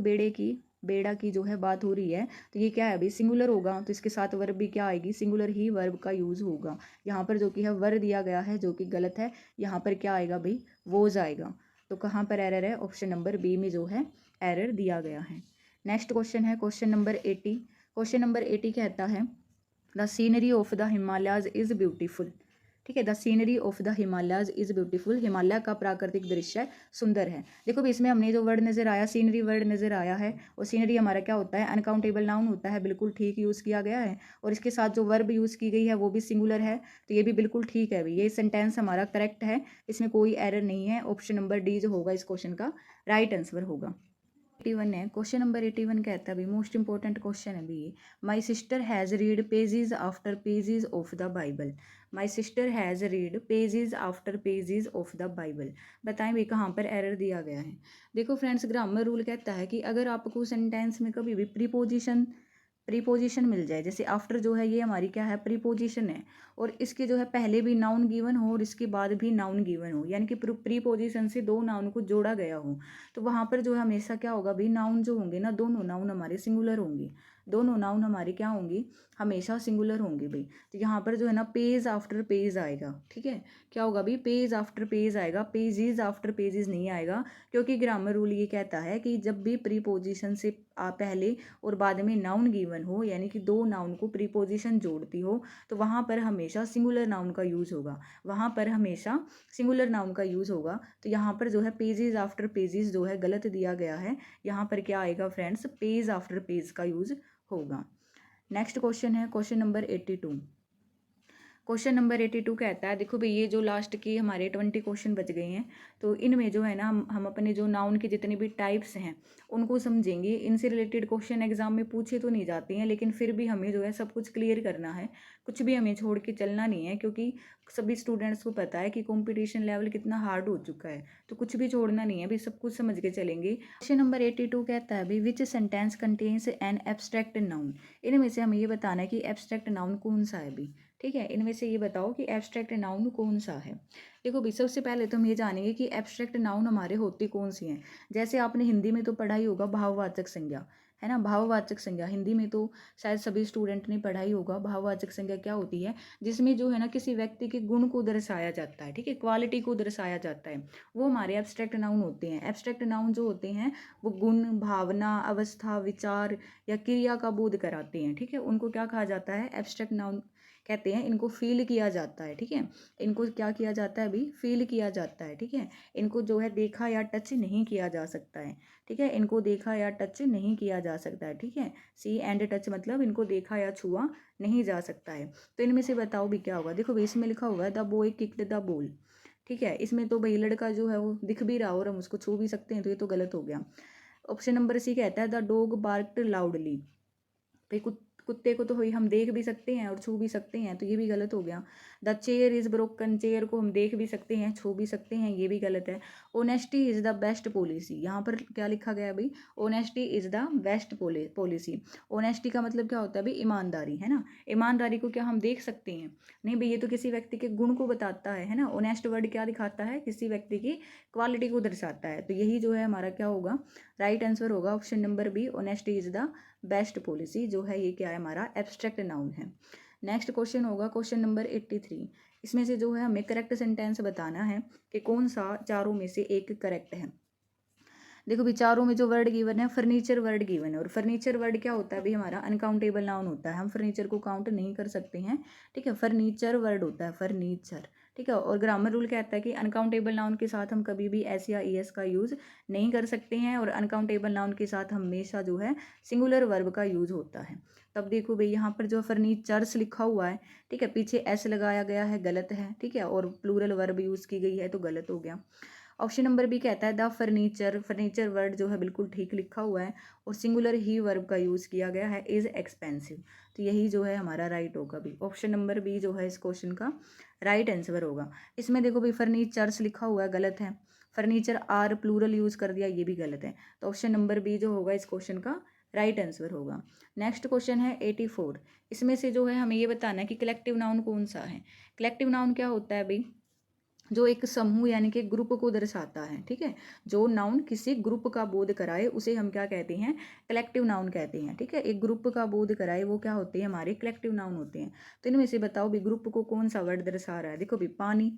बेड़ा की जो है बात हो रही है, तो ये क्या है अभी सिंगुलर होगा, तो इसके साथ वर्ब भी क्या आएगी, सिंगुलर ही वर्ब का यूज़ होगा। यहाँ पर जो कि है वर दिया गया है जो कि गलत है, यहाँ पर क्या आएगा भाई, वोज आएगा, तो कहाँ पर एरर है, ऑप्शन नंबर बी में जो है एरर दिया गया है। नेक्स्ट क्वेश्चन है क्वेश्चन नंबर 80 कहता है the scenery of the Himalayas is beautiful, ठीक है। The scenery of the Himalayas is beautiful, Himalaya का प्राकृतिक दृश्य सुंदर है। देखो भी इसमें हमने जो वर्ड नज़र आया, सीनरी वर्ड नज़र आया है, और सीनरी हमारा क्या होता है, अनकाउंटेबल नाउन होता है, बिल्कुल ठीक यूज़ किया गया है। और इसके साथ जो वर्ब यूज़ की गई है वो भी सिंगुलर है, तो ये भी बिल्कुल ठीक है भाई, ये सेंटेंस हमारा करेक्ट है, इसमें कोई एरर नहीं है। ऑप्शन नंबर डी जो होगा इस क्वेश्चन का राइट आंसर होगा। 81 है, क्वेश्चन नंबर 81 कहता है भाई, मोस्ट इंपॉर्टेंट क्वेश्चन है भाई, my sister has read pages after pages of the Bible. My sister has read pages after pages of the Bible. बताएं भाई कहाँ पर एरर दिया गया है। देखो फ्रेंड्स, ग्रामर रूल कहता है कि अगर आपको सेंटेंस में कभी भी प्रीपोजिशन मिल जाए, जैसे आफ्टर जो है ये हमारी क्या है, प्रीपोजिशन है, और इसके जो है पहले भी नाउन गिवन हो और इसके बाद भी नाउन गिवन हो, यानी कि प्रीपोजिशन से दो नाउन को जोड़ा गया हो, तो वहाँ पर जो है हमेशा क्या होगा भाई, नाउन जो होंगे ना, दोनों नाउन हमारे सिंगुलर होंगे, दोनों नाउन हमारे क्या होंगे, हमेशा सिंगुलर होंगे भाई। तो यहाँ पर जो है ना पेज आफ्टर पेज आएगा, ठीक है, क्या होगा भाई, पेज आफ्टर पेज आएगा, पेजेस आफ्टर पेजेस नहीं आएगा, क्योंकि ग्रामर रूल ये कहता है कि जब भी प्रीपोजिशन से पहले और बाद में नाउन गिवन हो, यानी कि दो नाउन को प्रीपोजिशन जोड़ती हो, तो वहाँ पर हमेशा सिंगुलर नाउन का यूज़ होगा, वहाँ पर हमेशा सिंगुलर नाउन का यूज़ होगा। तो यहाँ पर जो है पेजेस आफ्टर पेजेस जो है गलत दिया गया है, यहाँ पर क्या आएगा फ्रेंड्स, पेज आफ्टर पेज का यूज़ होगा। नेक्स्ट क्वेश्चन है क्वेश्चन नंबर 82। क्वेश्चन नंबर 82 कहता है, देखो भाई ये जो लास्ट की हमारे 20 क्वेश्चन बच गए हैं, तो इनमें जो है ना हम अपने जो नाउन के जितने भी टाइप्स हैं उनको समझेंगे। इनसे रिलेटेड क्वेश्चन एग्जाम में पूछे तो नहीं जाते हैं, लेकिन फिर भी हमें जो है सब कुछ क्लियर करना है, कुछ भी हमें छोड़ के चलना नहीं है, क्योंकि सभी स्टूडेंट्स को पता है कि कंपटीशन लेवल कितना हार्ड हो चुका है, तो कुछ भी छोड़ना नहीं है भाई, सब कुछ समझ के चलेंगे। क्वेश्चन नंबर 82 कहता है भाई, विच sentence contains an abstract noun. इनमें से हमें ये बताना है कि एब्स्ट्रैक्ट नाउन कौन सा है भाई, ठीक है, इनमें से ये बताओ कि एब्स्ट्रैक्ट नाउन कौन सा है। देखो भाई सबसे पहले तो हम ये जानेंगे कि एब्स्ट्रैक्ट नाउन हमारे होती कौन सी हैं। जैसे आपने हिंदी में तो पढ़ा ही होगा भाववाचक संज्ञा, है ना, भाववाचक संज्ञा हिंदी में तो शायद सभी स्टूडेंट ने पढ़ा ही होगा। भाववाचक संज्ञा क्या होती है, जिसमें जो है ना किसी व्यक्ति के गुण को दर्शाया जाता है, ठीक है, क्वालिटी को दर्शाया जाता है, वो हमारे एब्स्ट्रैक्ट नाउन होते हैं। एब्स्ट्रैक्ट नाउन जो होते हैं वो गुण, भावना, अवस्था, विचार या क्रिया का बोध कराते हैं, ठीक है, उनको क्या कहा जाता है, एब्स्ट्रैक्ट नाउन कहते हैं। इनको फील किया जाता है, ठीक है, इनको क्या किया जाता है अभी, फील किया जाता है, ठीक है, इनको जो है देखा या टच नहीं किया जा सकता है, ठीक है, इनको देखा या टच नहीं किया जा सकता है, ठीक है, सी एंड टच मतलब इनको देखा या छुआ नहीं जा सकता है। तो इनमें से बताओ भी क्या होगा। देखो भाई इसमें लिखा हुआ है the boy kicked the ball, ठीक है, इसमें तो भाई लड़का जो है वो दिख भी रहा और हम उसको छू भी सकते हैं, तो ये तो गलत हो गया। ऑप्शन नंबर सी कहता है द डॉग बार्क्ड लाउडली, भाई कुत्ते को तो भाई हम देख भी सकते हैं और छू भी सकते हैं, तो ये भी गलत हो गया। The chair is broken, chair को हम देख भी सकते हैं, छू भी सकते हैं, ये भी गलत है। Honesty is the best policy, यहाँ पर क्या लिखा गया भाई, honesty is the best policy. Honesty का मतलब क्या होता है भाई, ईमानदारी, है ना, ईमानदारी को क्या हम देख सकते हैं, नहीं भाई, ये तो किसी व्यक्ति के गुण को बताता है ना। ऑनेस्ट वर्ड क्या दिखाता है, किसी व्यक्ति की क्वालिटी को दर्शाता है, तो यही जो है हमारा क्या होगा, राइट आंसर होगा option number B, honesty is the best policy, जो है ये क्या है हमारा एब्स्ट्रैक्ट नाउन है। नेक्स्ट क्वेश्चन होगा क्वेश्चन नंबर 83। इसमें से जो है हमें करेक्ट सेंटेंस बताना है कि कौन सा चारों में से एक करेक्ट है। देखो विचारों में जो वर्ड गिवन है, फर्नीचर वर्ड गिवन है, और फर्नीचर वर्ड क्या होता है भाई, हमारा अनकाउंटेबल नाउन होता है, हम फर्नीचर को काउंट नहीं कर सकते हैं, ठीक है, फर्नीचर वर्ड होता है, फर्नीचर, ठीक है। और ग्रामर रूल कहता है कि अनकाउंटेबल नाउन के साथ हम कभी भी एस या ईएस का यूज़ नहीं कर सकते हैं, और अनकाउंटेबल नाउन के साथ हमेशा जो है सिंगुलर वर्ब का यूज़ होता है। तब देखो भाई यहाँ पर जो फर्नीचर्स लिखा हुआ है, ठीक है, पीछे एस लगाया गया है, गलत है, ठीक है, और प्लूरल वर्ब यूज़ की गई है, तो गलत हो गया। ऑप्शन नंबर बी कहता है द फर्नीचर, फर्नीचर वर्ड जो है बिल्कुल ठीक लिखा हुआ है, और सिंगुलर ही वर्ब का यूज़ किया गया है, इज़ एक्सपेंसिव, तो यही जो है हमारा राइट होगा भी, ऑप्शन नंबर बी जो है इस क्वेश्चन का राइट आंसर होगा। इसमें देखो भाई फर्नीचर्स लिखा हुआ है, गलत है, फर्नीचर आर प्लूरल यूज़ कर दिया, ये भी गलत है, तो ऑप्शन नंबर बी जो होगा इस क्वेश्चन का राइट आंसर होगा। नेक्स्ट क्वेश्चन है 84। इसमें से जो है हमें ये बताना है कि कलेक्टिव नाउन कौन सा है। कलेक्टिव नाउन क्या होता है भाई, जो एक समूह यानी कि ग्रुप को दर्शाता है, ठीक है, जो नाउन किसी ग्रुप का बोध कराए उसे हम क्या कहते हैं, कलेक्टिव नाउन कहते हैं, ठीक है, एक ग्रुप का बोध कराए वो क्या होते हैं, हमारे कलेक्टिव नाउन होते हैं। तो इनमें से बताओ भी ग्रुप को कौन सा वर्ड दर्शा रहा है। देखो भी पानी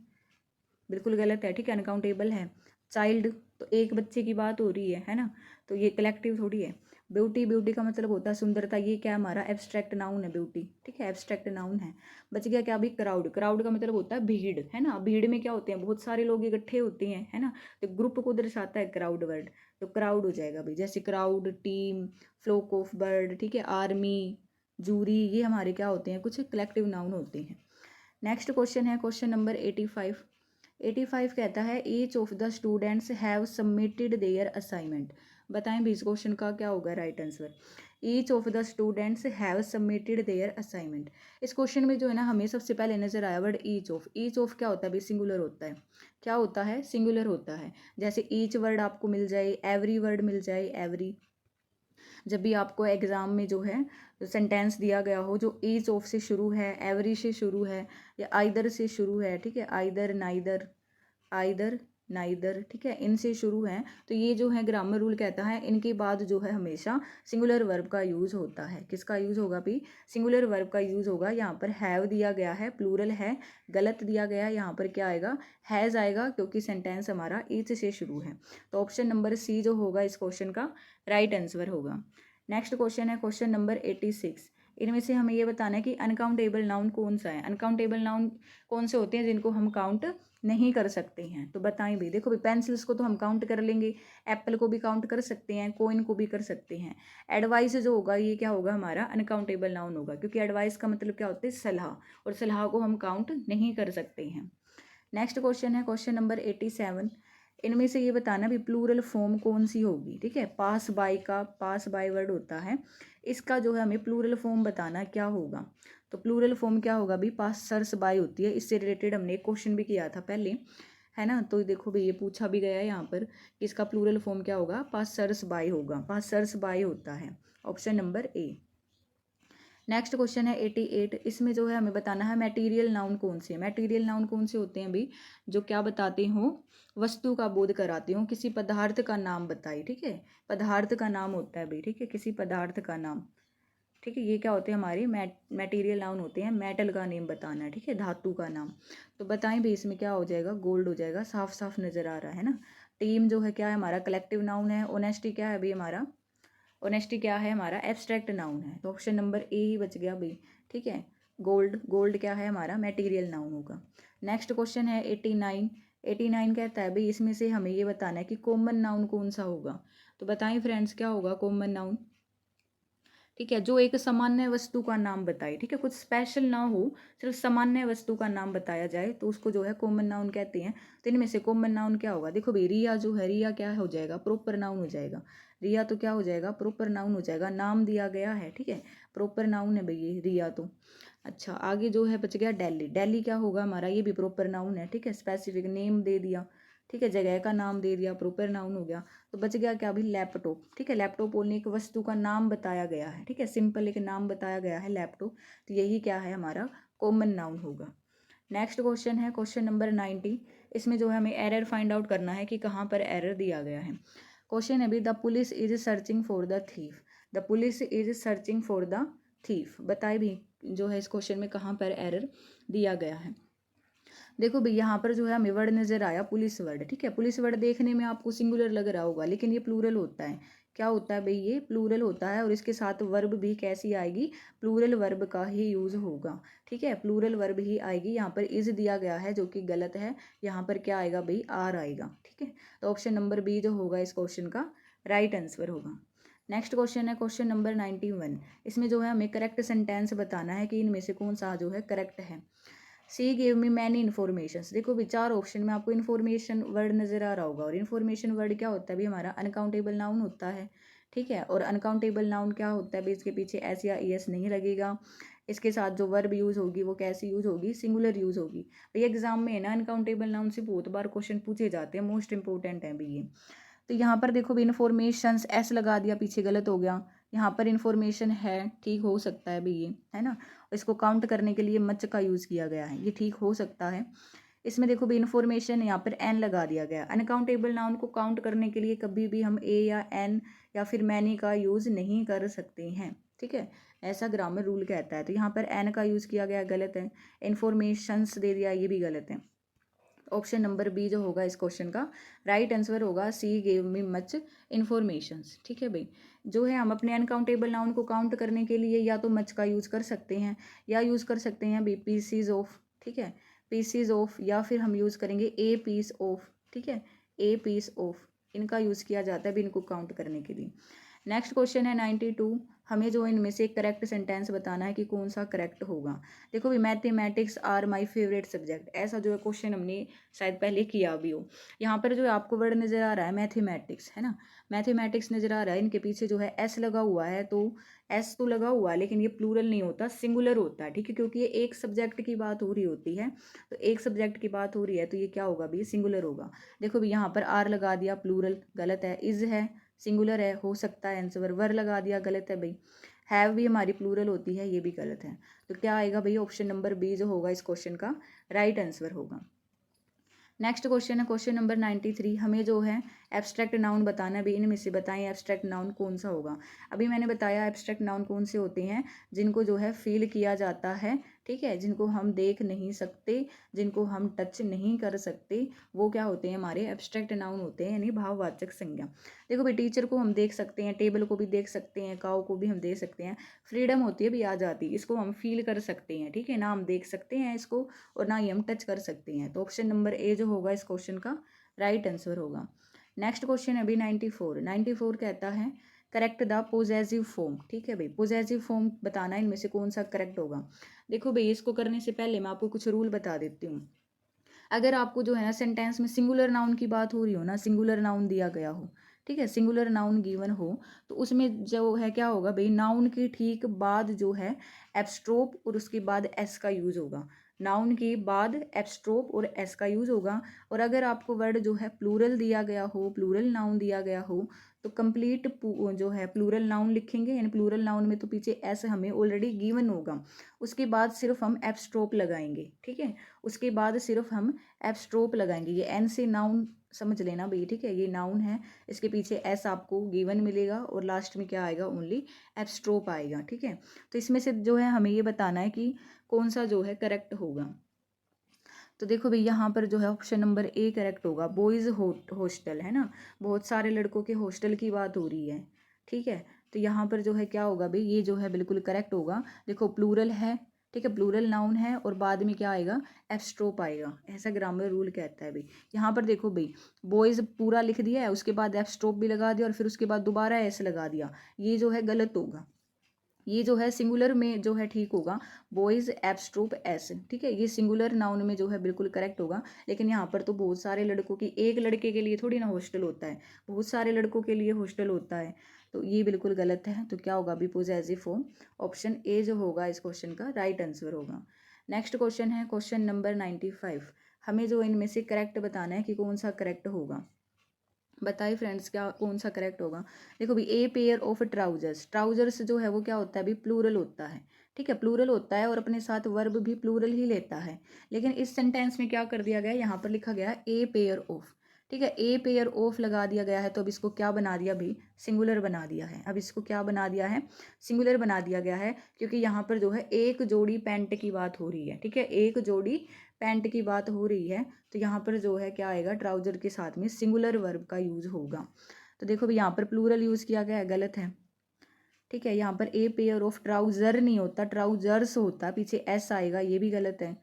बिल्कुल गलत है, ठीक है, अनकाउंटेबल है। चाइल्ड तो एक बच्चे की बात हो रही है ना, तो ये कलेक्टिव थोड़ी है। ब्यूटी, ब्यूटी का मतलब होता है सुंदरता, ये क्या हमारा एब्स्ट्रैक्ट नाउन है ब्यूटी, ठीक है, एब्स्ट्रैक्ट नाउन है। बच गया क्या अभी, क्राउड, क्राउड का मतलब होता है भीड़, है ना, भीड़ में क्या होते हैं, बहुत सारे लोग इकट्ठे होते हैं, है ना, तो ग्रुप को दर्शाता है क्राउड वर्ड, तो क्राउड हो जाएगा भाई, जैसे crowd, team, fluke of bird, ठीक है, आर्मी, जूरी, ये हमारे क्या होते हैं, कुछ कलेक्टिव नाउन होते हैं। नेक्स्ट क्वेश्चन है क्वेश्चन नंबर 85। 85 कहता है each of the students have submitted there assignment. बताएं भी इस क्वेश्चन का क्या होगा right answer. Each of the students have submitted there assignment. इस क्वेश्चन में जो है ना हमें सबसे पहले नजर आया word each of. Each of क्या होता है भाई, सिंगुलर होता है। क्या होता है, सिंगुलर होता है। जैसे ईच वर्ड आपको मिल जाए, एवरी वर्ड मिल जाए, एवरी। जब भी आपको एग्जाम में जो है सेंटेंस दिया गया हो जो ईच ऑफ से शुरू है, एवरी से शुरू है, या आइदर से शुरू है, ठीक है, आइदर, नाइदर, आइदर, नाइदर, ठीक है, इनसे शुरू है, तो ये जो है ग्रामर रूल कहता है इनके बाद जो है हमेशा सिंगुलर वर्ब का यूज़ होता है। किसका यूज़ होगा भी, सिंगुलर वर्ब का यूज़ होगा। यहाँ पर हैव दिया गया है, प्लूरल है, गलत दिया गया है, यहाँ पर क्या आएगा, हैज़ आएगा, क्योंकि सेंटेंस हमारा ईच से शुरू है। तो ऑप्शन नंबर सी जो होगा इस क्वेश्चन का राइट आंसर होगा। नेक्स्ट क्वेश्चन है क्वेश्चन नंबर 86। इनमें से हमें ये बताना है कि अनकाउंटेबल नाउन कौन सा है। अनकाउंटेबल नाउन कौन से होते हैं जिनको हम काउंट नहीं कर सकते हैं, तो बताएं भी। देखो भी पेंसिल्स को तो हम काउंट कर लेंगे, एप्पल को भी काउंट कर सकते हैं, कोइन को भी कर सकते हैं। एडवाइस जो होगा ये क्या होगा, हमारा अनकाउंटेबल नाउन होगा, क्योंकि एडवाइस का मतलब क्या होता है, सलाह, और सलाह को हम काउंट नहीं कर सकते हैं। नेक्स्ट क्वेश्चन है क्वेश्चन नंबर 87। इनमें से ये बताना भी प्लूरल फॉर्म कौन सी होगी, ठीक है। पास बाय का पास बाय वर्ड होता है, इसका जो है हमें प्लूरल फॉर्म बताना क्या होगा। तो प्लूरल फॉर्म क्या होगा भी, पासर्स बाय होती है। इससे रिलेटेड हमने एक क्वेश्चन भी किया था पहले, है ना, तो देखो भाई ये पूछा भी गया है यहाँ पर कि इसका प्लूरल फॉर्म क्या होगा, पासर्स बाय होगा, पासर्स बाय होता है, ऑप्शन नंबर ए। नेक्स्ट क्वेश्चन है 88। इसमें जो है हमें बताना है मटेरियल नाउन कौन से। मटेरियल नाउन कौन से होते हैं भी, जो क्या बताते हो, वस्तु का बोध कराते हो, किसी पदार्थ का नाम बताए, ठीक है, पदार्थ का नाम होता है भाई, ठीक है, किसी पदार्थ का नाम, ठीक है, ये क्या होते हैं हमारे मटेरियल नाउन होते हैं। मेटल का नेम बताना है, ठीक है, धातु का नाम। तो बताएं भी इसमें क्या हो जाएगा, गोल्ड हो जाएगा, साफ साफ नजर आ रहा है ना। टीम जो है क्या है हमारा, कलेक्टिव नाउन है। ऑनेस्टी क्या है भाई हमारा, ऑनेस्टी क्या है हमारा, एब्स्ट्रैक्ट नाउन है, तो ऑप्शन नंबर ए ही बच गया भाई, ठीक है। गोल्ड, गोल्ड क्या है हमारा, मटेरियल नाउन होगा। नेक्स्ट क्वेश्चन है 89। 89 कहता है भाई इसमें से हमें ये बताना है कि कॉमन नाउन कौन सा होगा। तो बताएं फ्रेंड्स क्या होगा कॉमन नाउन, ठीक है, जो एक सामान्य वस्तु का नाम बताए, ठीक है, कुछ स्पेशल ना हो, सिर्फ सामान्य वस्तु का नाम बताया जाए तो उसको जो है कॉमन नाउन कहते हैं। तो इनमें से कॉमन नाउन क्या होगा, देखो भाई रिया जो है, रिया क्या हो जाएगा, प्रॉपर नाउन हो जाएगा। रिया तो क्या हो जाएगा, प्रॉपर नाउन हो जाएगा, नाम दिया गया है, ठीक है, प्रॉपर नाउन है भाई ये रिया तो। अच्छा आगे जो है बच गया दिल्ली। दिल्ली क्या होगा हमारा, ये भी प्रॉपर नाउन है, ठीक है, स्पेसिफिक नेम दे दिया, ठीक है, जगह का नाम दे दिया, प्रॉपर नाउन हो गया। तो बच गया क्या अभी, लैपटॉप, ठीक है, लैपटॉप बोलने एक वस्तु का नाम बताया गया है, ठीक है, सिंपल एक नाम बताया गया है लैपटॉप, तो यही क्या है हमारा कॉमन नाउन होगा। नेक्स्ट क्वेश्चन है क्वेश्चन नंबर 90। इसमें जो है हमें एरर फाइंड आउट करना है कि कहाँ पर एरर दिया गया है। क्वेश्चन है भी the police is searching for the thief. The police is searching for the thief, बताए भी जो है इस क्वेश्चन में कहाँ पर एरर दिया गया है। देखो भाई यहाँ पर जो है हमें वर्ड नजर आया पुलिस वर्ड, ठीक है, पुलिस वर्ड देखने में आपको सिंगुलर लग रहा होगा लेकिन ये प्लूरल होता है। क्या होता है भाई, ये प्लूरल होता है, और इसके साथ वर्ब भी कैसी आएगी, प्लूरल वर्ब का ही यूज होगा, ठीक है, प्लूरल वर्ब ही आएगी। यहाँ पर इज दिया गया है जो कि गलत है, यहाँ पर क्या आएगा भाई, आर आएगा, ठीक है, तो ऑप्शन नंबर बी जो होगा इस क्वेश्चन का राइट आंसर होगा। नेक्स्ट क्वेश्चन है क्वेश्चन नंबर 91। इसमें जो है हमें करेक्ट सेंटेंस बताना है कि इनमें से कौन सा जो है करेक्ट है। सी गेव मी मैनी इन्फॉर्मेशन। देखो भी चार ऑप्शन में आपको इन्फॉर्मेशन वर्ड नजर आ रहा होगा, और इन्फॉर्मेशन वर्ड क्या होता है भी हमारा अनकाउंटेबल नाउन होता है, ठीक है, और अनकाउंटेबल नाउन क्या होता है भी इसके पीछे एस या एस नहीं लगेगा। इसके साथ जो वर्ब यूज होगी वो कैसी यूज होगी, सिंगुलर यूज होगी। भाई एग्जाम में ना अनकाउंटेबल नाउन से बहुत बार क्वेश्चन पूछे जाते हैं, मोस्ट इंपॉर्टेंट है भी ये। तो यहाँ पर देखो भी इन्फॉर्मेशन एस लगा दिया, पीछे गलत हो गया, यहाँ पर इन्फॉर्मेशन है, ठीक हो सकता है भी ये, है ना, इसको काउंट करने के लिए मच का यूज़ किया गया है, ये ठीक हो सकता है। इसमें देखो भी इन्फॉर्मेशन यहाँ पर एन लगा दिया गया। अनकाउंटेबल नाउन को काउंट करने के लिए कभी भी हम ए या एन या फिर मैनी का यूज़ नहीं कर सकते हैं, ठीक है, ऐसा ग्रामर रूल कहता है। तो यहाँ पर एन का यूज़ किया गया, गलत है। इन्फॉर्मेशंस दे दिया, ये भी गलत है। ऑप्शन नंबर बी जो होगा इस क्वेश्चन का राइट आंसर होगा सी गेव मी मच इन्फॉर्मेशंस। ठीक है भाई, जो है हम अपने अनकाउंटेबल नाउन को काउंट करने के लिए या तो मच का यूज़ कर सकते हैं या यूज़ कर सकते हैं बी पीसीज ऑफ। ठीक है, पीसीज ऑफ, या फिर हम यूज़ करेंगे ए पीस ऑफ। ठीक है, ए पीस ऑफ, इनका यूज़ किया जाता है भी इनको काउंट करने के लिए। नेक्स्ट क्वेश्चन है 92, हमें जो इनमें से करेक्ट सेंटेंस बताना है कि कौन सा करेक्ट होगा। देखो भी mathematics are my favourite subject, ऐसा जो है क्वेश्चन हमने शायद पहले किया भी हो। यहाँ पर जो आपको वर्ड नज़र आ रहा है मैथमेटिक्स, है ना, मैथमेटिक्स नज़र आ रहा है, इनके पीछे जो है एस लगा हुआ है, तो एस तो लगा हुआ है लेकिन ये प्लूरल नहीं होता, सिंगुलर होता है। ठीक है, क्योंकि ये एक सब्जेक्ट की बात हो रही होती है, तो एक सब्जेक्ट की बात हो रही है तो ये क्या होगा भी, सिंगुलर होगा। देखो भी यहाँ पर आर लगा दिया, प्लूरल गलत है। इज है, सिंगुलर है, हो सकता है आंसर। वर लगा दिया, गलत है भाई। हैव भी हमारी प्लूरल होती है, ये भी गलत है। तो क्या आएगा भाई, ऑप्शन नंबर बी जो होगा इस क्वेश्चन का राइट आंसर होगा। नेक्स्ट क्वेश्चन है क्वेश्चन नंबर 93, हमें जो है एब्स्ट्रैक्ट नाउन बताना है भी, इनमें से बताएं एब्स्ट्रैक्ट नाउन कौन सा होगा। अभी मैंने बताया एब्स्ट्रैक्ट नाउन कौन से होते हैं, जिनको जो है फील किया जाता है। ठीक है, जिनको हम देख नहीं सकते, जिनको हम टच नहीं कर सकते, वो क्या होते हैं, हमारे एब्स्ट्रैक्ट नाउन होते हैं, यानी भाववाचक संज्ञा। देखो भाई, टीचर को हम देख सकते हैं, टेबल को भी देख सकते हैं, काऊ को भी हम देख सकते हैं, फ्रीडम होती है भी आ जाती, इसको हम फील कर सकते हैं। ठीक है ना, हम देख सकते हैं इसको और ना ही हम टच कर सकते हैं। तो ऑप्शन नंबर ए जो होगा इस क्वेश्चन का राइट आंसर होगा। नेक्स्ट क्वेश्चन अभी 94 कहता है करेक्ट द पोजेसिव फॉर्म। ठीक है भाई, पोजेसिव फॉर्म बताना है इनमें से कौन सा करेक्ट होगा। देखो भाई, इसको करने से पहले मैं आपको कुछ रूल बता देती हूँ। अगर आपको जो है ना सेंटेंस में सिंगुलर नाउन की बात हो रही हो ना, सिंगुलर नाउन दिया गया हो, ठीक है, सिंगुलर नाउन गिवन हो, तो उसमें जो है क्या होगा भाई, नाउन के ठीक बाद जो है एब्स्ट्रोप और उसके बाद एस का यूज होगा। नाउन के बाद एब्स्ट्रोप और एस का यूज होगा। और अगर आपको वर्ड जो है प्लूरल दिया गया हो, प्लूरल नाउन दिया गया हो, तो कंप्लीट जो है प्लूरल नाउन लिखेंगे, यानी प्लूरल नाउन में तो पीछे एस हमें ऑलरेडी गिवन होगा, उसके बाद सिर्फ हम एब्स्ट्रोप लगाएंगे। ठीक है, उसके बाद सिर्फ हम एब्स्ट्रोप लगाएंगे। ये एन से नाउन समझ लेना भाई। ठीक है, ये नाउन है, इसके पीछे एस आपको गिवन मिलेगा और लास्ट में क्या आएगा, ओनली एब्स्ट्रोप आएगा। ठीक है, तो इसमें से जो है हमें ये बताना है कि कौन सा जो है करेक्ट होगा। तो देखो भाई, यहाँ पर जो है ऑप्शन नंबर ए करेक्ट होगा, बॉयज़ हॉस्टल, है ना, बहुत सारे लड़कों के हॉस्टल की बात हो रही है। ठीक है, तो यहाँ पर जो है क्या होगा भाई, ये जो है बिल्कुल करेक्ट होगा। देखो प्लूरल है, ठीक है, प्लूरल नाउन है और बाद में क्या आएगा, एब्स्ट्रोप आएगा, ऐसा ग्रामर रूल कहता है भाई। यहाँ पर देखो भाई, बॉयज़ पूरा लिख दिया है, उसके बाद एब्स्ट्रोप भी लगा दिया और फिर उसके बाद दोबारा एस लगा दिया, ये जो है गलत होगा। ये जो है सिंगुलर में जो है ठीक होगा, बॉयज़ एब्स्ट्रोप एस। ठीक है, ये सिंगुलर नाउन में जो है बिल्कुल करेक्ट होगा। लेकिन यहाँ पर तो बहुत सारे लड़कों की, एक लड़के के लिए थोड़ी ना हॉस्टल होता है, बहुत सारे लड़कों के लिए हॉस्टल होता है, तो ये बिल्कुल गलत है। तो क्या होगा अभी, पोजेसिव फॉर्म, ऑप्शन ए जो होगा इस क्वेश्चन का राइट आंसर होगा। नेक्स्ट क्वेश्चन है क्वेश्चन नंबर 95, हमें जो इनमें से करेक्ट बताना है कि कौन सा करेक्ट होगा। बताइए फ्रेंड्स, क्या कौन सा करेक्ट होगा। देखो भी, ए पेयर ऑफ ट्राउजर्स, ट्राउजर्स जो है वो क्या होता है अभी, प्लूरल होता है। ठीक है, प्लूरल होता है और अपने साथ वर्ब भी प्लूरल ही लेता है। लेकिन इस सेंटेंस में क्या कर दिया गया, यहाँ पर लिखा गया ए पेयर ऑफ। ठीक है, ए पेयर ऑफ लगा दिया गया है, तो अब इसको क्या बना दिया भाई, सिंगुलर बना दिया है। अब इसको क्या बना दिया है, सिंगुलर बना दिया गया है, क्योंकि यहाँ पर जो है एक जोड़ी पैंट की बात हो रही है। ठीक है, एक जोड़ी पैंट की बात हो रही है, तो यहाँ पर जो है क्या आएगा, ट्राउजर के साथ में सिंगुलर वर्ब का यूज होगा। तो देखो भाई, यहाँ पर प्लूरल यूज किया गया है, गलत है। ठीक है, यहाँ पर ए पेयर ऑफ ट्राउजर नहीं होता, ट्राउजर्स होता, पीछे एस आएगा, ये भी गलत है।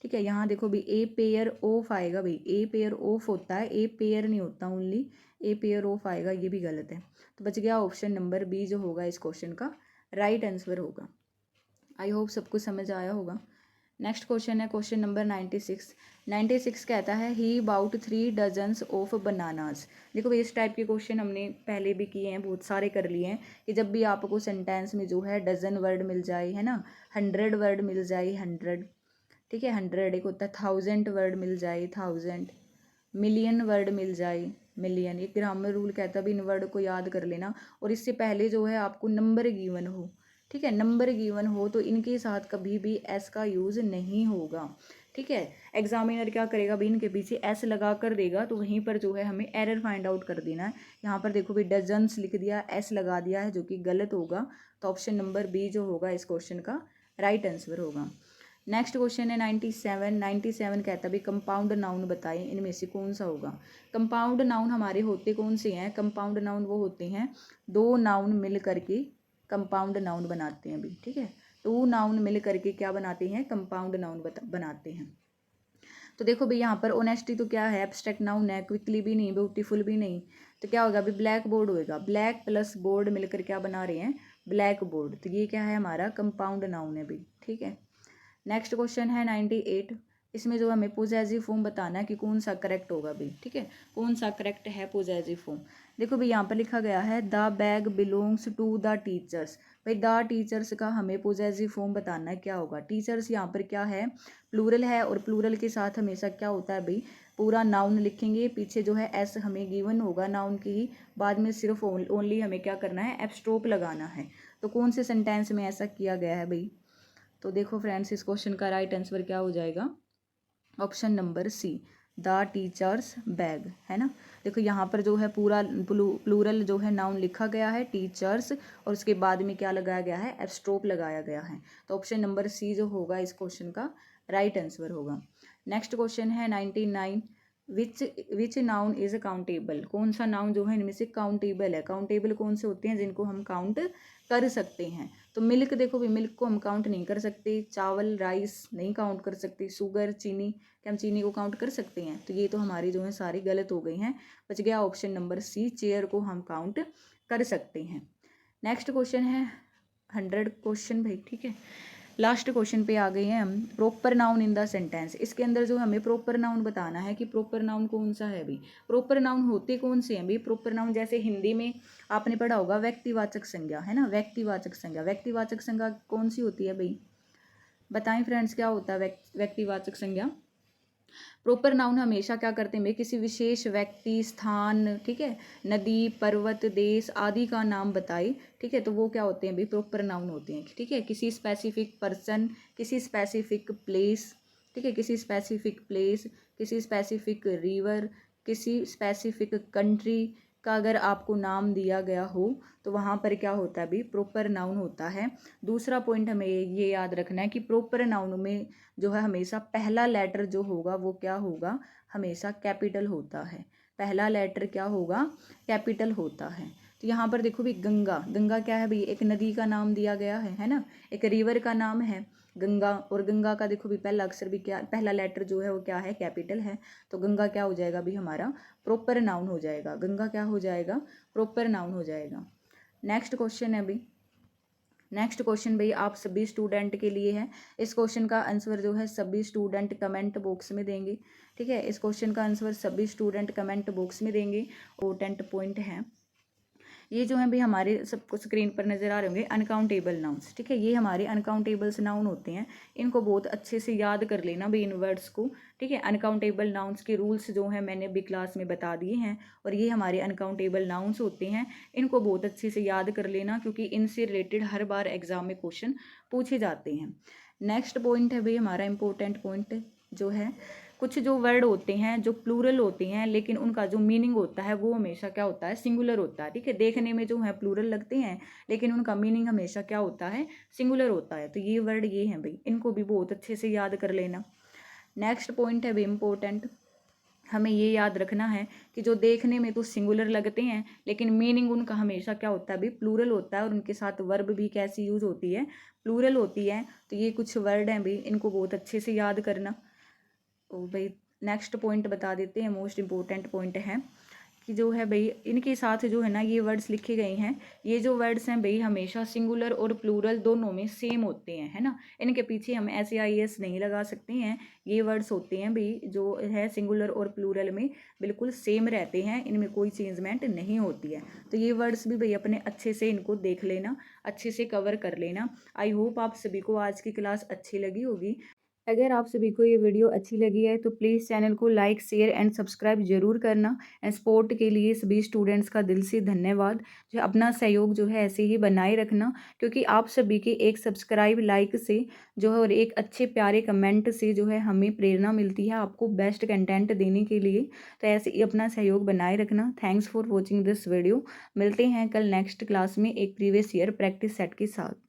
ठीक है, यहाँ देखो भाई, ए पेयर ऑफ आएगा भाई, ए पेयर ऑफ होता है, ए पेयर नहीं होता, ओनली ए पेयर ऑफ आएगा, ये भी गलत है। तो बच गया ऑप्शन नंबर बी जो होगा इस क्वेश्चन का राइट आंसर होगा। आई होप सबको समझ आया होगा। नेक्स्ट क्वेश्चन है क्वेश्चन नंबर 96 कहता है he bought 3 dozens of bananas. देखो इस टाइप के क्वेश्चन हमने पहले भी किए हैं, बहुत सारे कर लिए हैं, कि जब भी आपको सेंटेंस में जो है डजन वर्ड मिल जाए, है ना, 100 वर्ड मिल जाए, 100, ठीक है, 100 एक होता है, 1000 वर्ड मिल जाए, 1000, मिलियन वर्ड मिल जाए, मिलियन, ये ग्रामर रूल कहता है भी इन वर्ड को याद कर लेना। और इससे पहले जो है आपको नंबर गिवन हो, ठीक है, नंबर गिवन हो, तो इनके साथ कभी भी एस का यूज़ नहीं होगा। ठीक है, एग्जामिनर क्या करेगा भाई, इनके पीछे एस लगा कर देगा, तो वहीं पर जो है हमें एरर फाइंड आउट कर देना है। यहाँ पर देखो भाई, डजन्स लिख दिया, एस लगा दिया है, जो कि गलत होगा। तो ऑप्शन नंबर बी जो होगा इस क्वेश्चन का राइट आंसर होगा। नेक्स्ट क्वेश्चन है 97 कहता है भाई कंपाउंड नाउन बताएं इनमें से कौन सा होगा। कंपाउंड नाउन हमारे होते कौन से हैं? कंपाउंड नाउन वो होते हैं दो नाउन मिल करके कंपाउंड नाउन बनाते हैं भाई, ठीक है। टू नाउन मिल करके क्या बनाते हैं? कंपाउंड नाउन बनाते हैं। तो देखो भाई यहाँ पर ऑनेस्टी तो क्या है? एब्स्ट्रैक्ट नाउन है, क्विकली भी नहीं, ब्यूटीफुल भी नहीं, तो क्या होगा अभी? ब्लैक बोर्ड होएगा। ब्लैक प्लस बोर्ड मिलकर क्या बना रहे हैं? Black board. तो ये क्या है? हमारा कंपाउंड नाउन है भाई, ठीक है। नेक्स्ट क्वेश्चन है 98। इसमें जो हमें पोजेसिव फॉर्म बताना है कि कौन सा करेक्ट होगा भाई, ठीक है। कौन सा करेक्ट है पोजेसिव फॉर्म? देखो भाई यहाँ पर लिखा गया है the bag belongs to the teachers. भाई द टीचर्स का हमें पोजेसिव फॉर्म बताना है, क्या होगा? टीचर्स यहाँ पर क्या है? प्लूरल है, और प्लूरल के साथ हमेशा क्या होता है भाई? पूरा नाउन लिखेंगे, पीछे जो है एस हमें गिवन होगा नाउन की ही, बाद में सिर्फ ओनली हमें क्या करना है? एपस्ट्रोप लगाना है। तो कौन से सेंटेंस में ऐसा किया गया है भाई? तो देखो फ्रेंड्स, इस क्वेश्चन का राइट आंसर क्या हो जाएगा? Option number C, the teacher's bag, है ना। देखो यहाँ पर जो है पूरा प्लूरल जो है नाउन लिखा गया है टीचर्स, और उसके बाद में क्या लगाया गया है? एपस्ट्रोप लगाया गया है। तो ऑप्शन नंबर सी जो होगा इस क्वेश्चन का राइट आंसर होगा। नेक्स्ट क्वेश्चन है 99। विच नाउन इज काउंटेबल? कौन सा नाउन जो है इनमें से काउंटेबल है? काउंटेबल कौन से होते हैं? जिनको हम काउंट कर सकते हैं। तो मिल्क, देखो भाई मिल्क को हम काउंट नहीं कर सकते, चावल राइस नहीं काउंट कर सकते, शुगर चीनी, क्या हम चीनी को काउंट कर सकते हैं? तो ये तो हमारी जो है सारी गलत हो गई हैं। बच गया ऑप्शन नंबर सी, चेयर को हम काउंट कर सकते हैं। नेक्स्ट क्वेश्चन है 100 क्वेश्चन भाई, ठीक है। लास्ट क्वेश्चन पे आ गए हैं हम। Proper noun in the sentence. इसके अंदर जो हमें प्रॉपर नाउन बताना है कि प्रॉपर नाउन कौन सा है भाई। प्रॉपर नाउन होते कौन से हैं भाई? प्रॉपर नाउन जैसे हिंदी में आपने पढ़ा होगा व्यक्तिवाचक संज्ञा, है ना। व्यक्तिवाचक संज्ञा, व्यक्तिवाचक संज्ञा कौन सी होती है भाई? बताएं फ्रेंड्स, क्या होता है व्यक्तिवाचक संज्ञा? प्रॉपर नाउन हमेशा क्या करते हैं भाई? किसी विशेष व्यक्ति, स्थान, ठीक है, नदी, पर्वत, देश आदि का नाम बताए, ठीक है, तो वो क्या होते हैं भाई? प्रॉपर नाउन होते हैं, ठीक है। किसी स्पेसिफिक पर्सन, किसी स्पेसिफिक प्लेस, ठीक है, किसी स्पेसिफिक प्लेस, किसी स्पेसिफिक रिवर, किसी स्पेसिफिक कंट्री का अगर आपको नाम दिया गया हो तो वहाँ पर क्या होता है भाई? प्रॉपर नाउन होता है। दूसरा पॉइंट हमें ये याद रखना है कि प्रॉपर नाउन में जो है हमेशा पहला लेटर जो होगा वो क्या होगा? हमेशा कैपिटल होता है। पहला लेटर क्या होगा? कैपिटल होता है। तो यहाँ पर देखो भी गंगा, गंगा क्या है भाई? एक नदी का नाम दिया गया है ना। एक रिवर का नाम है गंगा, और गंगा का देखो भी पहला अक्षर भी क्या, पहला लेटर जो है वो क्या है? कैपिटल है। तो गंगा क्या हो जाएगा भी? हमारा प्रॉपर नाउन हो जाएगा। गंगा क्या हो जाएगा? प्रॉपर नाउन हो जाएगा। नेक्स्ट क्वेश्चन है भाई। नेक्स्ट क्वेश्चन भाई आप सभी स्टूडेंट के लिए है। इस क्वेश्चन का आंसर जो है सभी स्टूडेंट कमेंट बॉक्स में देंगे, ठीक है। इस क्वेश्चन का आंसर सभी स्टूडेंट कमेंट बॉक्स में देंगे। इंपॉर्टेंट पॉइंट है ये जो है भाई हमारे सबको स्क्रीन पर नज़र आ रहे होंगे अनकाउंटेबल नाउन्स, ठीक है। ये हमारे अनकाउंटेबल्स नाउन होते हैं। इनको बहुत अच्छे से याद कर लेना भाई इन वर्ड्स को, ठीक है। अनकाउंटेबल नाउन्स के रूल्स जो हैं मैंने अभी क्लास में बता दिए हैं, और ये हमारे अनकाउंटेबल नाउन्स होते हैं। इनको बहुत अच्छे से याद कर लेना क्योंकि इनसे रिलेटेड हर बार एग्जाम में क्वेश्चन पूछे जाते हैं। नेक्स्ट पॉइंट है भाई हमारा इंपॉर्टेंट पॉइंट जो है, कुछ जो वर्ड होते हैं जो प्लूरल होते हैं लेकिन उनका जो मीनिंग होता है वो हमेशा क्या होता है? सिंगुलर होता है, ठीक है। देखने में जो है प्लूरल लगते हैं लेकिन उनका मीनिंग हमेशा क्या होता है? सिंगुलर होता है। तो ये वर्ड ये हैं भाई, इनको भी बहुत अच्छे से याद कर लेना। नेक्स्ट पॉइंट है भाई इम्पोर्टेंट, हमें ये याद रखना है कि जो देखने में तो सिंगुलर लगते हैं लेकिन मीनिंग उनका हमेशा क्या होता है भाई? प्लूरल होता है। और उनके साथ वर्ब भी कैसी यूज होती है? प्लूरल होती है। तो ये कुछ वर्ड हैं भाई, इनको बहुत अच्छे से याद करना। तो भाई नेक्स्ट पॉइंट बता देते हैं, मोस्ट इम्पोर्टेंट पॉइंट है कि जो है भाई इनके साथ जो है ना ये वर्ड्स लिखे गए हैं, ये जो वर्ड्स हैं भाई हमेशा सिंगुलर और प्लूरल दोनों में सेम होते हैं, है ना। इनके पीछे हम SAIS नहीं लगा सकते हैं। ये वर्ड्स होते हैं भाई जो है सिंगुलर और प्लूरल में बिल्कुल सेम रहते हैं, इनमें कोई चेंजमेंट नहीं होती है। तो ये वर्ड्स भी भाई अपने अच्छे से इनको देख लेना, अच्छे से कवर कर लेना। आई होप आप सभी को आज की क्लास अच्छी लगी होगी। अगर आप सभी को ये वीडियो अच्छी लगी है तो प्लीज़ चैनल को लाइक शेयर एंड सब्सक्राइब जरूर करना। एंड सपोर्ट के लिए सभी स्टूडेंट्स का दिल से धन्यवाद। जो अपना सहयोग जो है ऐसे ही बनाए रखना, क्योंकि आप सभी के एक सब्सक्राइब लाइक से जो है और एक अच्छे प्यारे कमेंट से जो है हमें प्रेरणा मिलती है आपको बेस्ट कंटेंट देने के लिए। तो ऐसे ही अपना सहयोग बनाए रखना। Thanks for watching this video. मिलते हैं कल नेक्स्ट क्लास में एक प्रीवियस ईयर प्रैक्टिस सेट के साथ।